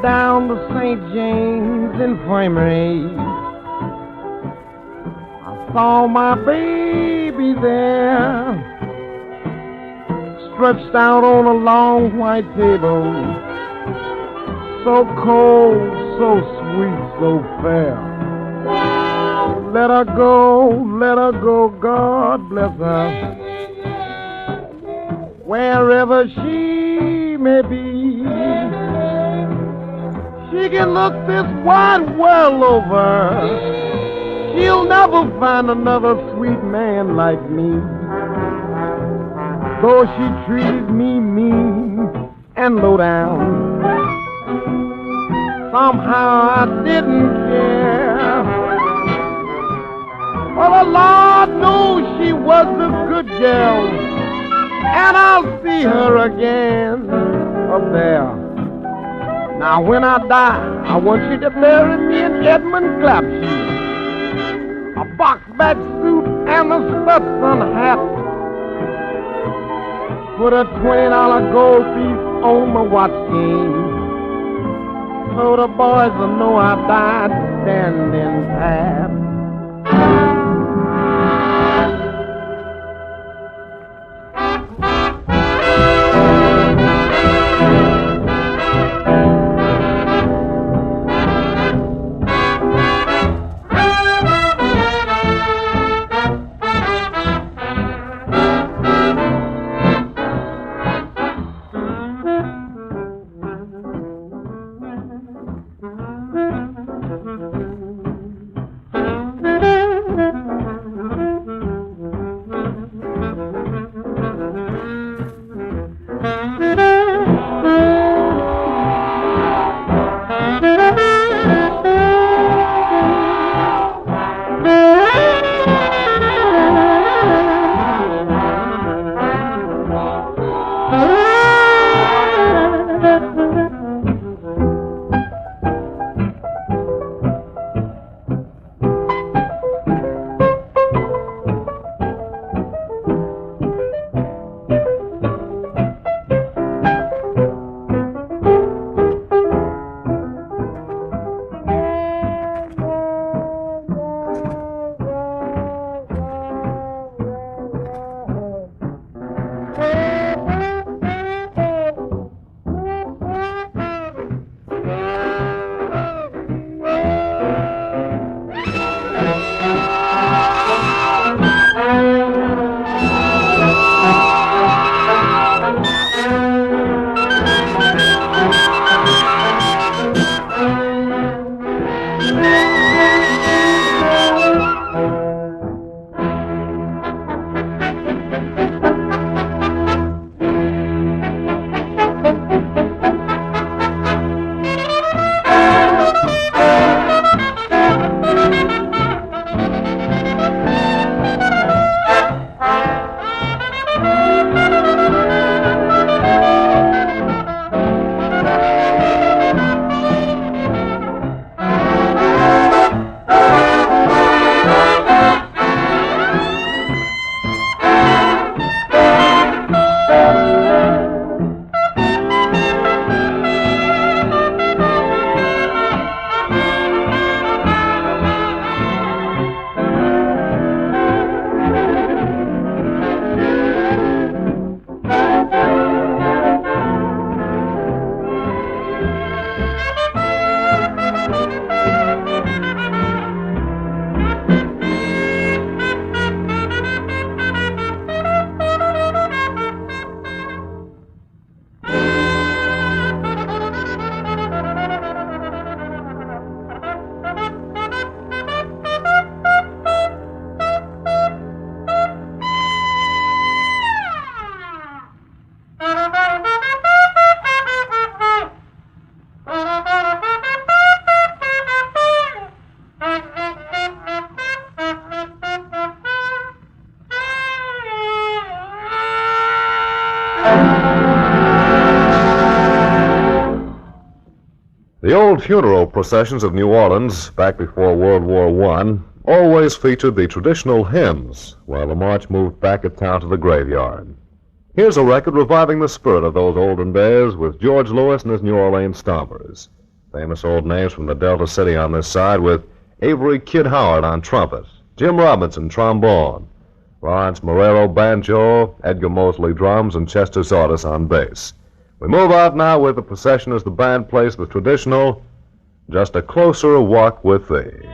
Speaker 17: Down to St. James Infirmary, I saw my baby there, stretched out on a long white table, so cold, so sweet, so fair. Let her go, God bless her, wherever she may be. She can look this wide world over, she'll never find another sweet man like me. Though she treated me mean and low down, somehow I didn't care. Well, the Lord knows she was a good girl, and I'll see her again up there. Now when I die, I want you to bury me in Edmund Clapshield, a box-back suit and a Stetson hat. Put a $20 gold piece on my watch chain, so the boys will know I died standing pat.
Speaker 5: The old funeral processions of New Orleans, back before World War I, always featured the traditional hymns while the march moved back at town to the graveyard. Here's a record reviving the spirit of those olden days with George Lewis and his New Orleans Stompers. Famous old names from the Delta City on this side with Avery Kid Howard on trumpet, Jim Robinson trombone, Lawrence Morero banjo, Edgar Mosley drums, and Chester Sardis on bass. We move out now with the procession as the band plays the traditional Just a Closer Walk with Thee.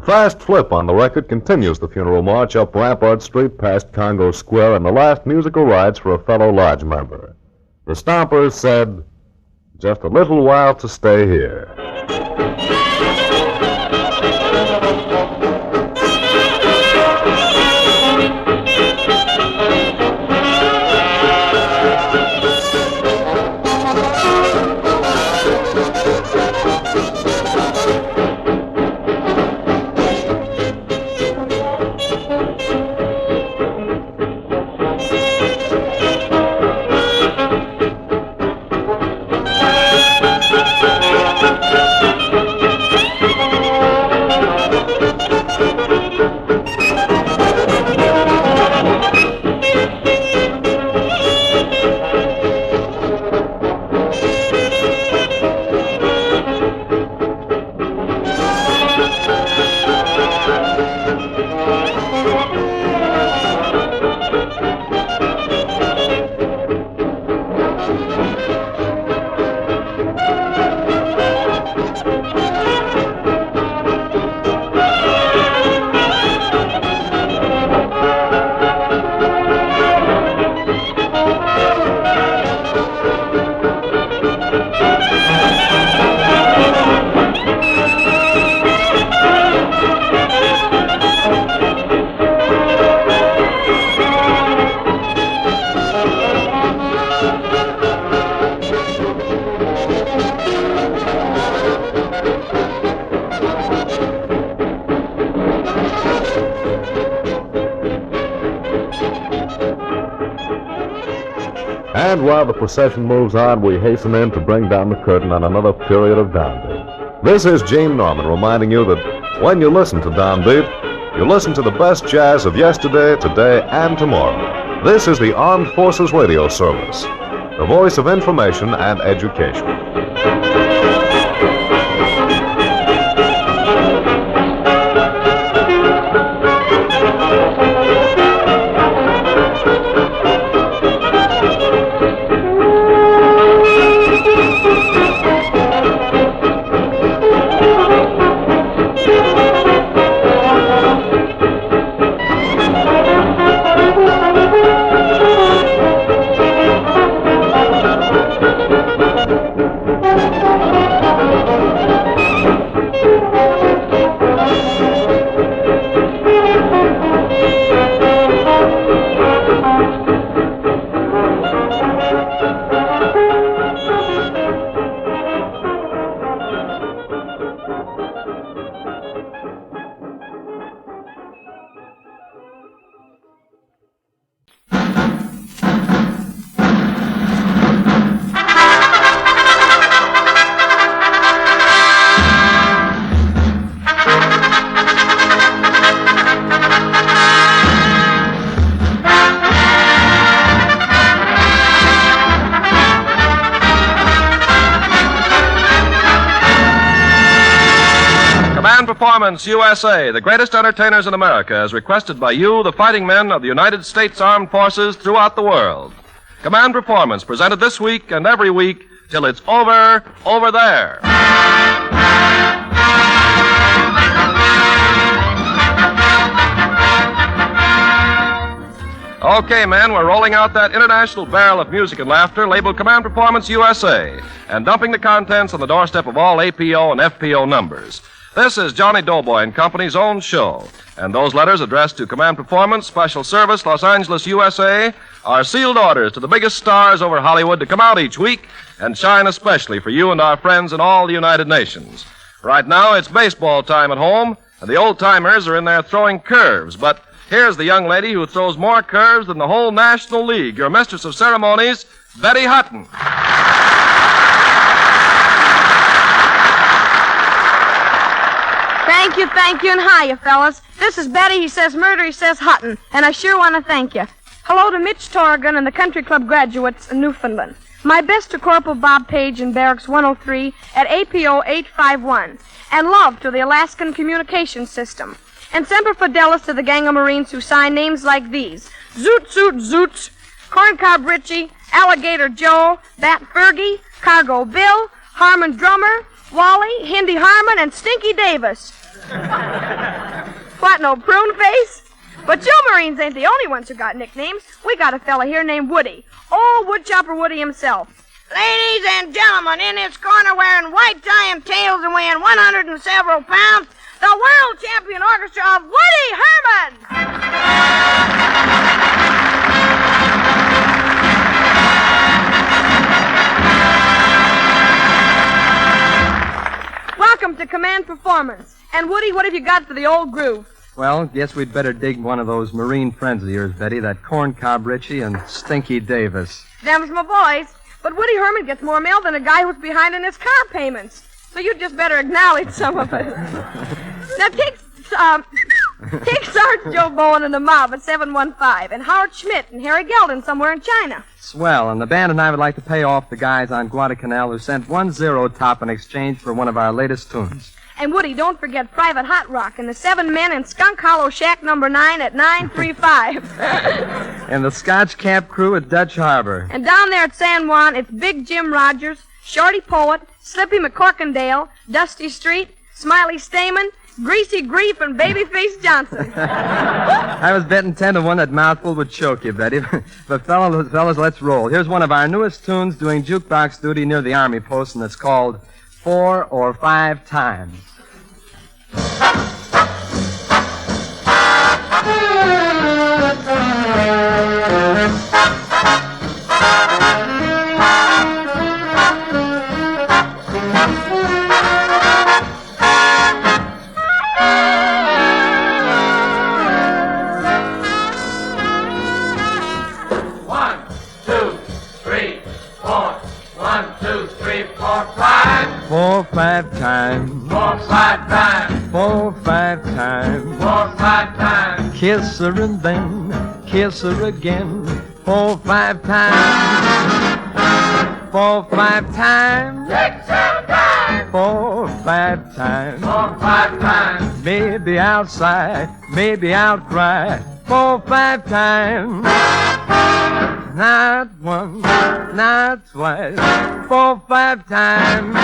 Speaker 5: Fast flip on the record continues the funeral march up Rampart Street past Congo Square and the last musical rides for a fellow lodge member. The Stompers said, "Just a little while to stay here." And while the procession moves on, we hasten in to bring down the curtain on another period of Downbeat. This is Gene Norman reminding you that when you listen to Downbeat, you listen to the best jazz of yesterday, today, and tomorrow. This is the Armed Forces Radio Service, the voice of information and education.
Speaker 9: Performance USA, the greatest entertainers in America, as requested by you, the fighting men of the United States Armed Forces throughout the world. Command Performance, presented this week and every week till it's over there. Okay, men, we're rolling out that international barrel of music and laughter labeled Command Performance USA and dumping the contents on the doorstep of all APO and FPO numbers. This is Johnny Doughboy and Company's own show, and those letters addressed to Command Performance, Special Service, Los Angeles, USA, are sealed orders to the biggest stars over Hollywood to come out each week and shine especially for you and our friends in all the United Nations. Right now, it's baseball time at home, and the old-timers are in there throwing curves, but here's the young lady who throws more curves than the whole National League, your mistress of ceremonies, Betty Hutton.
Speaker 11: Thank you, and hiya, fellas. This is Betty. He says murder, he says Hutton, and I sure want to thank you. Hello to Mitch Torrigan and the Country Club graduates in Newfoundland. My best to Corporal Bob Page in Barracks 103 at APO 851, and love to the Alaskan Communications System. And Semper Fidelis to the gang of Marines who sign names like these: Zoot Zoot Zoots, Corncob Richie, Alligator Joe, Bat Fergie, Cargo Bill, Harmon Drummer, Wally, Hindy Harmon, and Stinky Davis. What, no prune face? But you Marines ain't the only ones who got nicknames. We got a fella here named Woody. Old Woodchopper Woody himself. Ladies and gentlemen, in his corner wearing white tie and tails and weighing 100 and several pounds, the world champion orchestra of Woody Herman! Welcome to Command Performance. And Woody, what have you got for the old groove?
Speaker 16: Well, guess we'd better dig one of those Marine friends of yours, Betty, that Corncob Richie and Stinky Davis.
Speaker 11: Them's my boys. But Woody Herman gets more mail than a guy who's behind in his car payments. So you just better acknowledge some of it. Now take Sergeant Joe Bowen and the mob at 715, and Howard Schmidt and Harry Gelden somewhere in China.
Speaker 16: Swell, and the band and I would like to pay off the guys on Guadalcanal who sent 10 top in exchange for one of our latest tunes.
Speaker 11: And Woody, don't forget Private Hot Rock and the 7 men in Skunk Hollow Shack number 9 at 935.
Speaker 16: And the Scotch Camp crew at Dutch Harbor.
Speaker 11: And down there at San Juan, it's Big Jim Rogers, Shorty Poet, Slippy McCorkindale, Dusty Street, Smiley Stamen, Greasy Grief, and Babyface Johnson.
Speaker 16: I was betting 10 to 1 that mouthful would choke you, Betty. But fellas, let's roll. Here's one of our newest tunes doing jukebox duty near the Army post, and it's called 4 or 5 Times.
Speaker 18: One, two, three.
Speaker 13: 5 times.
Speaker 18: 4, 5 times.
Speaker 13: 4, 5 times.
Speaker 18: 4, 5 times.
Speaker 13: Kiss her and then kiss her again. 4, 5 times. 4, 5 times.
Speaker 18: 6, 7 times.
Speaker 13: 4, 5 times.
Speaker 18: 4, 5 times.
Speaker 13: Maybe outside, maybe I'll cry. 4, 5 times. Not once, not twice. 4, 5 times.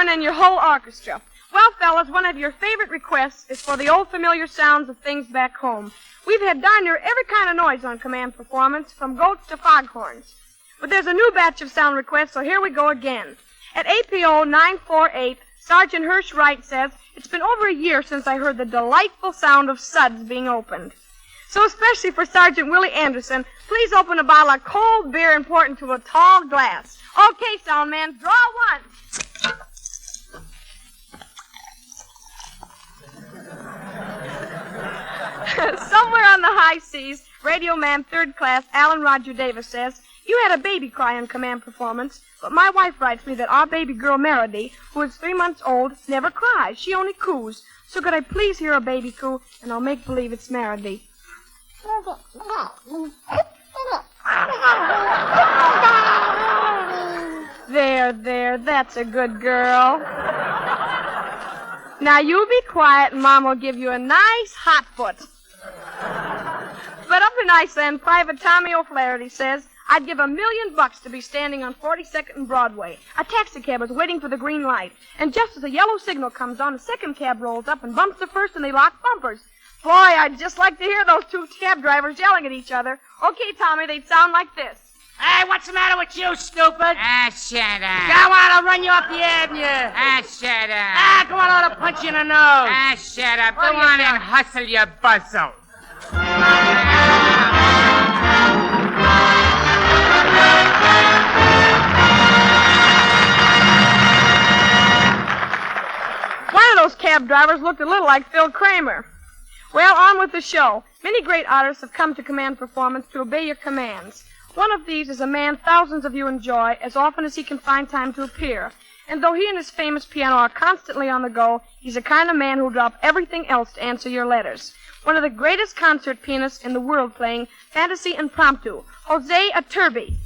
Speaker 11: And your whole orchestra. Well, fellas, one of your favorite requests is for the old familiar sounds of things back home. We've had darn near every kind of noise on Command Performance, from goats to foghorns. But there's a new batch of sound requests, so here we go again. At APO 948, Sergeant Hirsch Wright says, it's been over a year since I heard the delightful sound of suds being opened. So especially for Sergeant Willie Anderson, please open a bottle of cold beer and pour it into a tall glass. Okay, sound man, draw one. Somewhere on the high seas, Radio Man 3rd Class Alan Roger Davis says, you had a baby cry on Command Performance, but my wife writes me that our baby girl Meredy, who is 3 months old, never cries. She only coos. So could I please hear a baby coo, and I'll make believe it's Meredy. There, that's a good girl. Now you be quiet and Mom will give you a nice hot foot. But up in Iceland, Private Tommy O'Flaherty says, I'd give $1 million to be standing on 42nd and Broadway. A taxi cab is waiting for the green light. And just as a yellow signal comes on, a second cab rolls up and bumps the first and they lock bumpers. Boy, I'd just like to hear those two cab drivers yelling at each other. Okay, Tommy, they'd sound like this.
Speaker 20: Hey, what's the matter with you, stupid?
Speaker 24: Ah, shut up.
Speaker 20: Go on, I'll run you off the avenue.
Speaker 24: Ah, shut up.
Speaker 20: Ah, come on, I'll punch you in the nose.
Speaker 24: Ah, shut up. Go on and hustle your bustle.
Speaker 11: One of those cab drivers looked a little like Phil Kramer. Well, on with the show. Many great artists have come to Command Performance to obey your commands. One of these is a man thousands of you enjoy as often as he can find time to appear. And though he and his famous piano are constantly on the go, he's the kind of man who'll drop everything else to answer your letters. One of the greatest concert pianists in the world playing Fantasy Impromptu, Jose Iturbi.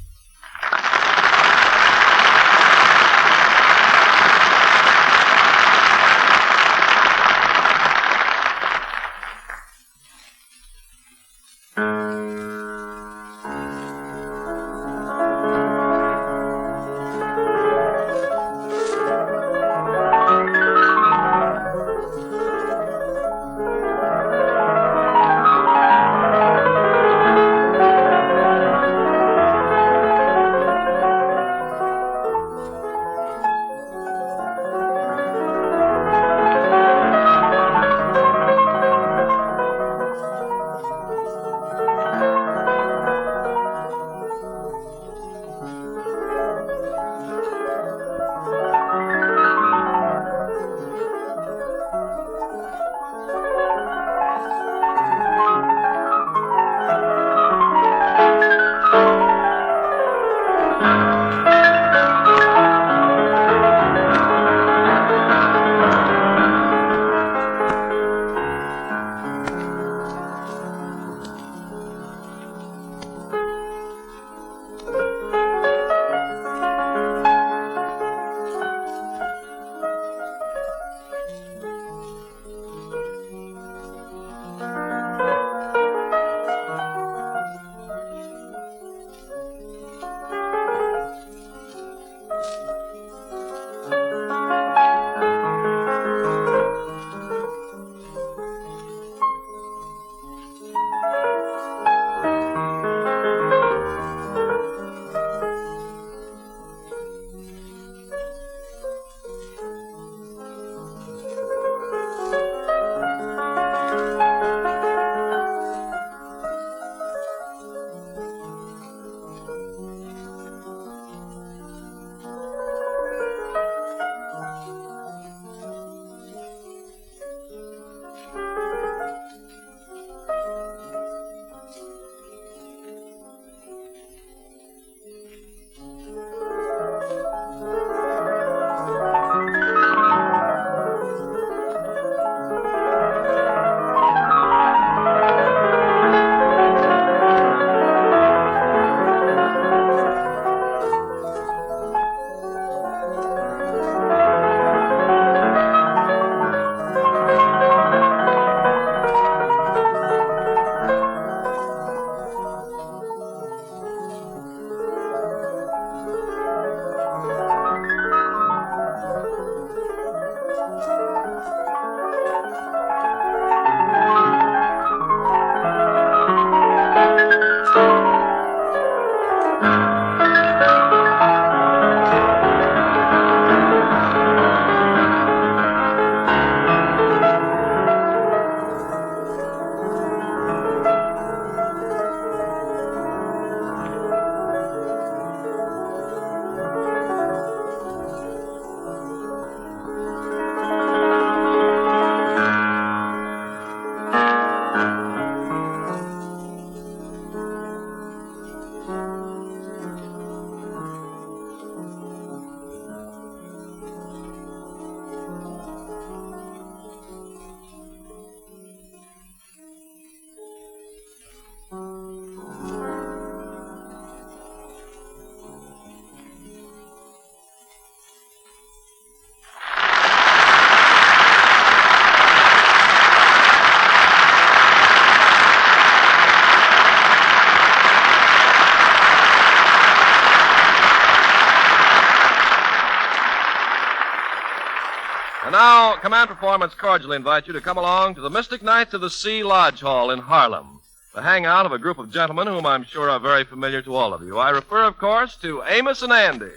Speaker 9: now, Command Performance cordially invite you to come along to the Mystic Nights of the Sea Lodge Hall in Harlem, the hangout of a group of gentlemen whom I'm sure are very familiar to all of you. I refer, of course, to Amos and Andy.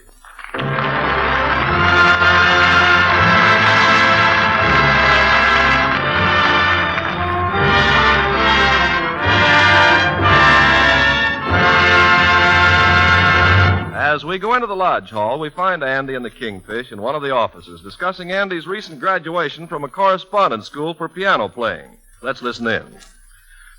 Speaker 9: As we go into the lodge hall, we find Andy and the Kingfish in one of the offices discussing Andy's recent graduation from a correspondence school for piano playing. Let's listen in.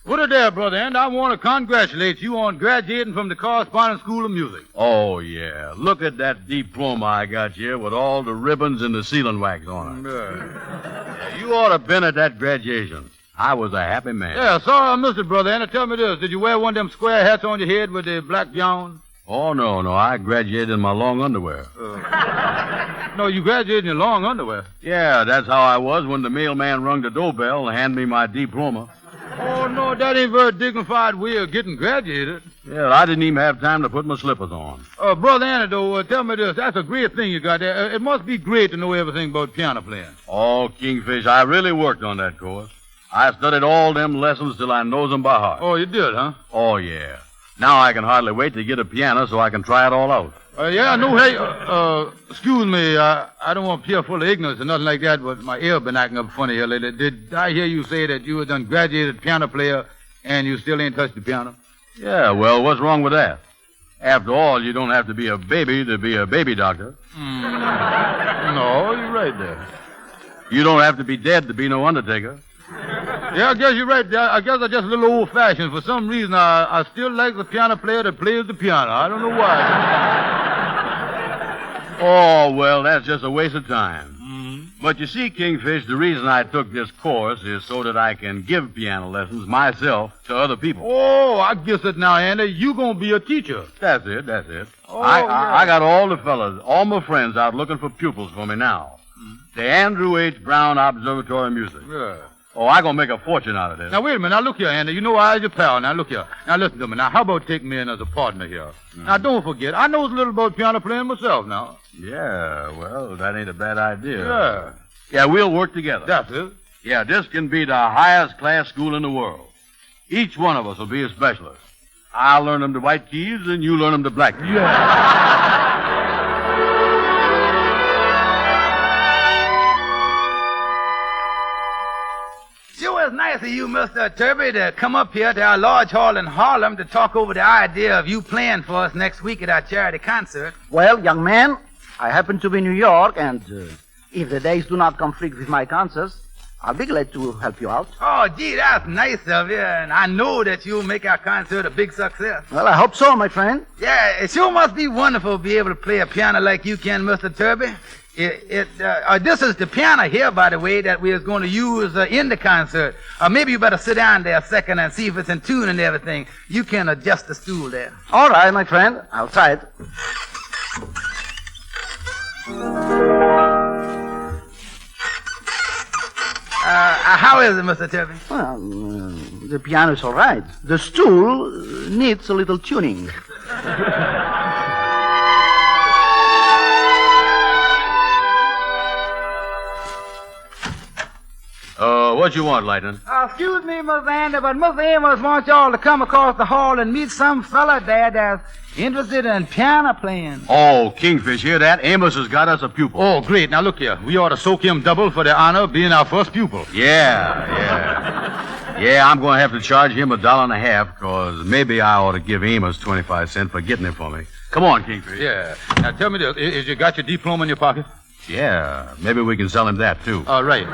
Speaker 3: Put it there, Brother Andy. I want to congratulate you on graduating from the Correspondence School of Music.
Speaker 12: Oh, yeah. Look at that diploma I got here with all the ribbons and the sealing wax on it. Yeah, you ought to have been at that graduation. I was a happy man.
Speaker 3: Yeah, sorry I missed it, Brother Andy. Tell me this. Did you wear one of them square hats on your head with the black gown?
Speaker 12: Oh, no. I graduated in my long underwear.
Speaker 3: No, you graduated in your long underwear.
Speaker 12: Yeah, that's how I was when the mailman rung the doorbell and handed me my diploma.
Speaker 3: Oh, no, that ain't very dignified way of getting graduated.
Speaker 12: Yeah, I didn't even have time to put my slippers on.
Speaker 3: Brother Andy, though, tell me this. That's a great thing you got there. It must be great to know everything about piano playing.
Speaker 12: Oh, Kingfish, I really worked on that course. I studied all them lessons till I knows them by heart.
Speaker 3: Oh, you did, huh?
Speaker 12: Oh, yeah. Now I can hardly wait to get a piano so I can try it all out.
Speaker 3: Yeah, no, hey, excuse me, I don't want to appear full of ignorance or nothing like that, but my ear been acting up funny here lately. Did I hear you say that you were done graduated piano player and you still ain't touched the piano?
Speaker 12: Yeah, well, what's wrong with that? After all, you don't have to be a baby to be a baby doctor.
Speaker 3: No, you're right there.
Speaker 12: You don't have to be dead to be no undertaker.
Speaker 3: Yeah, I guess you're right. I guess I'm just a little old-fashioned. For some reason, I still like the piano player that plays the piano. I don't know why.
Speaker 12: Oh, well, that's just a waste of time. Mm-hmm. But you see, Kingfish, the reason I took this course is so that I can give piano lessons myself to other people.
Speaker 3: Oh, I guess it now, Andy. You gonna be a teacher.
Speaker 12: That's it.
Speaker 3: Oh,
Speaker 12: I got all the fellas, all my friends out looking for pupils for me now. Mm-hmm. The Andrew H. Brown Observatory of Music.
Speaker 3: Yeah.
Speaker 12: Oh, I'm going to make a fortune out of this.
Speaker 3: Now, wait a minute. Now, look here, Andy. You know I was your pal. Now, look here. Now, listen to me. Now, how about taking me in as a partner here? Mm-hmm. Now, don't forget, I knows a little about piano playing myself now.
Speaker 12: Yeah, well, that ain't a bad idea.
Speaker 3: Yeah.
Speaker 12: Yeah, we'll work together.
Speaker 3: That's it.
Speaker 12: Yeah, this can be the highest class school in the world. Each one of us will be a specialist. I'll learn them the white keys, and you learn them the black keys.
Speaker 3: Yeah.
Speaker 6: Sure is nice of you, Mr. Turby, to come up here to our lodge hall in Harlem to talk over the idea of you playing for us next week at our charity concert.
Speaker 14: Well, young man, I happen to be in New York, and if the days do not conflict with my concerts, I'll be glad to help you out.
Speaker 6: Oh, gee, that's nice of you, and I know that you'll make our concert a big success.
Speaker 14: Well, I hope so, my friend.
Speaker 6: Yeah, it sure must be wonderful to be able to play a piano like you can, Mr. Turby. This is the piano here, by the way, that we was going to use in the concert. Maybe you better sit down there a second and see if it's in tune and everything. You can adjust the stool there.
Speaker 14: All right, my friend. I'll try it.
Speaker 6: How is it, Mr. Turby?
Speaker 14: Well, the piano's all right. The stool needs a little tuning.
Speaker 12: What you want, Lightning?
Speaker 6: Excuse me, Miss Andy, but Miss Amos wants y'all to come across the hall and meet some fella there that's interested in piano playing.
Speaker 12: Oh, Kingfish, hear that? Amos has got us a pupil.
Speaker 3: Oh, great. Now, look here. We ought to soak him double for the honor of being our first pupil.
Speaker 12: Yeah. Yeah, I'm going to have to charge him $1.50, because maybe I ought to give Amos 25 cents for getting it for me. Come on, Kingfish.
Speaker 3: Yeah. Now, tell me this. Is you got your diploma in your pocket?
Speaker 12: Yeah. Maybe we can sell him that, too.
Speaker 3: All right.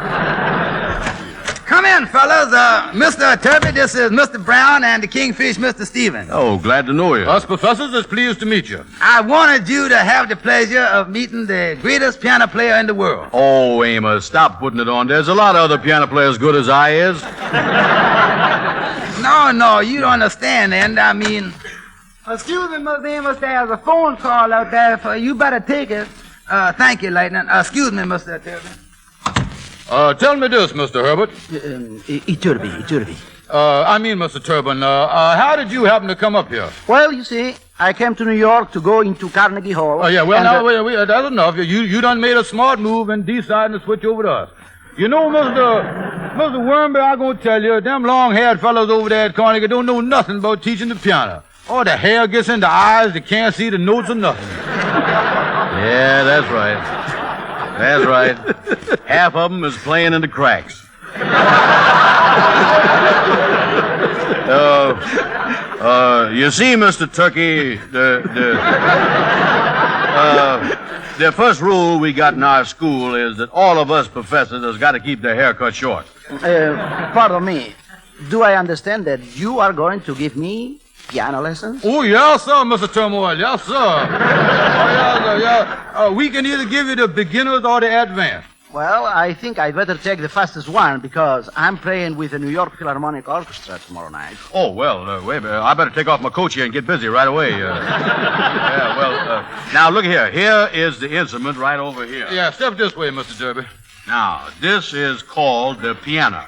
Speaker 6: Come in, fellas. Mr. Turby, this is Mr. Brown, and the Kingfish, Mr. Stevens.
Speaker 12: Oh, glad to know you.
Speaker 3: Us professors is pleased to meet you.
Speaker 6: I wanted you to have the pleasure of meeting the greatest piano player in the world.
Speaker 12: Oh, Amos, stop putting it on. There's a lot of other piano players good as I is.
Speaker 6: No, you don't understand, and I mean... Excuse me, Mr. Amos, there's a phone call out there for you. Better take it. Thank you, Lightning. Excuse me, Mr. Turby.
Speaker 3: Tell me this, Mr. Herbert.
Speaker 14: Turby.
Speaker 3: I mean, Mr. Turban, how did you happen to come up here?
Speaker 14: Well, you see, I came to New York to go into Carnegie Hall.
Speaker 3: Oh, yeah, well,
Speaker 14: and,
Speaker 3: now, wait, that's enough. You done made a smart move and decided to switch over to us. You know, Mr. Wormby, I'm going to tell you, them long-haired fellows over there at Carnegie don't know nothing about teaching the piano. Oh, the hair gets in the eyes, they can't see the notes or nothing.
Speaker 12: Yeah, that's right. That's right. Half of them is playing in the cracks. You see, Mr. Turkey, the first rule we got in our school is that all of us professors has got to keep their hair cut short.
Speaker 14: Pardon me. Do I understand that you are going to give me piano lessons?
Speaker 3: Oh, yes, sir, Mr. Turmoil. Yes, sir. Yes, sir, yes. We can either give you the beginners or the advanced.
Speaker 14: Well, I think I'd better take the fastest one because I'm playing with the New York Philharmonic Orchestra tomorrow night.
Speaker 12: Oh, well, wait a minute. I better take off my coat here and get busy right away. Now, look here. Here is the instrument right over here.
Speaker 3: Yeah, step this way, Mr. Derby.
Speaker 12: Now, this is called the piano.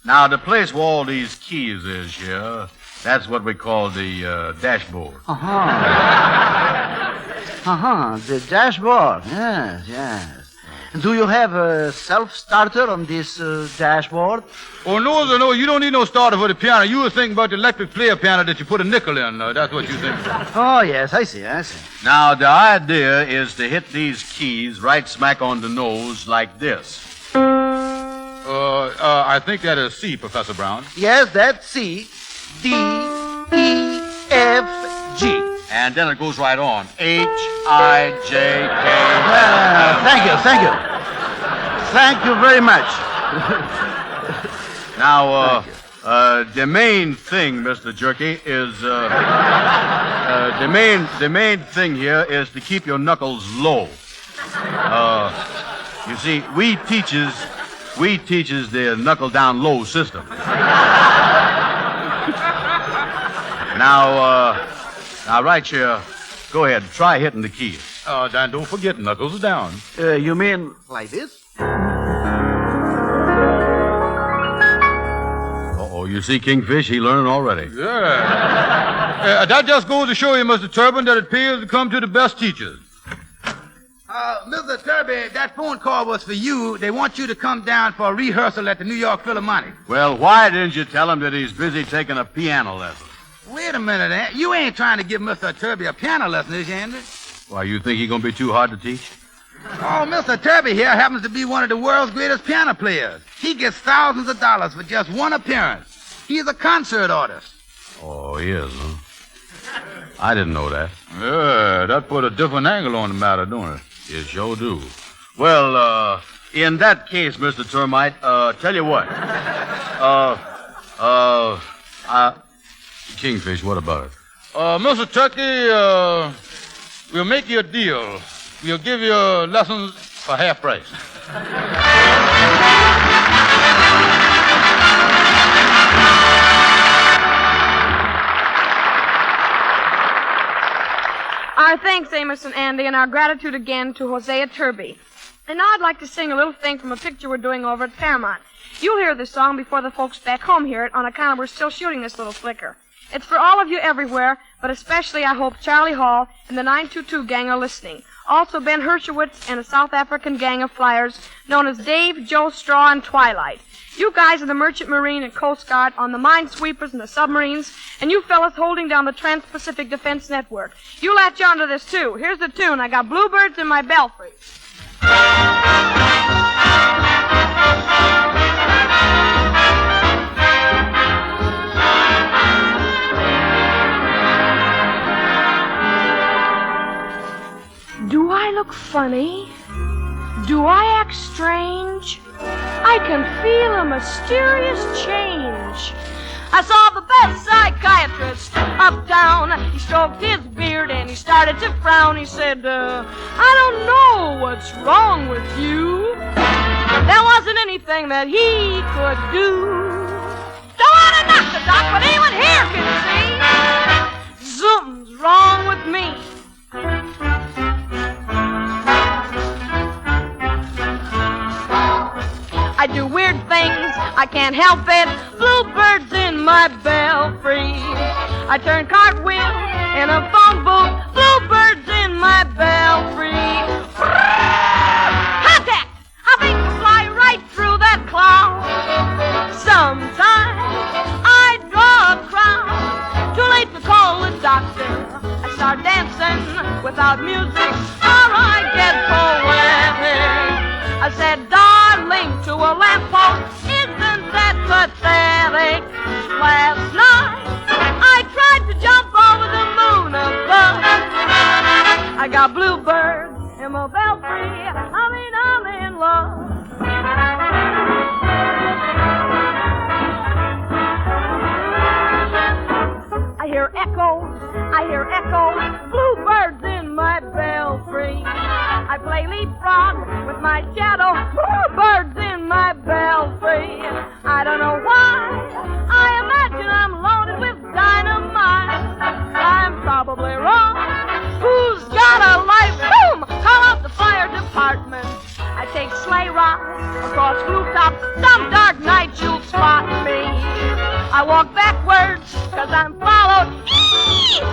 Speaker 12: Now, the place where all these keys is here, that's what we call the dashboard.
Speaker 14: The dashboard. Yes, yes. Do you have a self-starter on this dashboard?
Speaker 3: Oh, no, sir, no. You don't need no starter for the piano. You were thinking about the electric player piano that you put a nickel in. That's what you think about.
Speaker 14: Oh, yes, I see.
Speaker 12: Now, the idea is to hit these keys right smack on the nose like this.
Speaker 3: I think that is C, Professor Brown.
Speaker 14: Yes, that's C, D, E, F, G.
Speaker 12: And then it goes right on. H, I, J, K.
Speaker 14: Thank you. Thank you very much.
Speaker 12: Now, the main thing, Mr. Jerky, is the main thing here is to keep your knuckles low. You see, we teaches the knuckle down low system. Now, right here, go ahead, try hitting the keys.
Speaker 3: Dan, don't forget, knuckles down.
Speaker 14: You mean like this?
Speaker 12: Uh-oh, you see, Kingfish, he learned already.
Speaker 3: Yeah. That just goes to show you, Mr. Turbin, that it pays to come to the best teachers.
Speaker 6: Mr. Turby, that phone call was for you. They want you to come down for a rehearsal at the New York Philharmonic.
Speaker 12: Well, why didn't you tell him that he's busy taking a piano lesson?
Speaker 6: Wait a minute, Aunt. You ain't trying to give Mr. Turby a piano lesson, is you, Andrew?
Speaker 12: Why, you think he's going to be too hard to teach?
Speaker 6: Oh, Mr. Turby here happens to be one of the world's greatest piano players. He gets thousands of dollars for just one appearance. He's a concert artist.
Speaker 12: Oh, he is, huh? I didn't know that.
Speaker 3: Yeah, that put a different angle on the matter, don't it?
Speaker 12: It sure do. Well, in that case, Mr. Termite, tell you what. Kingfish, what about it?
Speaker 3: Mr. Turkey, we'll make you a deal. We'll give you lessons for half price.
Speaker 11: Our thanks, Amos and Andy, and our gratitude again to Hosea Turby. And now I'd like to sing a little thing from a picture we're doing over at Paramount. You'll hear this song before the folks back home hear it on account of we're still shooting this little flicker. It's for all of you everywhere, but especially I hope Charlie Hall and the 922 gang are listening. Also Ben Hershowitz and a South African gang of flyers known as Dave, Joe, Straw, and Twilight. You guys are the Merchant Marine and Coast Guard on the minesweepers and the submarines, and you fellas holding down the Trans-Pacific Defense Network. You latch on to this, too. Here's the tune. I got bluebirds in my belfry. Do I look funny? Do I act strange? I can feel a mysterious change. I saw the best psychiatrist uptown. He stroked his beard and he started to frown. He said, I don't know what's wrong with you. There wasn't anything that he could do. Don't want to knock the doc, but anyone here can see something's wrong with me. I do weird things, I can't help it. Bluebirds in my belfry. I turn cartwheels in a phone booth, bluebirds in my belfry. Contact! I think we'll fly right through that cloud. Sometimes I draw a crowd. Too late to call the doctor. I start dancing without music, or I get poetic. I said, darling, to a lamppost, isn't that pathetic? Last night, I tried to jump over the moon above. I got bluebirds in my belfry. I'm in love. I hear echoes, bluebirds in my belfry. I play leapfrog with my shadow, bluebirds in my belfry. I don't know why, I imagine I'm loaded with dynamite. I'm probably wrong. Who's got a life? Boom! Call out the fire department. I take sleigh rides across rooftops. Some dark night you'll spot me. I walk backwards, 'cause I'm followed.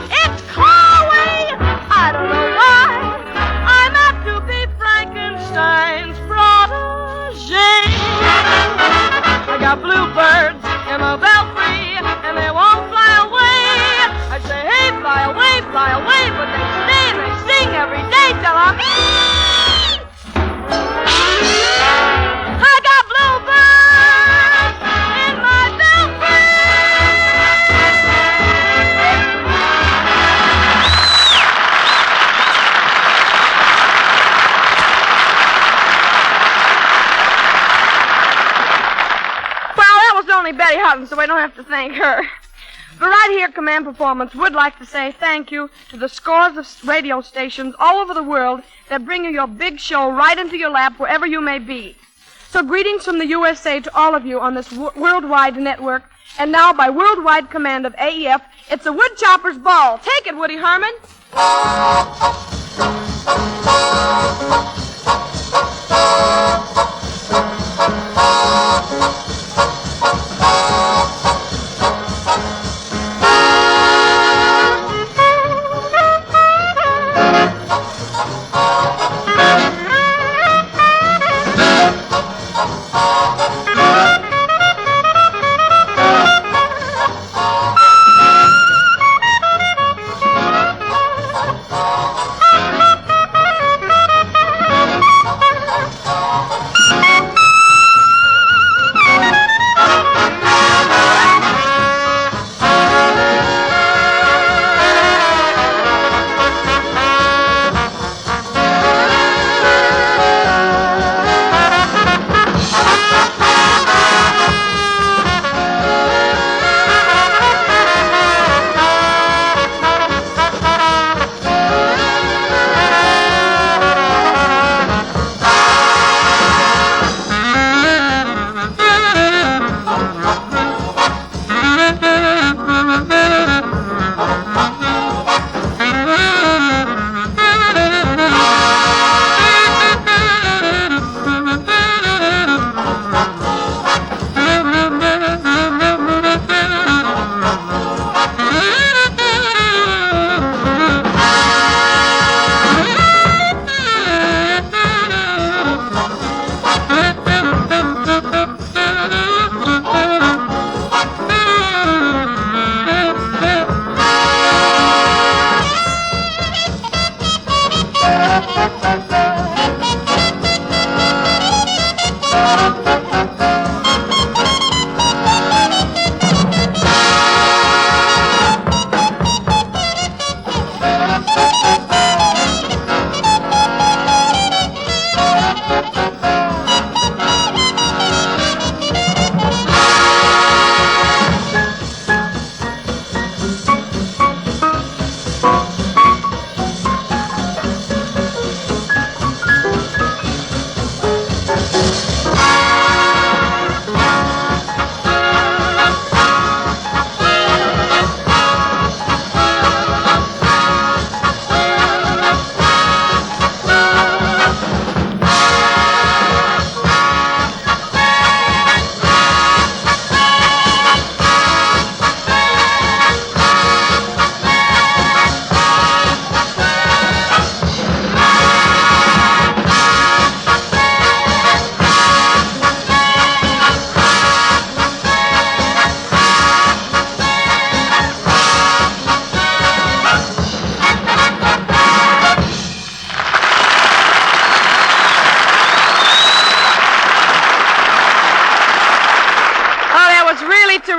Speaker 11: It's Chloe! I don't know why. I'm apt to be Frankenstein's protege. I got bluebirds in my belfry, and they won't fly away. I say, hey, fly away, but they stay and they sing every day till I'm... I got bluebirds in my belfry. Only Betty Hutton, so I don't have to thank her. But right here, Command Performance would like to say thank you to the scores of radio stations all over the world that bring you your big show right into your lap wherever you may be. So greetings from the USA to all of you on this worldwide network. And now, by worldwide command of AEF, it's a woodchopper's ball. Take it, Woody Herman.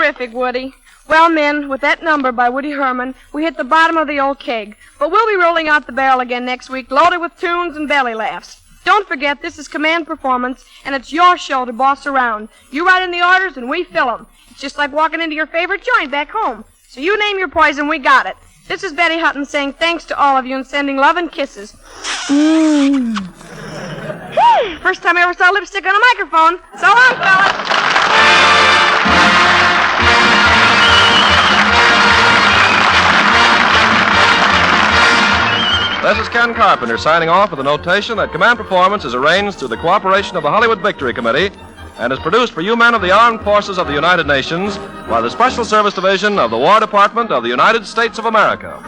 Speaker 11: terrific, Woody. Well, men, with that number by Woody Herman, we hit the bottom of the old keg. But we'll be rolling out the barrel again next week, loaded with tunes and belly laughs. Don't forget, this is Command Performance, and it's your show to boss around. You write in the orders, and we fill them. It's just like walking into your favorite joint back home. So you name your poison, we got it. This is Betty Hutton saying thanks to all of you and sending love and kisses. First time I ever saw lipstick on a microphone. So long, fellas.
Speaker 9: This is Ken Carpenter signing off with a notation that Command Performance is arranged through the cooperation of the Hollywood Victory Committee and is produced for you men of the Armed Forces of the United Nations by the Special Service Division of the War Department of the United States of America.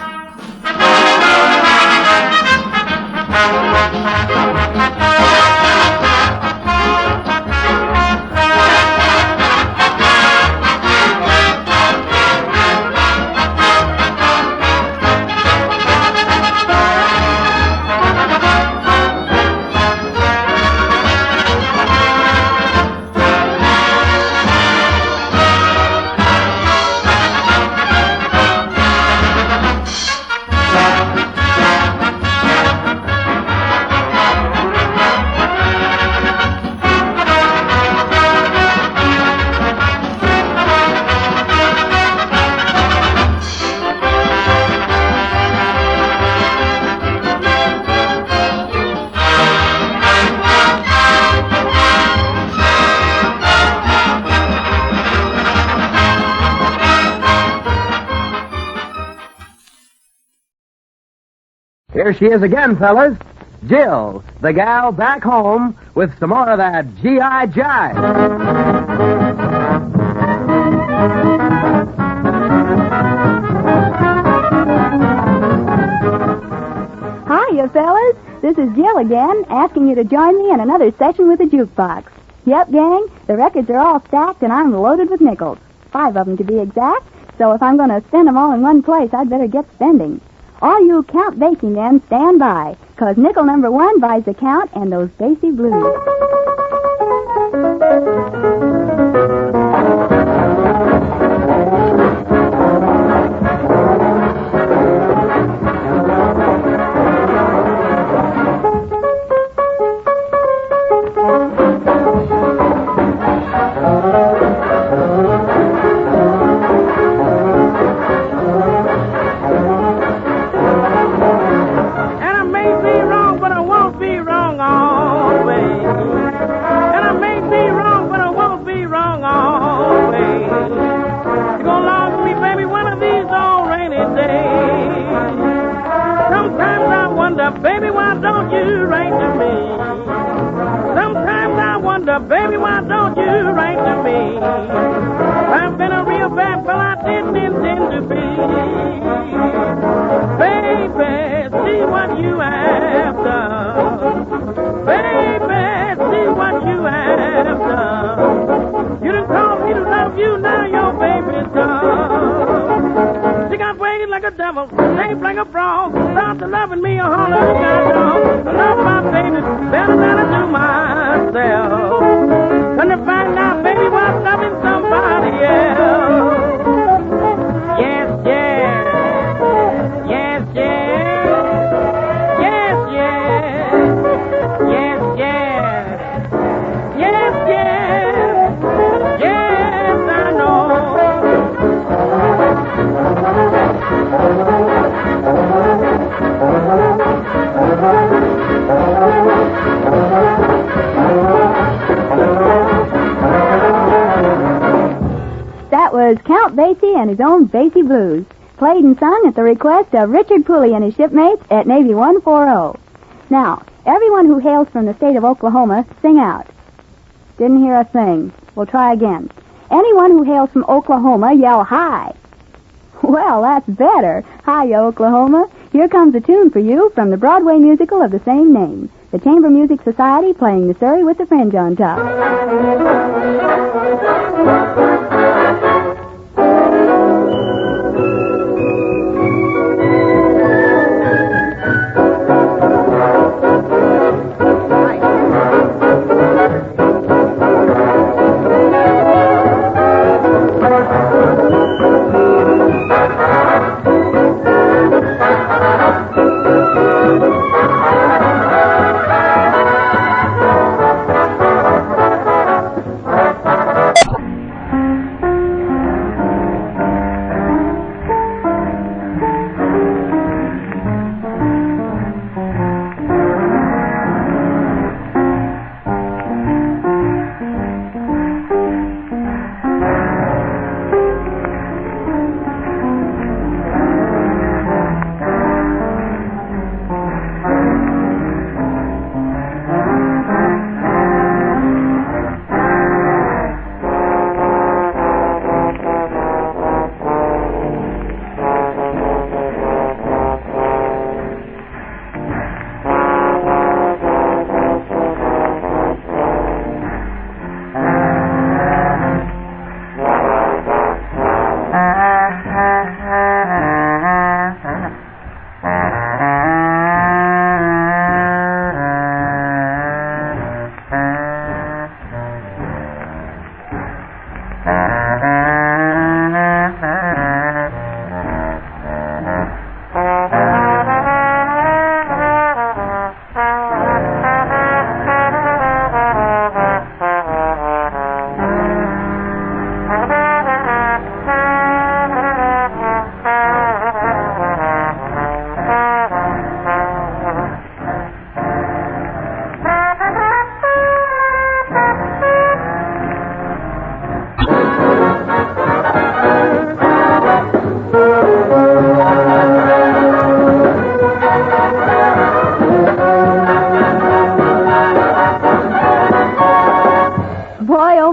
Speaker 1: Here she is again, fellas. Jill, the gal back home with some more of that G.I. Jive.
Speaker 2: Hiya, fellas. This is Jill again, asking you to join me in another session with the jukebox. Yep, gang, the records are all stacked and I'm loaded with nickels. 5 of them to be exact, so if I'm going to spend them all in one place, I'd better get spending. All you Count Basie men, stand by, 'cause nickel number 1 buys the Count and those Basie blues.
Speaker 17: Baby, why don't you write to me? Sometimes I wonder, baby, why don't you write to me? I've been a real bad fella, I didn't intend to be. Baby, see what you have done. Baby, see what you have done. You done called me to love you, now your baby's done. She got ways like a devil, shaped like a frog. Start to loving me a holler cat dog. I love my baby better than I do myself. Gonna find out, baby, what's loving somebody else. Yes, yes. Yes, yes. Yes, yes. Yes, yes. Yes, yes. Yes, I know.
Speaker 2: That was Count Basie and his own Basie Blues, played and sung at the request of Richard Pooley and his shipmates at Navy 140. Now, everyone who hails from the state of Oklahoma, sing out. Didn't hear a thing. We'll try again. Anyone who hails from Oklahoma, yell hi. Well, that's better. Hi, Oklahoma. Here comes a tune for you from the Broadway musical of the same name. The Chamber Music Society playing the Surrey with the Fringe on top.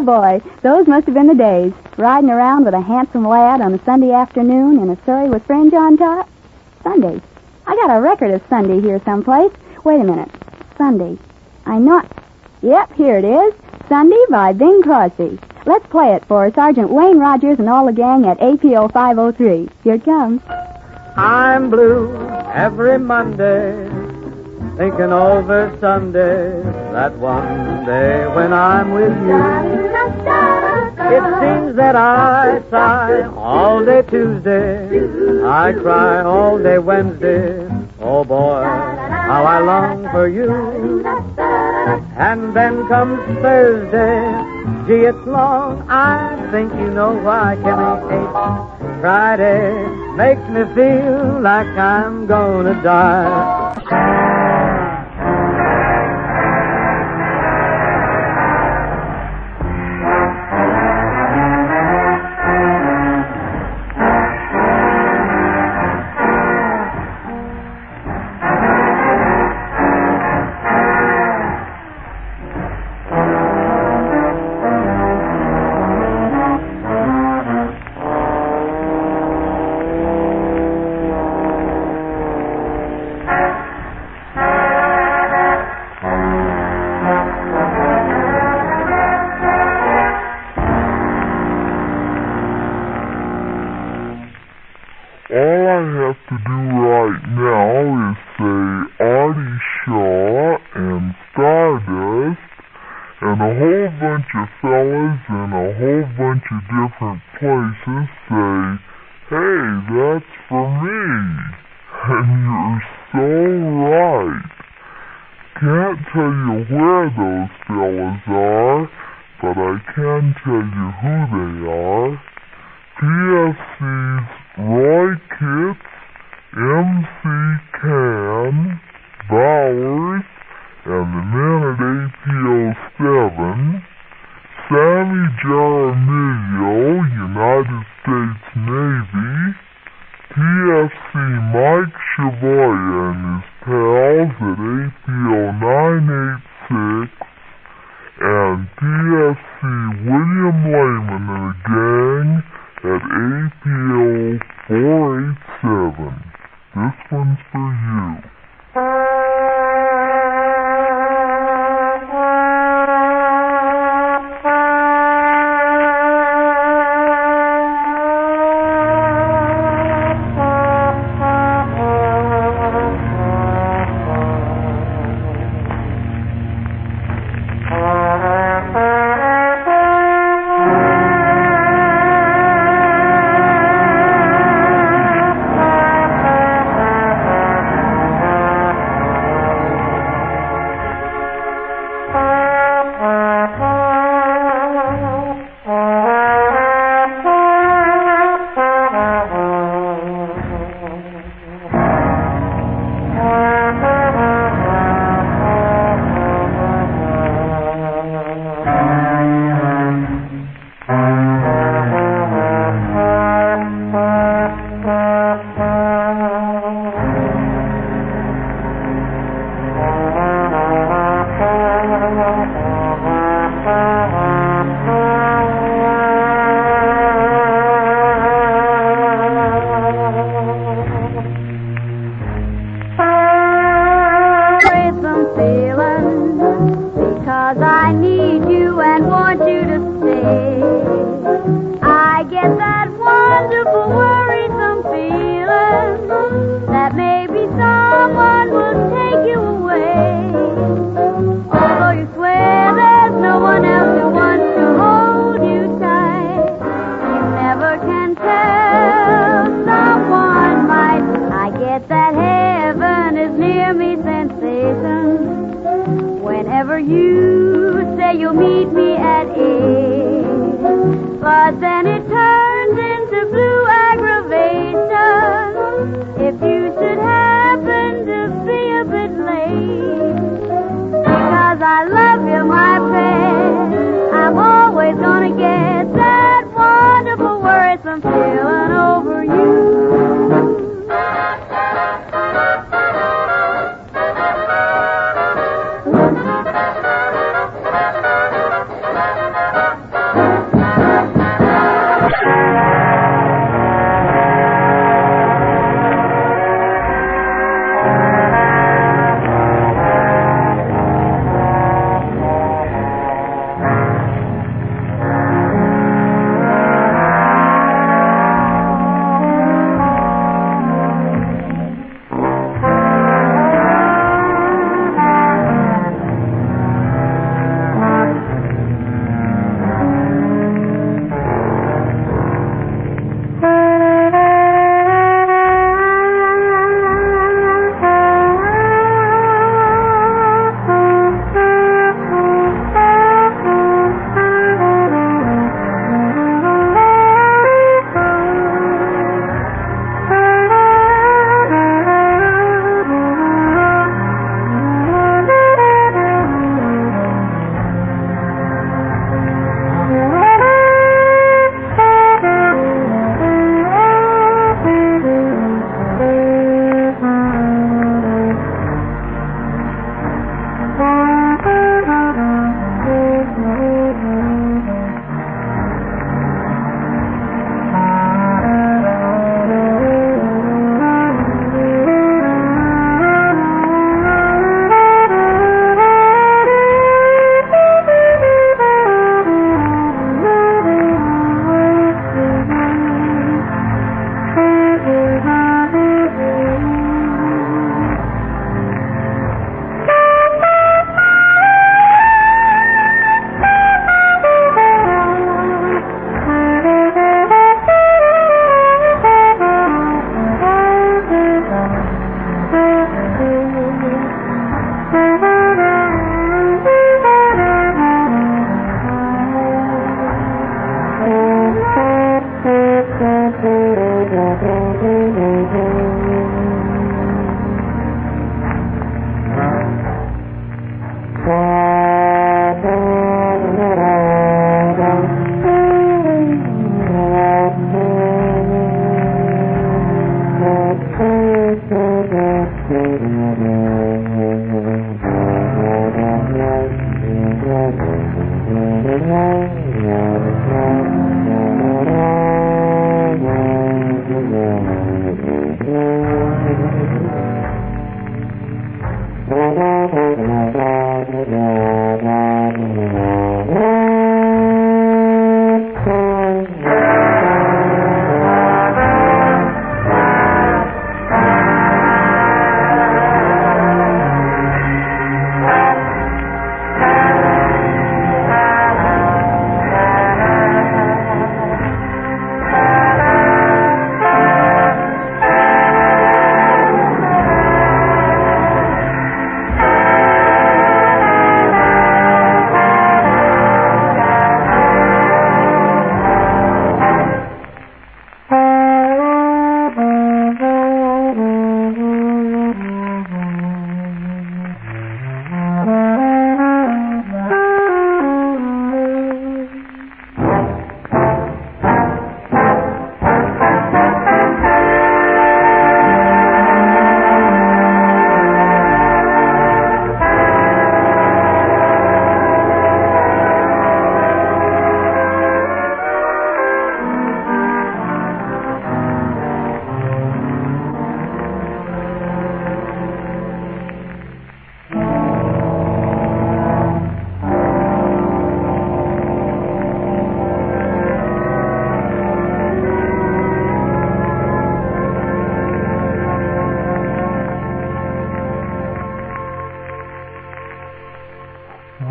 Speaker 2: boy, those must have been the days. Riding around with a handsome lad on a Sunday afternoon in a Surrey with fringe on top. Sunday. I got a record of Sunday here someplace. Wait a minute. Sunday. I know it. Yep, here it is. Sunday by Bing Crosby. Let's play it for Sergeant Wayne Rogers and all the gang at APO 503. Here it comes.
Speaker 4: I'm blue every Monday, thinking over Sunday, that one day when I'm with you. It seems that I sigh all day Tuesday, I cry all day Wednesday. Oh boy, how I long for you. And then comes Thursday, gee, it's long. I think you know why, Kelly. Friday makes me feel like I'm gonna die.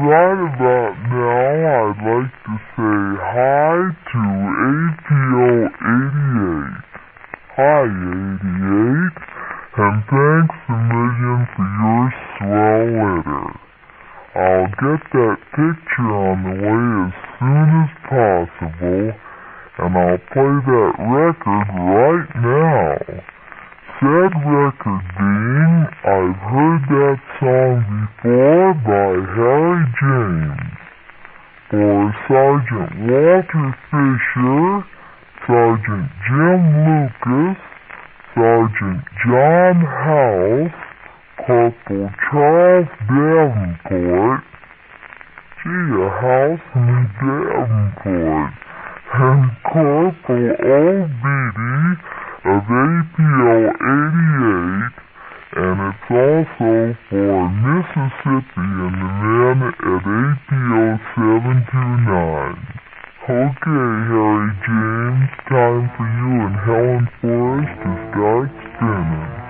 Speaker 8: Right about now, I'd like to say hi to APO 88. Hi, 88, and thanks a million for your swell letter. I'll get that picture on the way as soon as possible, and I'll play that record right now. Said record being, I've heard that song before by Harry James. For Sergeant Walter Fisher, Sergeant Jim Lucas, Sergeant John House, Corporal Charles Davenport, a houseman Davenport, and Corporal Old Beatty of APO 88, and it's also for Mississippi and the men at APO 729. Okay, Harry James, time for you and Helen Forrest to start spinning.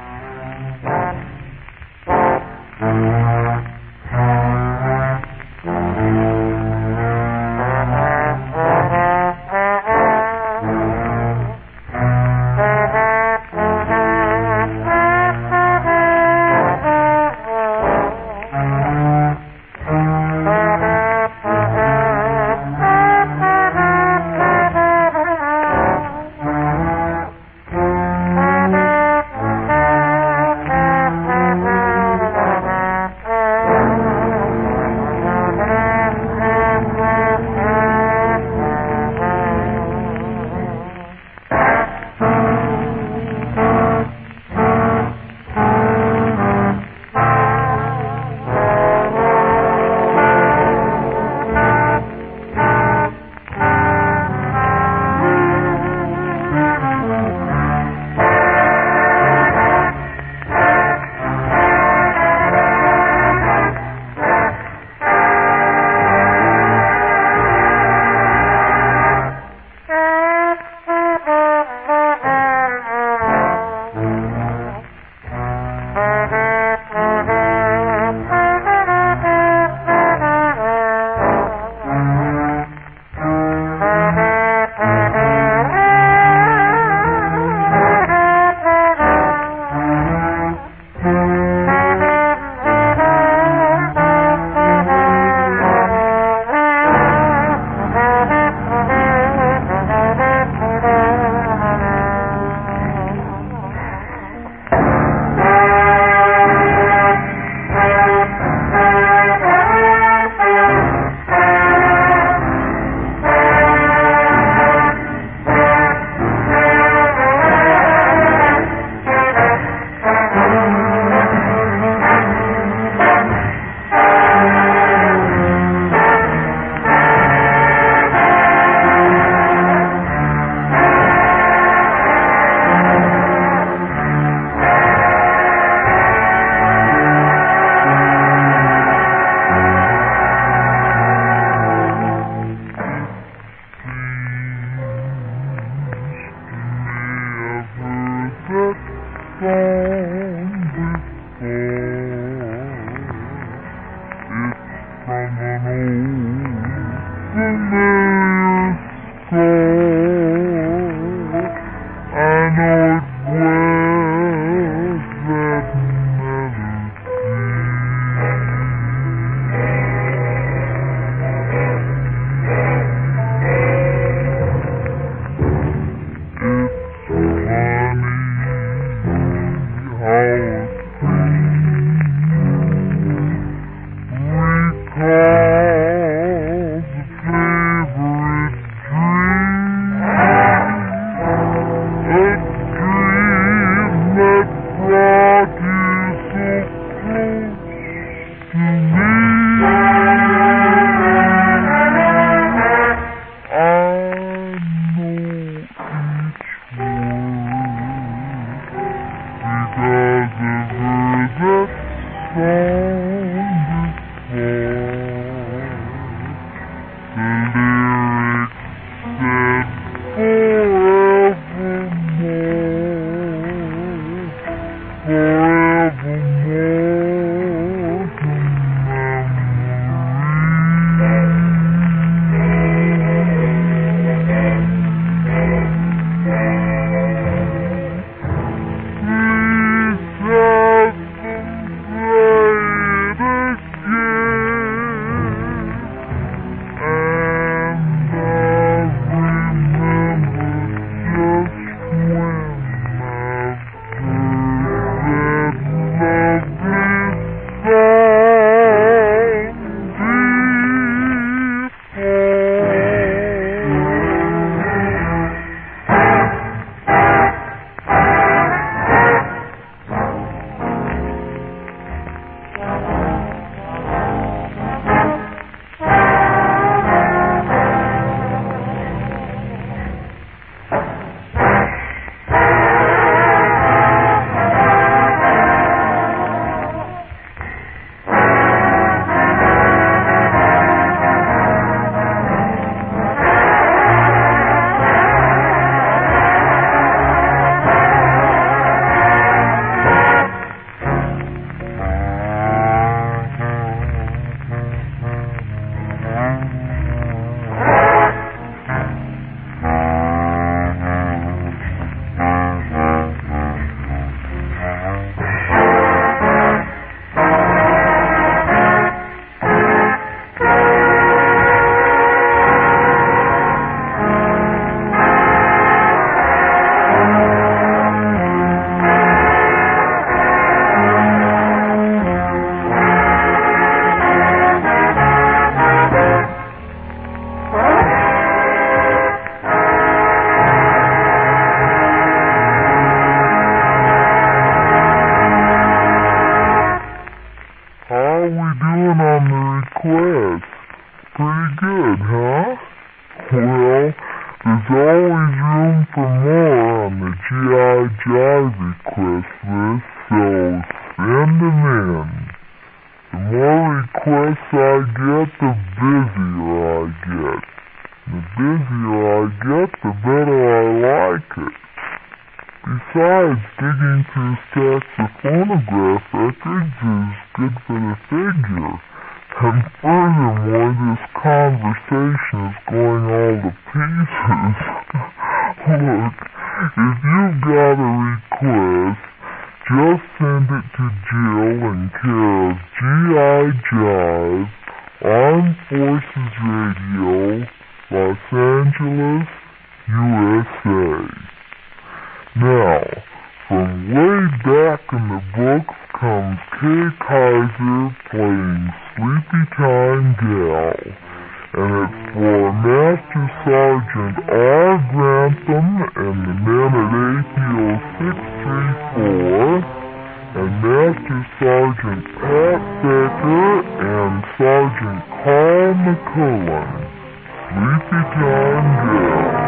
Speaker 8: Jive request list, so send them in. The more requests I get, the busier I get. The busier I get, the better I like it. Besides, digging through stacks of phonograph records is good for the figure. And furthermore, this conversation is going all to pieces. Look, if you've got a request, just send it to Jill in care of G.I. Jive, Armed Forces Radio, Los Angeles, USA. Now, from way back in the books comes Kay Kaiser playing Sleepy Time Gal, and it's for Master Sergeant R. Grantham and the men at APO 634, and Master Sergeant Pat Becker and Sergeant Carl McCullen. Sleepy Time Gal.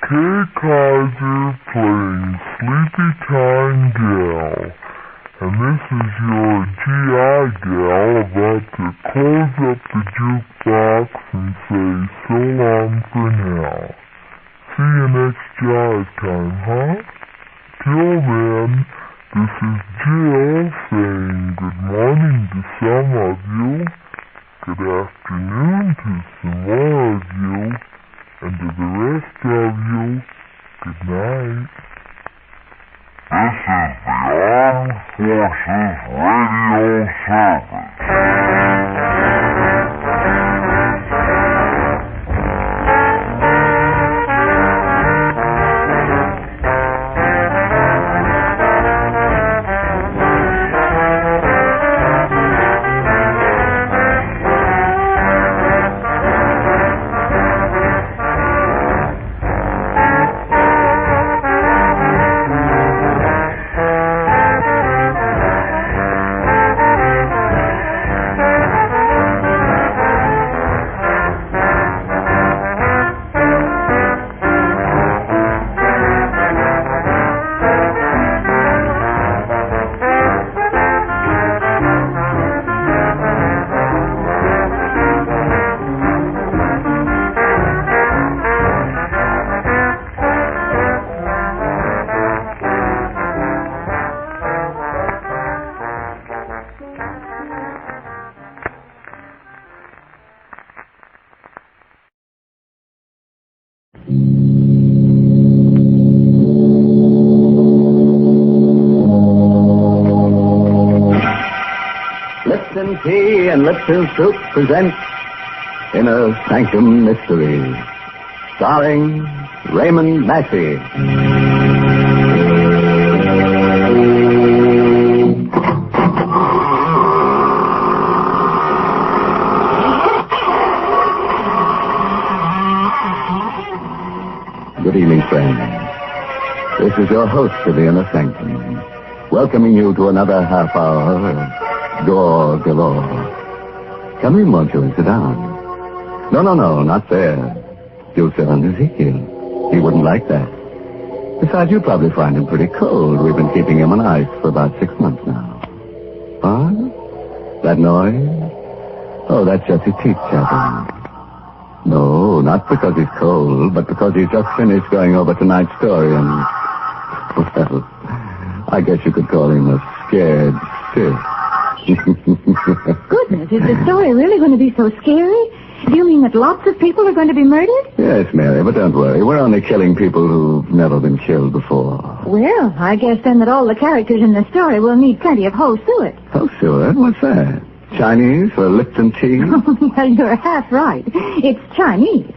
Speaker 8: Kay Kaiser playing Sleepy Time Gal. And this is your G.I. gal about to close up the jukebox and say so long for now. See you next Jive time, huh? Till then, this is Jill saying good morning to some of you, good afternoon to some more of you, and to the rest of you, good night. This is the Armed Forces Radio Service.
Speaker 10: Lipton Tea and Lipton Soup present Inner Sanctum Mystery, starring Raymond Massey. Good evening, friends. This is your host of the Inner Sanctum, welcoming you to another half hour of gore galore. Come in, won't you, and sit down. No, not there. You'll sit on Ezekiel. He wouldn't like that. Besides, you'll probably find him pretty cold. We've been keeping him on ice for about 6 months now. What? That noise? Oh, that's just his teeth chattering. No, not because he's cold, but because he's just finished going over tonight's story and, well, I guess you could call him a scared stiff.
Speaker 19: Goodness, is the story really going to be so scary? Do you mean that lots of people are going to be murdered?
Speaker 10: Yes, Mary, but don't worry. We're only killing people who've never been killed before.
Speaker 19: Well, I guess then that all the characters in the story will need plenty of Ho Suet.
Speaker 10: Ho Suet? What's that? Chinese for Lipton tea?
Speaker 19: Well, you're half right. It's Chinese.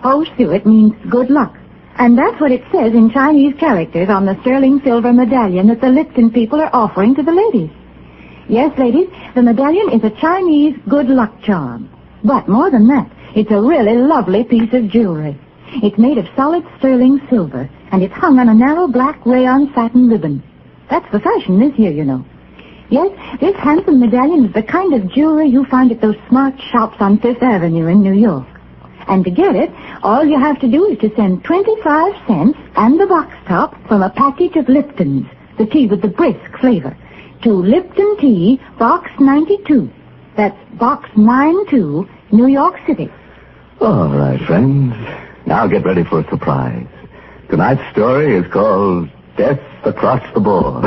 Speaker 19: Ho Suet means good luck. And that's what it says in Chinese characters on the sterling silver medallion that the Lipton people are offering to the ladies. Yes, ladies, the medallion is a Chinese good luck charm. But more than that, it's a really lovely piece of jewelry. It's made of solid sterling silver, and it's hung on a narrow black rayon satin ribbon. That's the fashion this year, you know. Yes, this handsome medallion is the kind of jewelry you find at those smart shops on Fifth Avenue in New York. And to get it, all you have to do is to send 25 cents and the box top from a package of Lipton's, the tea with the brisk flavor, to Lipton Tea, Box 92. That's Box 92, New York City.
Speaker 10: All right, friends. Now get ready for a surprise. Tonight's story is called Death Across the Board.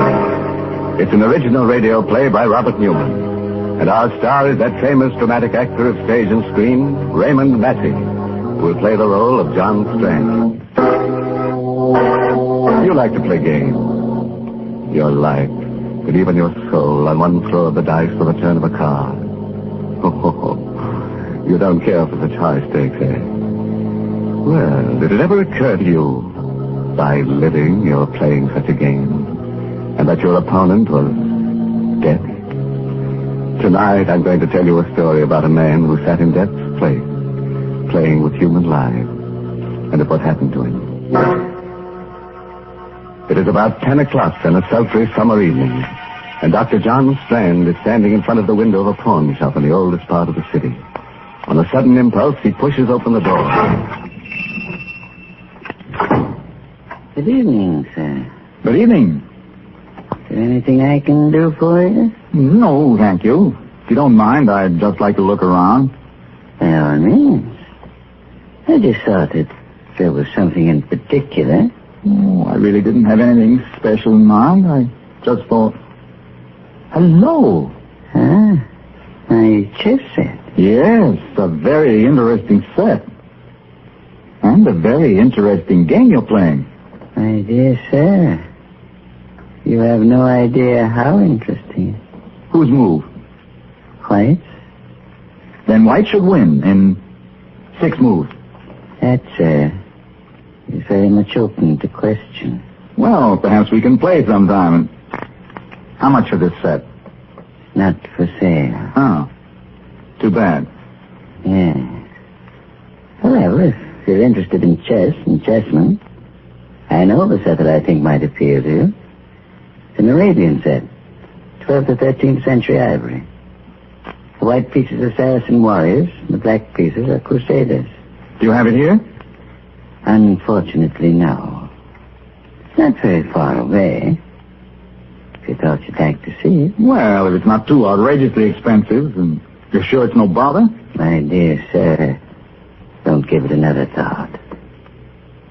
Speaker 10: It's an original radio play by Robert Newman. And our star is that famous dramatic actor of stage and screen, Raymond Massey, who will play the role of John Strand. You like to play games. Your life, and even your soul on one throw of the dice for the turn of a card. Oh, you don't care for such high stakes, eh? Well, did it ever occur to you, by living, you're playing such a game, and that your opponent was death? Tonight, I'm going to tell you a story about a man who sat in death's place, playing with human lives, and of what happened to him. It is about 10 o'clock on a sultry summer evening, and Dr. John Strand is standing in front of the window of a pawn shop in the oldest part of the city. On a sudden impulse, he pushes open the door.
Speaker 7: Good evening, sir.
Speaker 10: Good evening.
Speaker 7: Is there anything I can do for you?
Speaker 10: No, thank you. If you don't mind, I'd just like to look around.
Speaker 7: By all means. I just thought that there was something in particular.
Speaker 10: Oh, I really didn't have anything special in mind. I just thought... Hello.
Speaker 7: Huh? My chess set.
Speaker 10: Yes, a very interesting set. And a very interesting game you're playing.
Speaker 7: My dear sir, you have no idea how interesting.
Speaker 10: Whose move?
Speaker 7: White's.
Speaker 10: Then White should win in 6 moves.
Speaker 7: That, sir, is very much open to question.
Speaker 10: Well, perhaps we can play sometime. How much for this set?
Speaker 7: Not for sale.
Speaker 10: Oh. Too bad.
Speaker 7: Yes. However, if you're interested in chess and chessmen, I know of a set that I think might appeal to you. It's an Arabian set. 12th to 13th century ivory. The white pieces are Saracen warriors, and the black pieces are crusaders.
Speaker 10: Do you have it here?
Speaker 7: Unfortunately, no. It's not very far away. If you thought you'd like to see it.
Speaker 10: Well, if it's not too outrageously expensive, and you're sure it's no bother?
Speaker 7: My dear sir, don't give it another thought.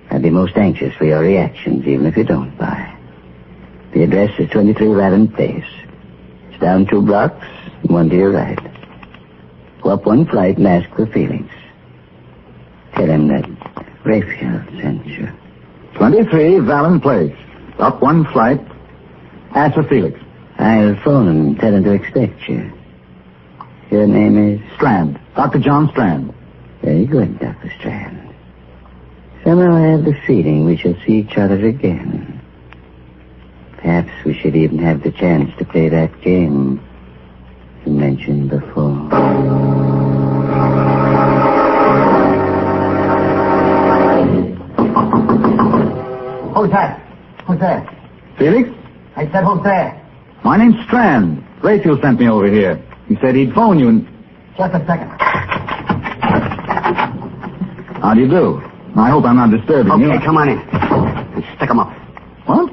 Speaker 7: I'd be most anxious for your reactions, even if you don't buy. The address is 23 Radon Place. It's down 2 blocks, and 1 to your right. Go up 1 flight and ask for Felix. Tell him that Raphael sent you.
Speaker 10: 23 Vallon Place. Up 1 flight. Ask for Felix.
Speaker 7: I'll phone him and tell him to expect you. Your name is?
Speaker 10: Strand. Dr. John Strand.
Speaker 7: Very good, Dr. Strand. Somehow I have the feeling we shall see each other again. Perhaps we should even have the chance to play that game you mentioned before.
Speaker 10: Who's that? Who's there? Felix? I said, who's there? My name's Strand. Raphael sent me over here. He said he'd phone you in... Just a second. How do you do? I hope I'm not disturbing you.
Speaker 14: Okay, come on in. Stick 'em up.
Speaker 10: What?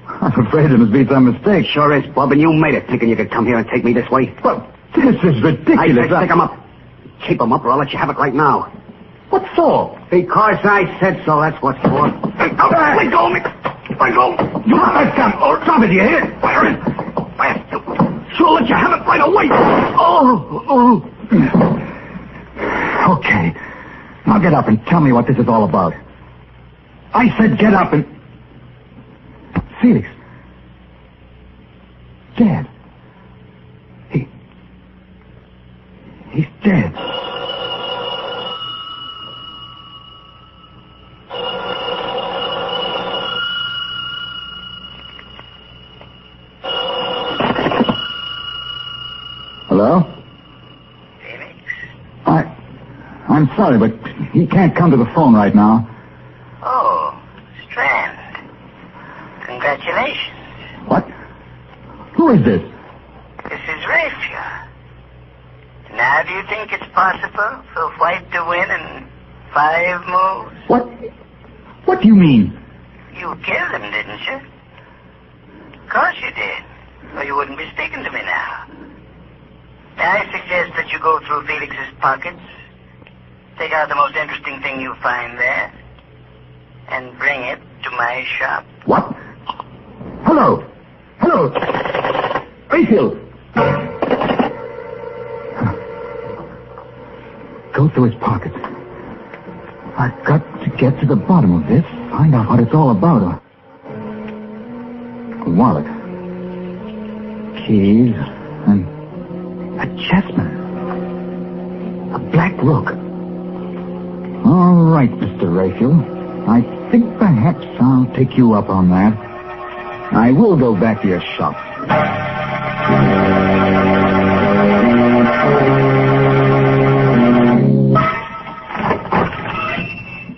Speaker 10: I'm afraid there must be some mistake.
Speaker 14: Sure is, Bob, and you made it, thinking you could come here and take me this way.
Speaker 10: But this is ridiculous.
Speaker 14: I said stick 'em up. Keep 'em up, or I'll let you have it right now.
Speaker 10: What for?
Speaker 14: Because I said so, that's what for. Let go of me. Let go.
Speaker 10: You want that gun? Oh, drop it, you hear?
Speaker 14: Fire it. Fire. Sure, let you have it right away.
Speaker 10: Oh. Okay. Now get up and tell me what this is all about. I said get up and... Felix. Dead. He's dead. Hello?
Speaker 7: Felix?
Speaker 10: I'm sorry, but he can't come to the phone right now.
Speaker 7: Oh, Strand. Congratulations.
Speaker 10: What? Who is this?
Speaker 7: This is Raphael. Now, do you think it's possible for White to win in 5 moves?
Speaker 10: What do you mean?
Speaker 7: You killed him, didn't you? Of course you did. Or you wouldn't be speaking to me now. I suggest that you go through Felix's pockets, take out the most interesting thing you find there, and bring it to my shop.
Speaker 10: What? Hello. Raphael. Go through his pockets. I've got to get to the bottom of this, find out what it's all about. A wallet. Keys. And a chessman. A black rook. All right, Mr. Raphael. I think perhaps I'll take you up on that. I will go back to your shop.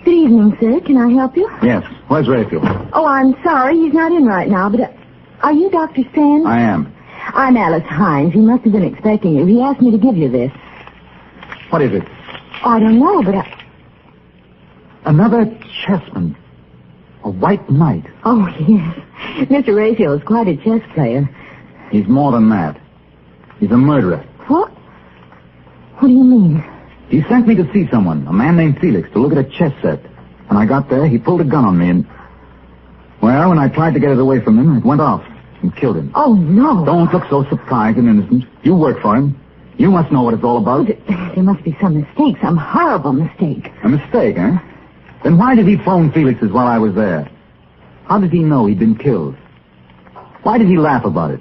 Speaker 19: Good evening, sir. Can I help you?
Speaker 10: Yes. Where's Raphael?
Speaker 19: Oh, I'm sorry. He's not in right now, but... are you Dr. Strand?
Speaker 10: I am.
Speaker 19: I'm Alice Hines. He must have been expecting you. He asked me to give you this.
Speaker 10: What is it?
Speaker 19: I don't know, but
Speaker 10: Another chessman. A white knight.
Speaker 19: Oh, yes. Mr. Raphael is quite a chess player.
Speaker 10: He's more than that. He's a murderer.
Speaker 19: What? What do you mean?
Speaker 10: He sent me to see someone, a man named Felix, to look at a chess set. When I got there, he pulled a gun on me and... Well, when I tried to get it away from him, it went off and killed him.
Speaker 19: Oh, no.
Speaker 10: Don't look so surprised and innocent. You work for him. You must know what it's all about.
Speaker 19: There must be some mistake, some horrible mistake.
Speaker 10: A mistake, eh? Then why did he phone Felix's while I was there? How did he know he'd been killed? Why did he laugh about it?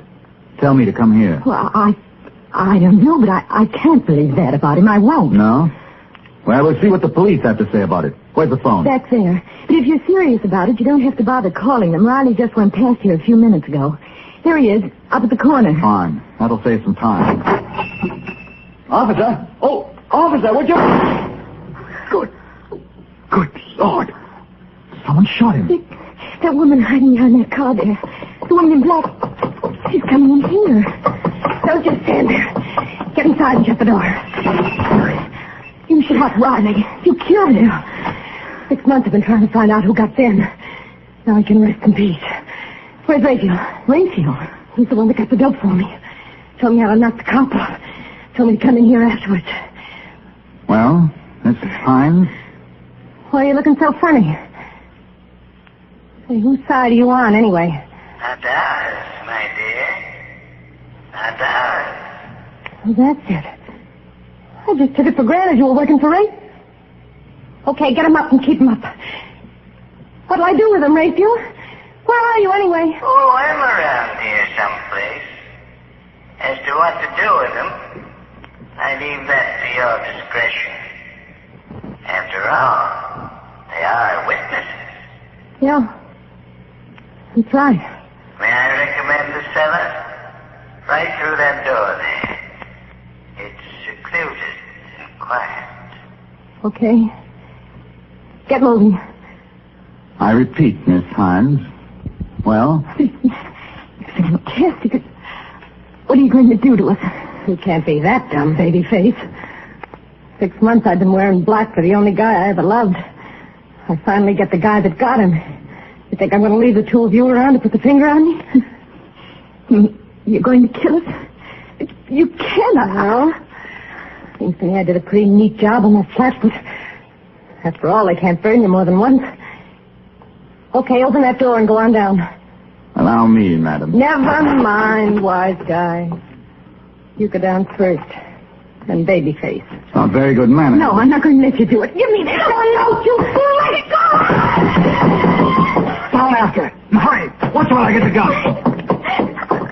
Speaker 10: Tell me to come here.
Speaker 19: Well, I don't know, but I can't believe that about him. I won't.
Speaker 10: No? Well, we'll see what the police have to say about it. Where's the phone?
Speaker 19: That's there. But if you're serious about it, you don't have to bother calling them. Riley just went past here a few minutes ago. There he is, up at the corner.
Speaker 10: Fine. That'll save some time. Officer! Oh, officer, would you... Good Lord. Someone shot him.
Speaker 19: That woman hiding behind that car there. The woman in black. She's coming in here. Don't just stand there. Get inside and shut the door. You shot Riley. You killed him. 6 months I've been trying to find out who got them. Now I can rest in peace. Where's Raphael? Raphael? He's the one that got the dope for me. Told me how to knock the cop off. Told me to come in here afterwards.
Speaker 10: Well, Mrs. Hines?
Speaker 19: Why are you looking so funny? Hey, whose side are you on, anyway?
Speaker 7: Not ours, my dear. Not ours.
Speaker 19: Well, that's it. I just took it for granted you were working for Ray. Okay, get him up and keep him up. What'll I do with him, Raphael? Where are you, anyway?
Speaker 7: Oh, I'm around here someplace. As to what to do with him, I leave that to your discretion. After all, they are witnesses.
Speaker 19: Yeah. That's right.
Speaker 7: May I recommend the cellar? Right through that door there. It's secluded and quiet.
Speaker 19: Okay. Get moving.
Speaker 10: I repeat, Miss Hines. Well?
Speaker 19: It's fantastic. What are you going to do to us? You can't be that dumb, baby face. 6 months I've been wearing black for the only guy I ever loved. I finally get the guy that got him. You think I'm going to leave the two of you around to put the finger on me? You're going to kill us? You cannot. No. Seems to me I did a pretty neat job on that flat, but after all, they can't burn you more than once. Okay, open that door and go on down.
Speaker 10: Allow me, madam.
Speaker 19: Never mind, wise guy. You go down first. And babyface.
Speaker 10: It's not very good manners.
Speaker 19: No, I'm not going to let you do it. Give me that. No, you fool. Let it go.
Speaker 10: Down after it. Hurry. Watch while I get the gun.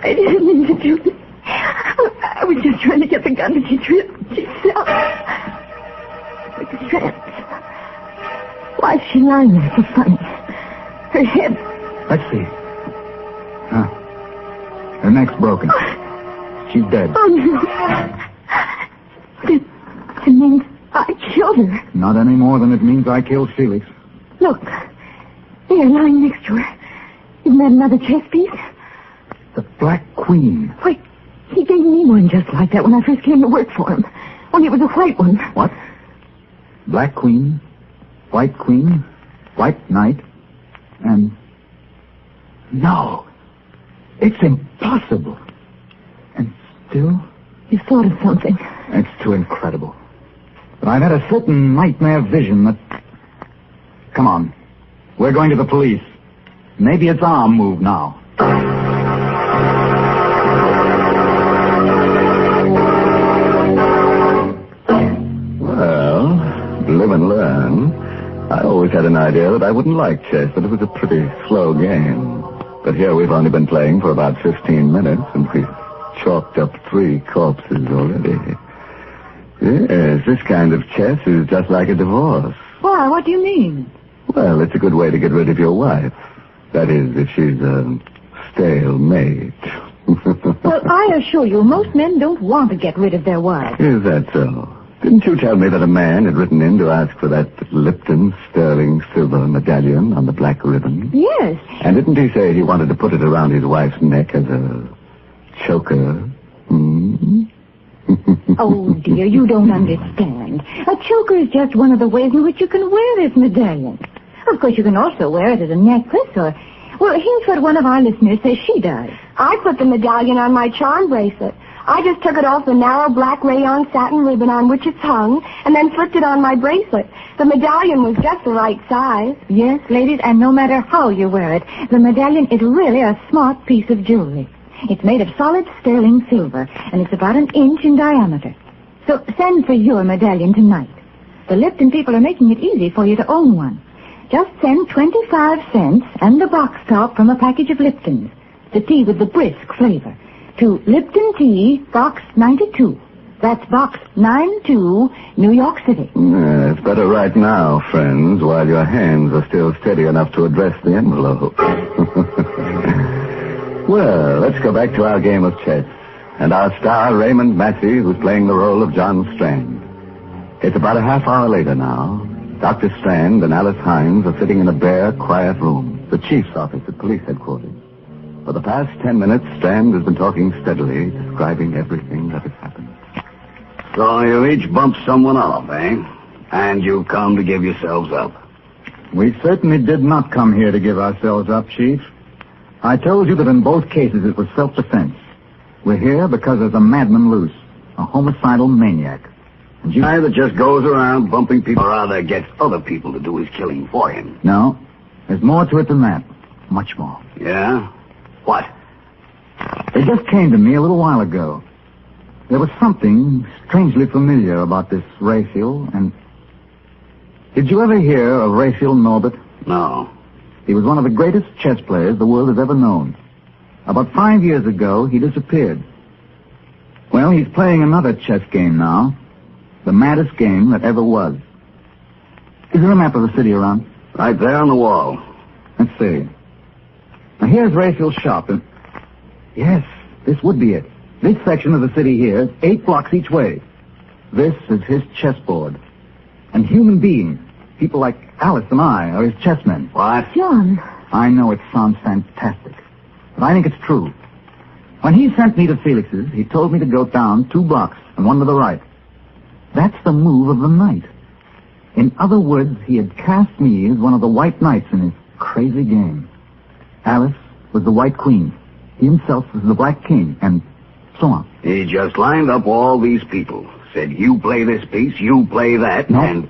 Speaker 19: I didn't mean to do this. I was just trying to get the gun, but she tripped. She fell. Like a trance. Why is she lying there so funny? Her head.
Speaker 10: Let's see. Huh. Her neck's broken. She's dead.
Speaker 19: Oh, no. It means I killed her.
Speaker 10: Not any more than it means I killed Felix.
Speaker 19: Look. There, lying next to her. Isn't that another chess piece?
Speaker 10: The Black Queen.
Speaker 19: Why, he gave me one just like that when I first came to work for him. Only it was a white one.
Speaker 10: What? Black Queen, White Knight, and... No. It's impossible. And still...
Speaker 19: You thought of something.
Speaker 10: It's too incredible. But I've had a certain nightmare vision that... Come on. We're going to the police. Maybe it's our move now.
Speaker 15: Well, live and learn. I always had an idea that I wouldn't like chess, that it was a pretty slow game. But here we've only been playing for about 15 minutes, and we've chalked up 3 corpses already. Yes, this kind of chess is just like a divorce.
Speaker 19: Why? What do you mean?
Speaker 15: Well, it's a good way to get rid of your wife. That is, if she's a stale mate.
Speaker 19: Well, I assure you, most men don't want to get rid of their wives.
Speaker 15: Is that so? Didn't you tell me that a man had written in to ask for that Lipton sterling silver medallion on the black ribbon?
Speaker 19: Yes.
Speaker 15: And didn't he say he wanted to put it around his wife's neck as a choker?
Speaker 19: Oh, dear, you don't understand. A choker is just one of the ways in which you can wear this medallion. Of course, you can also wear it as a necklace or... Well, here's what one of our listeners says she does.
Speaker 5: I put the medallion on my charm bracelet. I just took it off the narrow black rayon satin ribbon on which it's hung and then slipped it on my bracelet. The medallion was just the right size.
Speaker 19: Yes, ladies, and no matter how you wear it, the medallion is really a smart piece of jewelry. It's made of solid sterling silver, and it's about 1 inch in diameter. So send for your medallion tonight. The Lipton people are making it easy for you to own one. Just send 25 cents and the box top from a package of Lipton's, the tea with the brisk flavor, to Lipton Tea, Box 92. That's Box 92, New York City.
Speaker 15: It's better right now, friends, while your hands are still steady enough to address the envelope. Well, let's go back to our game of chess. And our star, Raymond Massey, who's playing the role of John Strand. It's about a half hour later now. Dr. Strand and Alice Hines are sitting in a bare, quiet room, the chief's office at police headquarters. For the past 10 minutes, Strand has been talking steadily, describing everything that has happened.
Speaker 10: So you each bumped someone off, eh? And you come to give yourselves up.
Speaker 1: We certainly did not come here to give ourselves up, Chief. I told you that in both cases it was self-defense. We're here because there's a madman loose, a homicidal maniac.
Speaker 10: And you that just goes around bumping people or rather gets other people to do his killing for him.
Speaker 1: No, there's more to it than that. Much more.
Speaker 10: Yeah? What?
Speaker 1: It just came to me a little while ago. There was something strangely familiar about this Raphael, and... Did you ever hear of Raphael Norbert?
Speaker 10: No.
Speaker 1: He was one of the greatest chess players the world has ever known. About 5 years ago, he disappeared. Well, he's playing another chess game now. The maddest game that ever was. Is there a map of the city around?
Speaker 10: Right there on the wall.
Speaker 1: Let's see. Now, here's Raphael's shop, and... Yes, this would be it. This section of the city here is 8 blocks each way. This is his chessboard. And human beings, people like Alice and I, are his chessmen.
Speaker 10: What?
Speaker 19: John.
Speaker 1: I know it sounds fantastic, but I think it's true. When he sent me to Felix's, he told me to go down 2 blocks and 1 to the right. That's the move of the night. In other words, he had cast me as one of the white knights in his crazy game. Alice was the white queen. He himself was the black king, and so on.
Speaker 10: He just lined up all these people. Said, you play this piece, you play that,
Speaker 1: no.
Speaker 10: And...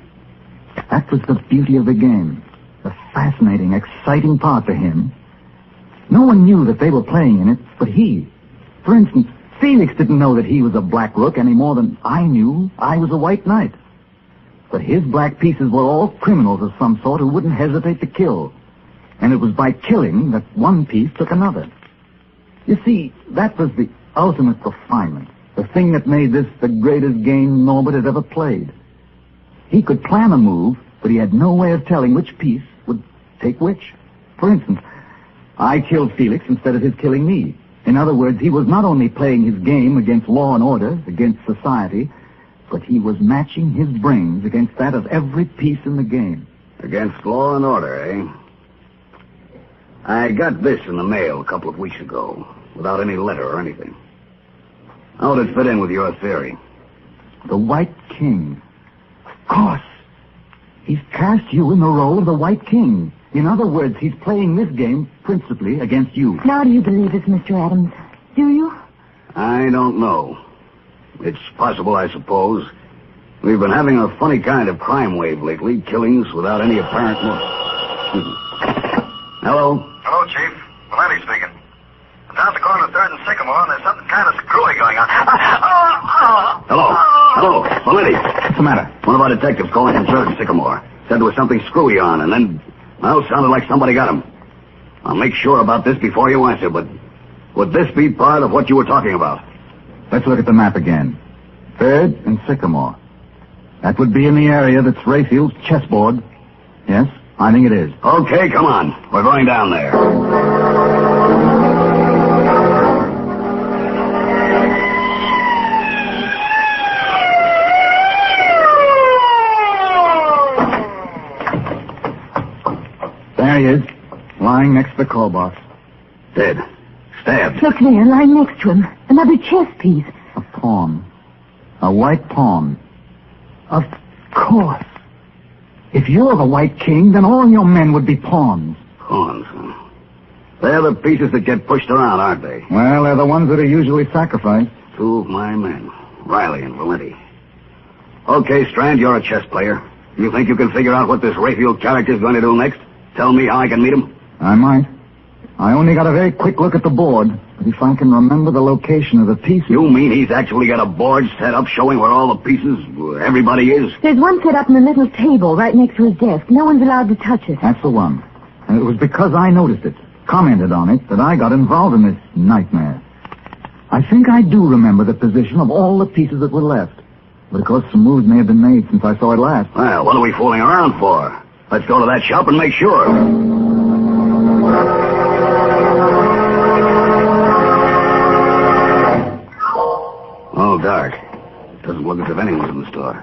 Speaker 1: That was the beauty of the game. The fascinating, exciting part to him. No one knew that they were playing in it, but he. For instance, Felix didn't know that he was a black rook any more than I knew I was a white knight. But his black pieces were all criminals of some sort who wouldn't hesitate to kill. And it was by killing that one piece took another. You see, that was the ultimate refinement. The thing that made this the greatest game Norbert had ever played. He could plan a move, but he had no way of telling which piece would take which. For instance, I killed Felix instead of his killing me. In other words, he was not only playing his game against law and order, against society, but he was matching his brains against that of every piece in the game.
Speaker 10: Against law and order, eh? I got this in the mail a couple of weeks ago, without any letter or anything. How would it fit in with your theory?
Speaker 1: The White King. Of course. He's cast you in the role of the White King. In other words, he's playing this game principally against you.
Speaker 19: Now do you believe this, Mr. Adams? Do you?
Speaker 10: I don't know. It's possible, I suppose. We've been having a funny kind of crime wave lately, killings without any apparent motive. Hello?
Speaker 21: Hello, Chief. Valenti speaking. I'm down at the corner of 3rd and Sycamore, and there's something kind of screwy going on.
Speaker 10: Hello, Valenti.
Speaker 1: What's the matter?
Speaker 10: One of our detectives calling from 3rd and Sycamore. Said there was something screwy on, and then, well, sounded like somebody got him. I'll make sure about this before you answer, but would this be part of what you were talking about?
Speaker 1: Let's look at the map again. 3rd and Sycamore. That would be in the area that's Raphael's chessboard. Yes, I think it is.
Speaker 10: Okay, come on. We're going down there.
Speaker 1: There he is, lying next to the call box.
Speaker 10: Dead. Stabbed.
Speaker 19: Look there, lying next to him. Another chess piece.
Speaker 1: A pawn. A white pawn. Of course. If you're the White King, then all your men would be pawns.
Speaker 16: Pawns, huh? They're the pieces that get pushed around, aren't they?
Speaker 1: Well, they're the ones that are usually sacrificed.
Speaker 16: 2 of my men, Riley and Valenti. Okay, Strand, you're a chess player. You think you can figure out what this Rayfield character's going to do next? Tell me how I can meet him?
Speaker 1: I might. I only got a very quick look at the board. But if I can remember the location of the pieces...
Speaker 16: You mean he's actually got a board set up showing where all the pieces, where everybody is?
Speaker 19: There's one set up in the little table right next to his desk. No one's allowed to touch it.
Speaker 1: That's the one. And it was because I noticed it, commented on it, that I got involved in this nightmare. I think I do remember the position of all the pieces that were left. But of course some moves may have been made since I saw it last.
Speaker 16: Well, what are we fooling around for? Let's go to that shop and make sure. Oh, dark. Doesn't look as if anyone's in the store.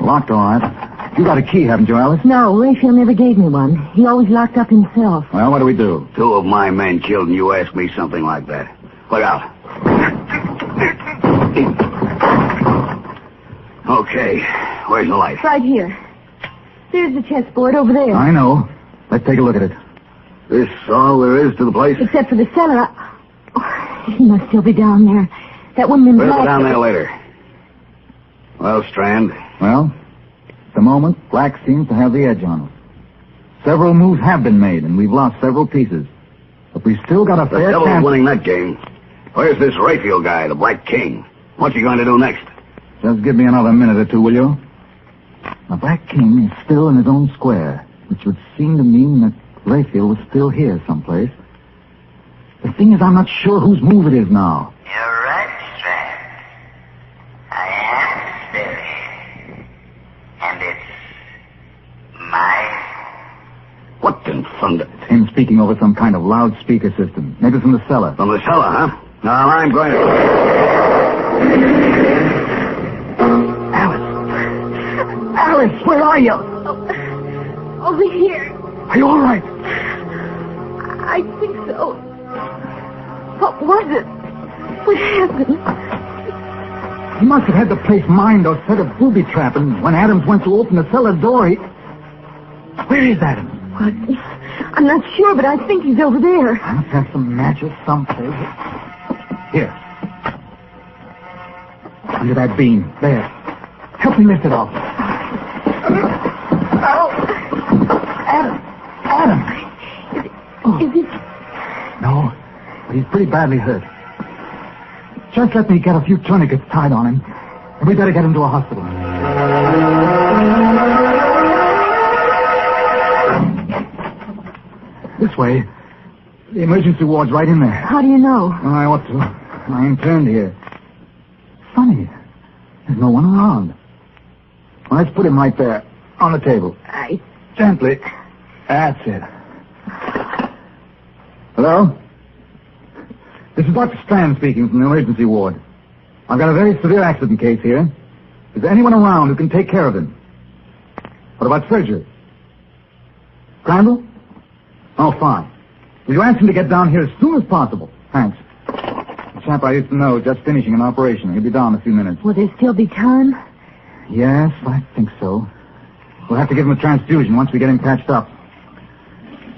Speaker 1: Locked, all right. You got a key, haven't you, Alice?
Speaker 19: No, Rayfield never gave me one. He always locked up himself.
Speaker 1: Well, what do we do?
Speaker 16: 2 of my men killed and you ask me something like that. Look out. Okay, where's the light?
Speaker 19: Right here. There's the chessboard over there.
Speaker 1: I know. Let's take a look at it.
Speaker 16: This all there is to the place?
Speaker 19: Except for the cellar. He must still be down there. That woman in
Speaker 16: We'll
Speaker 19: black...
Speaker 16: go down there later. Well, Strand?
Speaker 1: Well, at the moment, black seems to have the edge on us. Several moves have been made, and we've lost several pieces. But we've still got a
Speaker 16: The
Speaker 1: fair
Speaker 16: devil's
Speaker 1: chance...
Speaker 16: winning that game. Where's this Rayfield guy, the Black King? What's he going to do next?
Speaker 1: Just give me another minute or two, will you? The Black King is still in his own square, which would seem to mean that Rayfield was still here someplace. The thing is, I'm not sure whose move it is now.
Speaker 7: You're right, Strand. I am still here. And it's my...
Speaker 16: What in thunder?
Speaker 1: It's him speaking over some kind of loudspeaker system. Maybe from the cellar.
Speaker 16: From the cellar, huh? Now, I'm going to...
Speaker 1: Alice, where are you?
Speaker 19: Over here.
Speaker 1: Are you all right?
Speaker 19: I think so. What was it? What happened?
Speaker 1: He must have had the place mined or set a booby trap, and when Adams went to open the cellar door, he... Where is Adams?
Speaker 19: What? I'm not sure, but I think he's over there.
Speaker 1: I must have some matches someplace. Here. Under that beam. There. Help me lift it off.
Speaker 19: Oh.
Speaker 1: Adam!
Speaker 19: Is it...
Speaker 1: No, but he's pretty badly hurt. Just let me get a few tourniquets tied on him, and we better get him to a hospital. This way. The emergency ward's right in there.
Speaker 19: How do you know?
Speaker 1: Well, I ought to. I interned here. Funny. There's no one around. Well, let's put him right there, on the table. Gently. That's it. Hello? This is Dr. Strand speaking from the emergency ward. I've got a very severe accident case here. Is there anyone around who can take care of him? What about surgery? Crandall? Oh, fine. Will you ask him to get down here as soon as possible? Thanks. The chap I used to know is just finishing an operation. He'll be down in a few minutes.
Speaker 19: Will there still be time?
Speaker 1: Yes, I think so. We'll have to give him a transfusion once we get him patched up.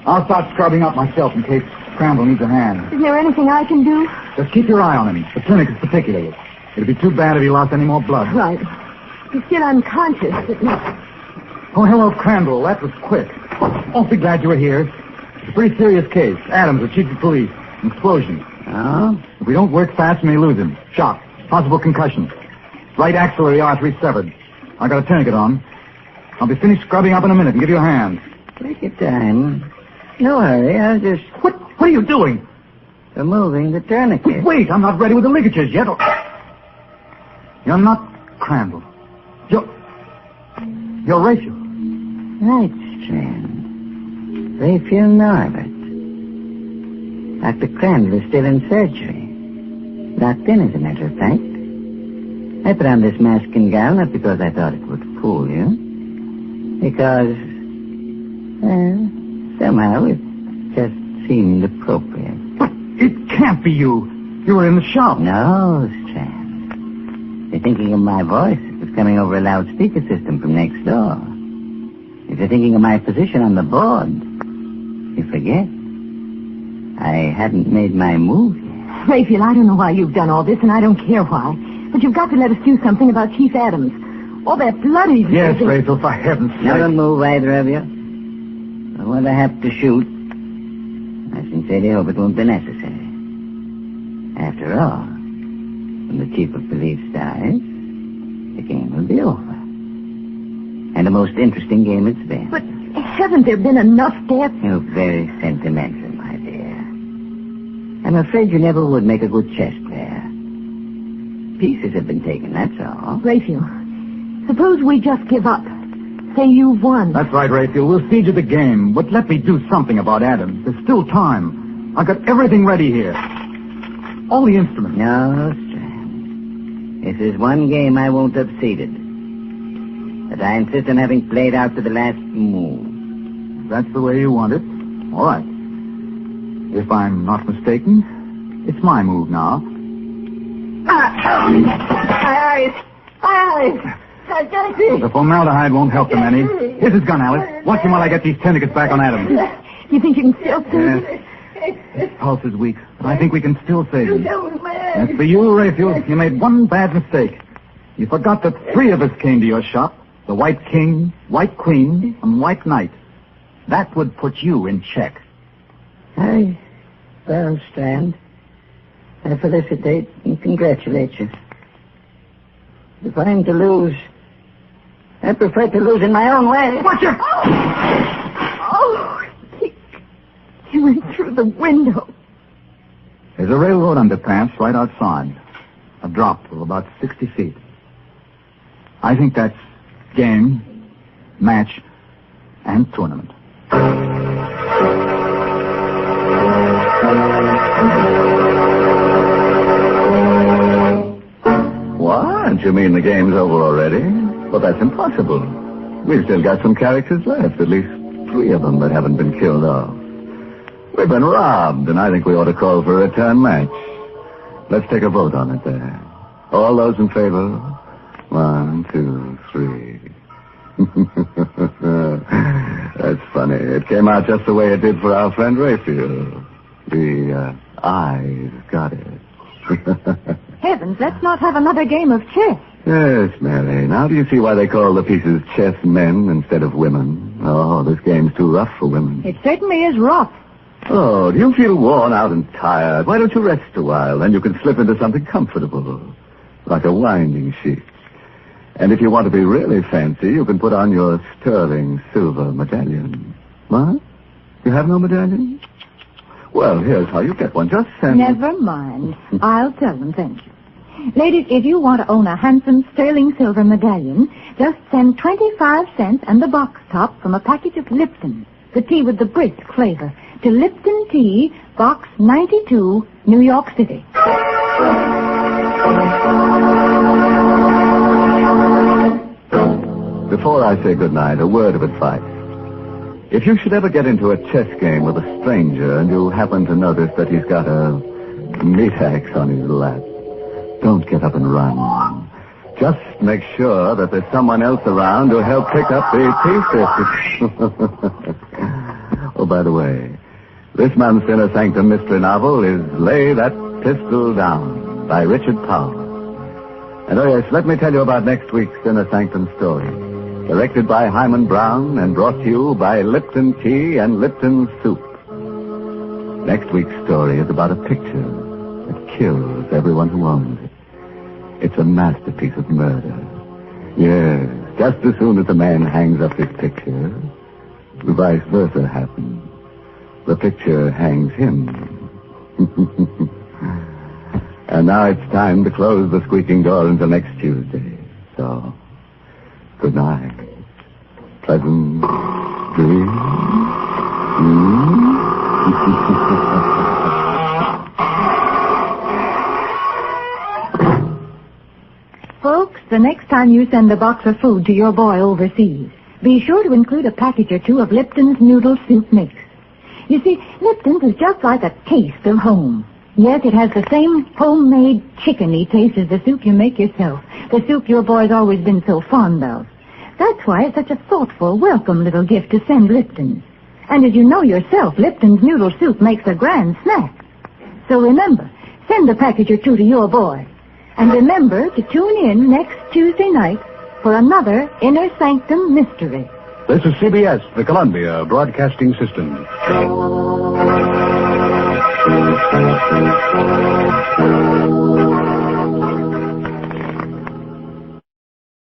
Speaker 1: I'll start scrubbing up myself in case Crandall needs a hand.
Speaker 19: Isn't there anything I can do?
Speaker 1: Just keep your eye on him. The tourniquets particularly. It'd be too bad if he lost any more blood.
Speaker 19: Right. He's still unconscious, but no.
Speaker 1: Oh, hello, Crandall. That was quick. Awfully glad you were here. It's a pretty serious case. Adams, the chief of police. An explosion.
Speaker 16: Oh?
Speaker 1: If we don't work fast, we may lose him. Shock. Possible concussion. Right axillary artery severed. I got a tourniquet on. I'll be finished scrubbing up in a minute and give you a hand.
Speaker 7: Take your time. No hurry. I'll just...
Speaker 1: What are you doing?
Speaker 7: Removing the tourniquet.
Speaker 1: Wait, I'm not ready with the ligatures yet. You're not Crandall. You're Rachel.
Speaker 7: Right, Strand. Rayfield Norbert. Dr. Crandall is still in surgery. Locked in, as a matter of fact. I put on this mask and gown not because I thought it would fool you. Because, well, somehow it just seemed appropriate.
Speaker 1: But it can't be you. You were in the shop.
Speaker 7: No, Strand. You're thinking of my voice. It was coming over a loudspeaker system from next door. If you're thinking of my position on the board, you forget. I hadn't made my move yet.
Speaker 19: Raphael, I don't know why you've done all this, and I don't care why. But you've got to let us do something about Chief Adams. All that bloody...
Speaker 1: Yes, Raphael, for heaven's sake.
Speaker 7: Not a move, either of you. But when I have to shoot, I sincerely hope it won't be necessary. After all, when the chief of police dies, the game will be over. And the most interesting game it's been.
Speaker 19: But haven't there been enough deaths?
Speaker 7: You're very sentimental, my dear. I'm afraid you never would make a good chess player. Pieces have been taken, that's all.
Speaker 19: Raphael, suppose we just give up. Say you've won.
Speaker 1: That's right, Raphael. We'll siege the game. But let me do something about Adams. There's still time. I've got everything ready here. All the instruments.
Speaker 7: No, Strand. This is one game I won't have ceded. But I insist on having played out to the last move.
Speaker 1: That's the way you want it. All right. If I'm not mistaken, it's my move now.
Speaker 19: My eyes.
Speaker 1: The formaldehyde won't help them any. Here's his gun, Alice. Watch him while I get these tentacles back on Adams.
Speaker 19: You think you can still save him?
Speaker 1: Yes. His pulse is weak, but I think we can still save him.
Speaker 19: man.
Speaker 1: As for you, Raphael, you made one bad mistake. You forgot that 3 of us came to your shop. The White King, White Queen, and White Knight. That would put you in check.
Speaker 7: Well, Strand, I felicitate and congratulate you. If I'm to lose, I prefer to lose in my own way.
Speaker 19: Watch your... Oh! He went through the window.
Speaker 1: There's a railroad underpass right outside. A drop of about 60 feet. I think that's game, match, and tournament.
Speaker 10: What? You mean the game's over already? Well, that's impossible. We've still got some characters left, at least 3 of them that haven't been killed off. We've been robbed, and I think we ought to call for a return match. Let's take a vote on it there. All those in favor? 1, 2, 3. That's funny. It came out just the way it did for our friend Raphael. The eyes got it.
Speaker 19: Heavens, let's not have another game of chess.
Speaker 10: Yes, Mary. Now do you see why they call the pieces chess men instead of women? Oh, this game's too rough for women.
Speaker 19: It certainly is rough.
Speaker 10: Oh, do you feel worn out and tired? Why don't you rest a while? Then you can slip into something comfortable, like a winding sheet. And if you want to be really fancy, you can put on your sterling silver medallion. What? You have no medallion? Well, here's how you get one. Just send...
Speaker 19: Never mind. I'll tell them, thank you. Ladies, if you want to own a handsome sterling silver medallion, just send 25 cents and the box top from a package of Lipton, the tea with the brisk flavor, to Lipton Tea, Box 92, New York City.
Speaker 10: Before I say goodnight, a word of advice. If you should ever get into a chess game with a stranger and you happen to notice that he's got a meat axe on his lap, don't get up and run. Just make sure that there's someone else around to help pick up the pieces. Oh, by the way, this month's Inner Sanctum mystery novel is Lay That Pistol Down by Richard Powell. And oh yes, let me tell you about next week's Inner Sanctum story. Directed by Hyman Brown and brought to you by Lipton Tea and Lipton Soup. Next week's story is about a picture that kills everyone who owns it. It's a masterpiece of murder. Yes, just as soon as the man hangs up his picture, the vice versa happens. The picture hangs him. And now it's time to close the squeaking door until next Tuesday. So, good night. Pleasant dreams.
Speaker 19: Folks, the next time you send a box of food to your boy overseas, be sure to include a package or 2 of Lipton's Noodle Soup Mix. You see, Lipton's is just like a taste of home. Yes, it has the same homemade chickeny taste as the soup you make yourself, the soup your boy's always been so fond of. That's why it's such a thoughtful, welcome little gift to send Lipton's. And as you know yourself, Lipton's noodle soup makes a grand snack. So remember, send a package or two to your boy. And remember to tune in next Tuesday night for another Inner Sanctum Mystery.
Speaker 13: This is CBS, the Columbia Broadcasting System.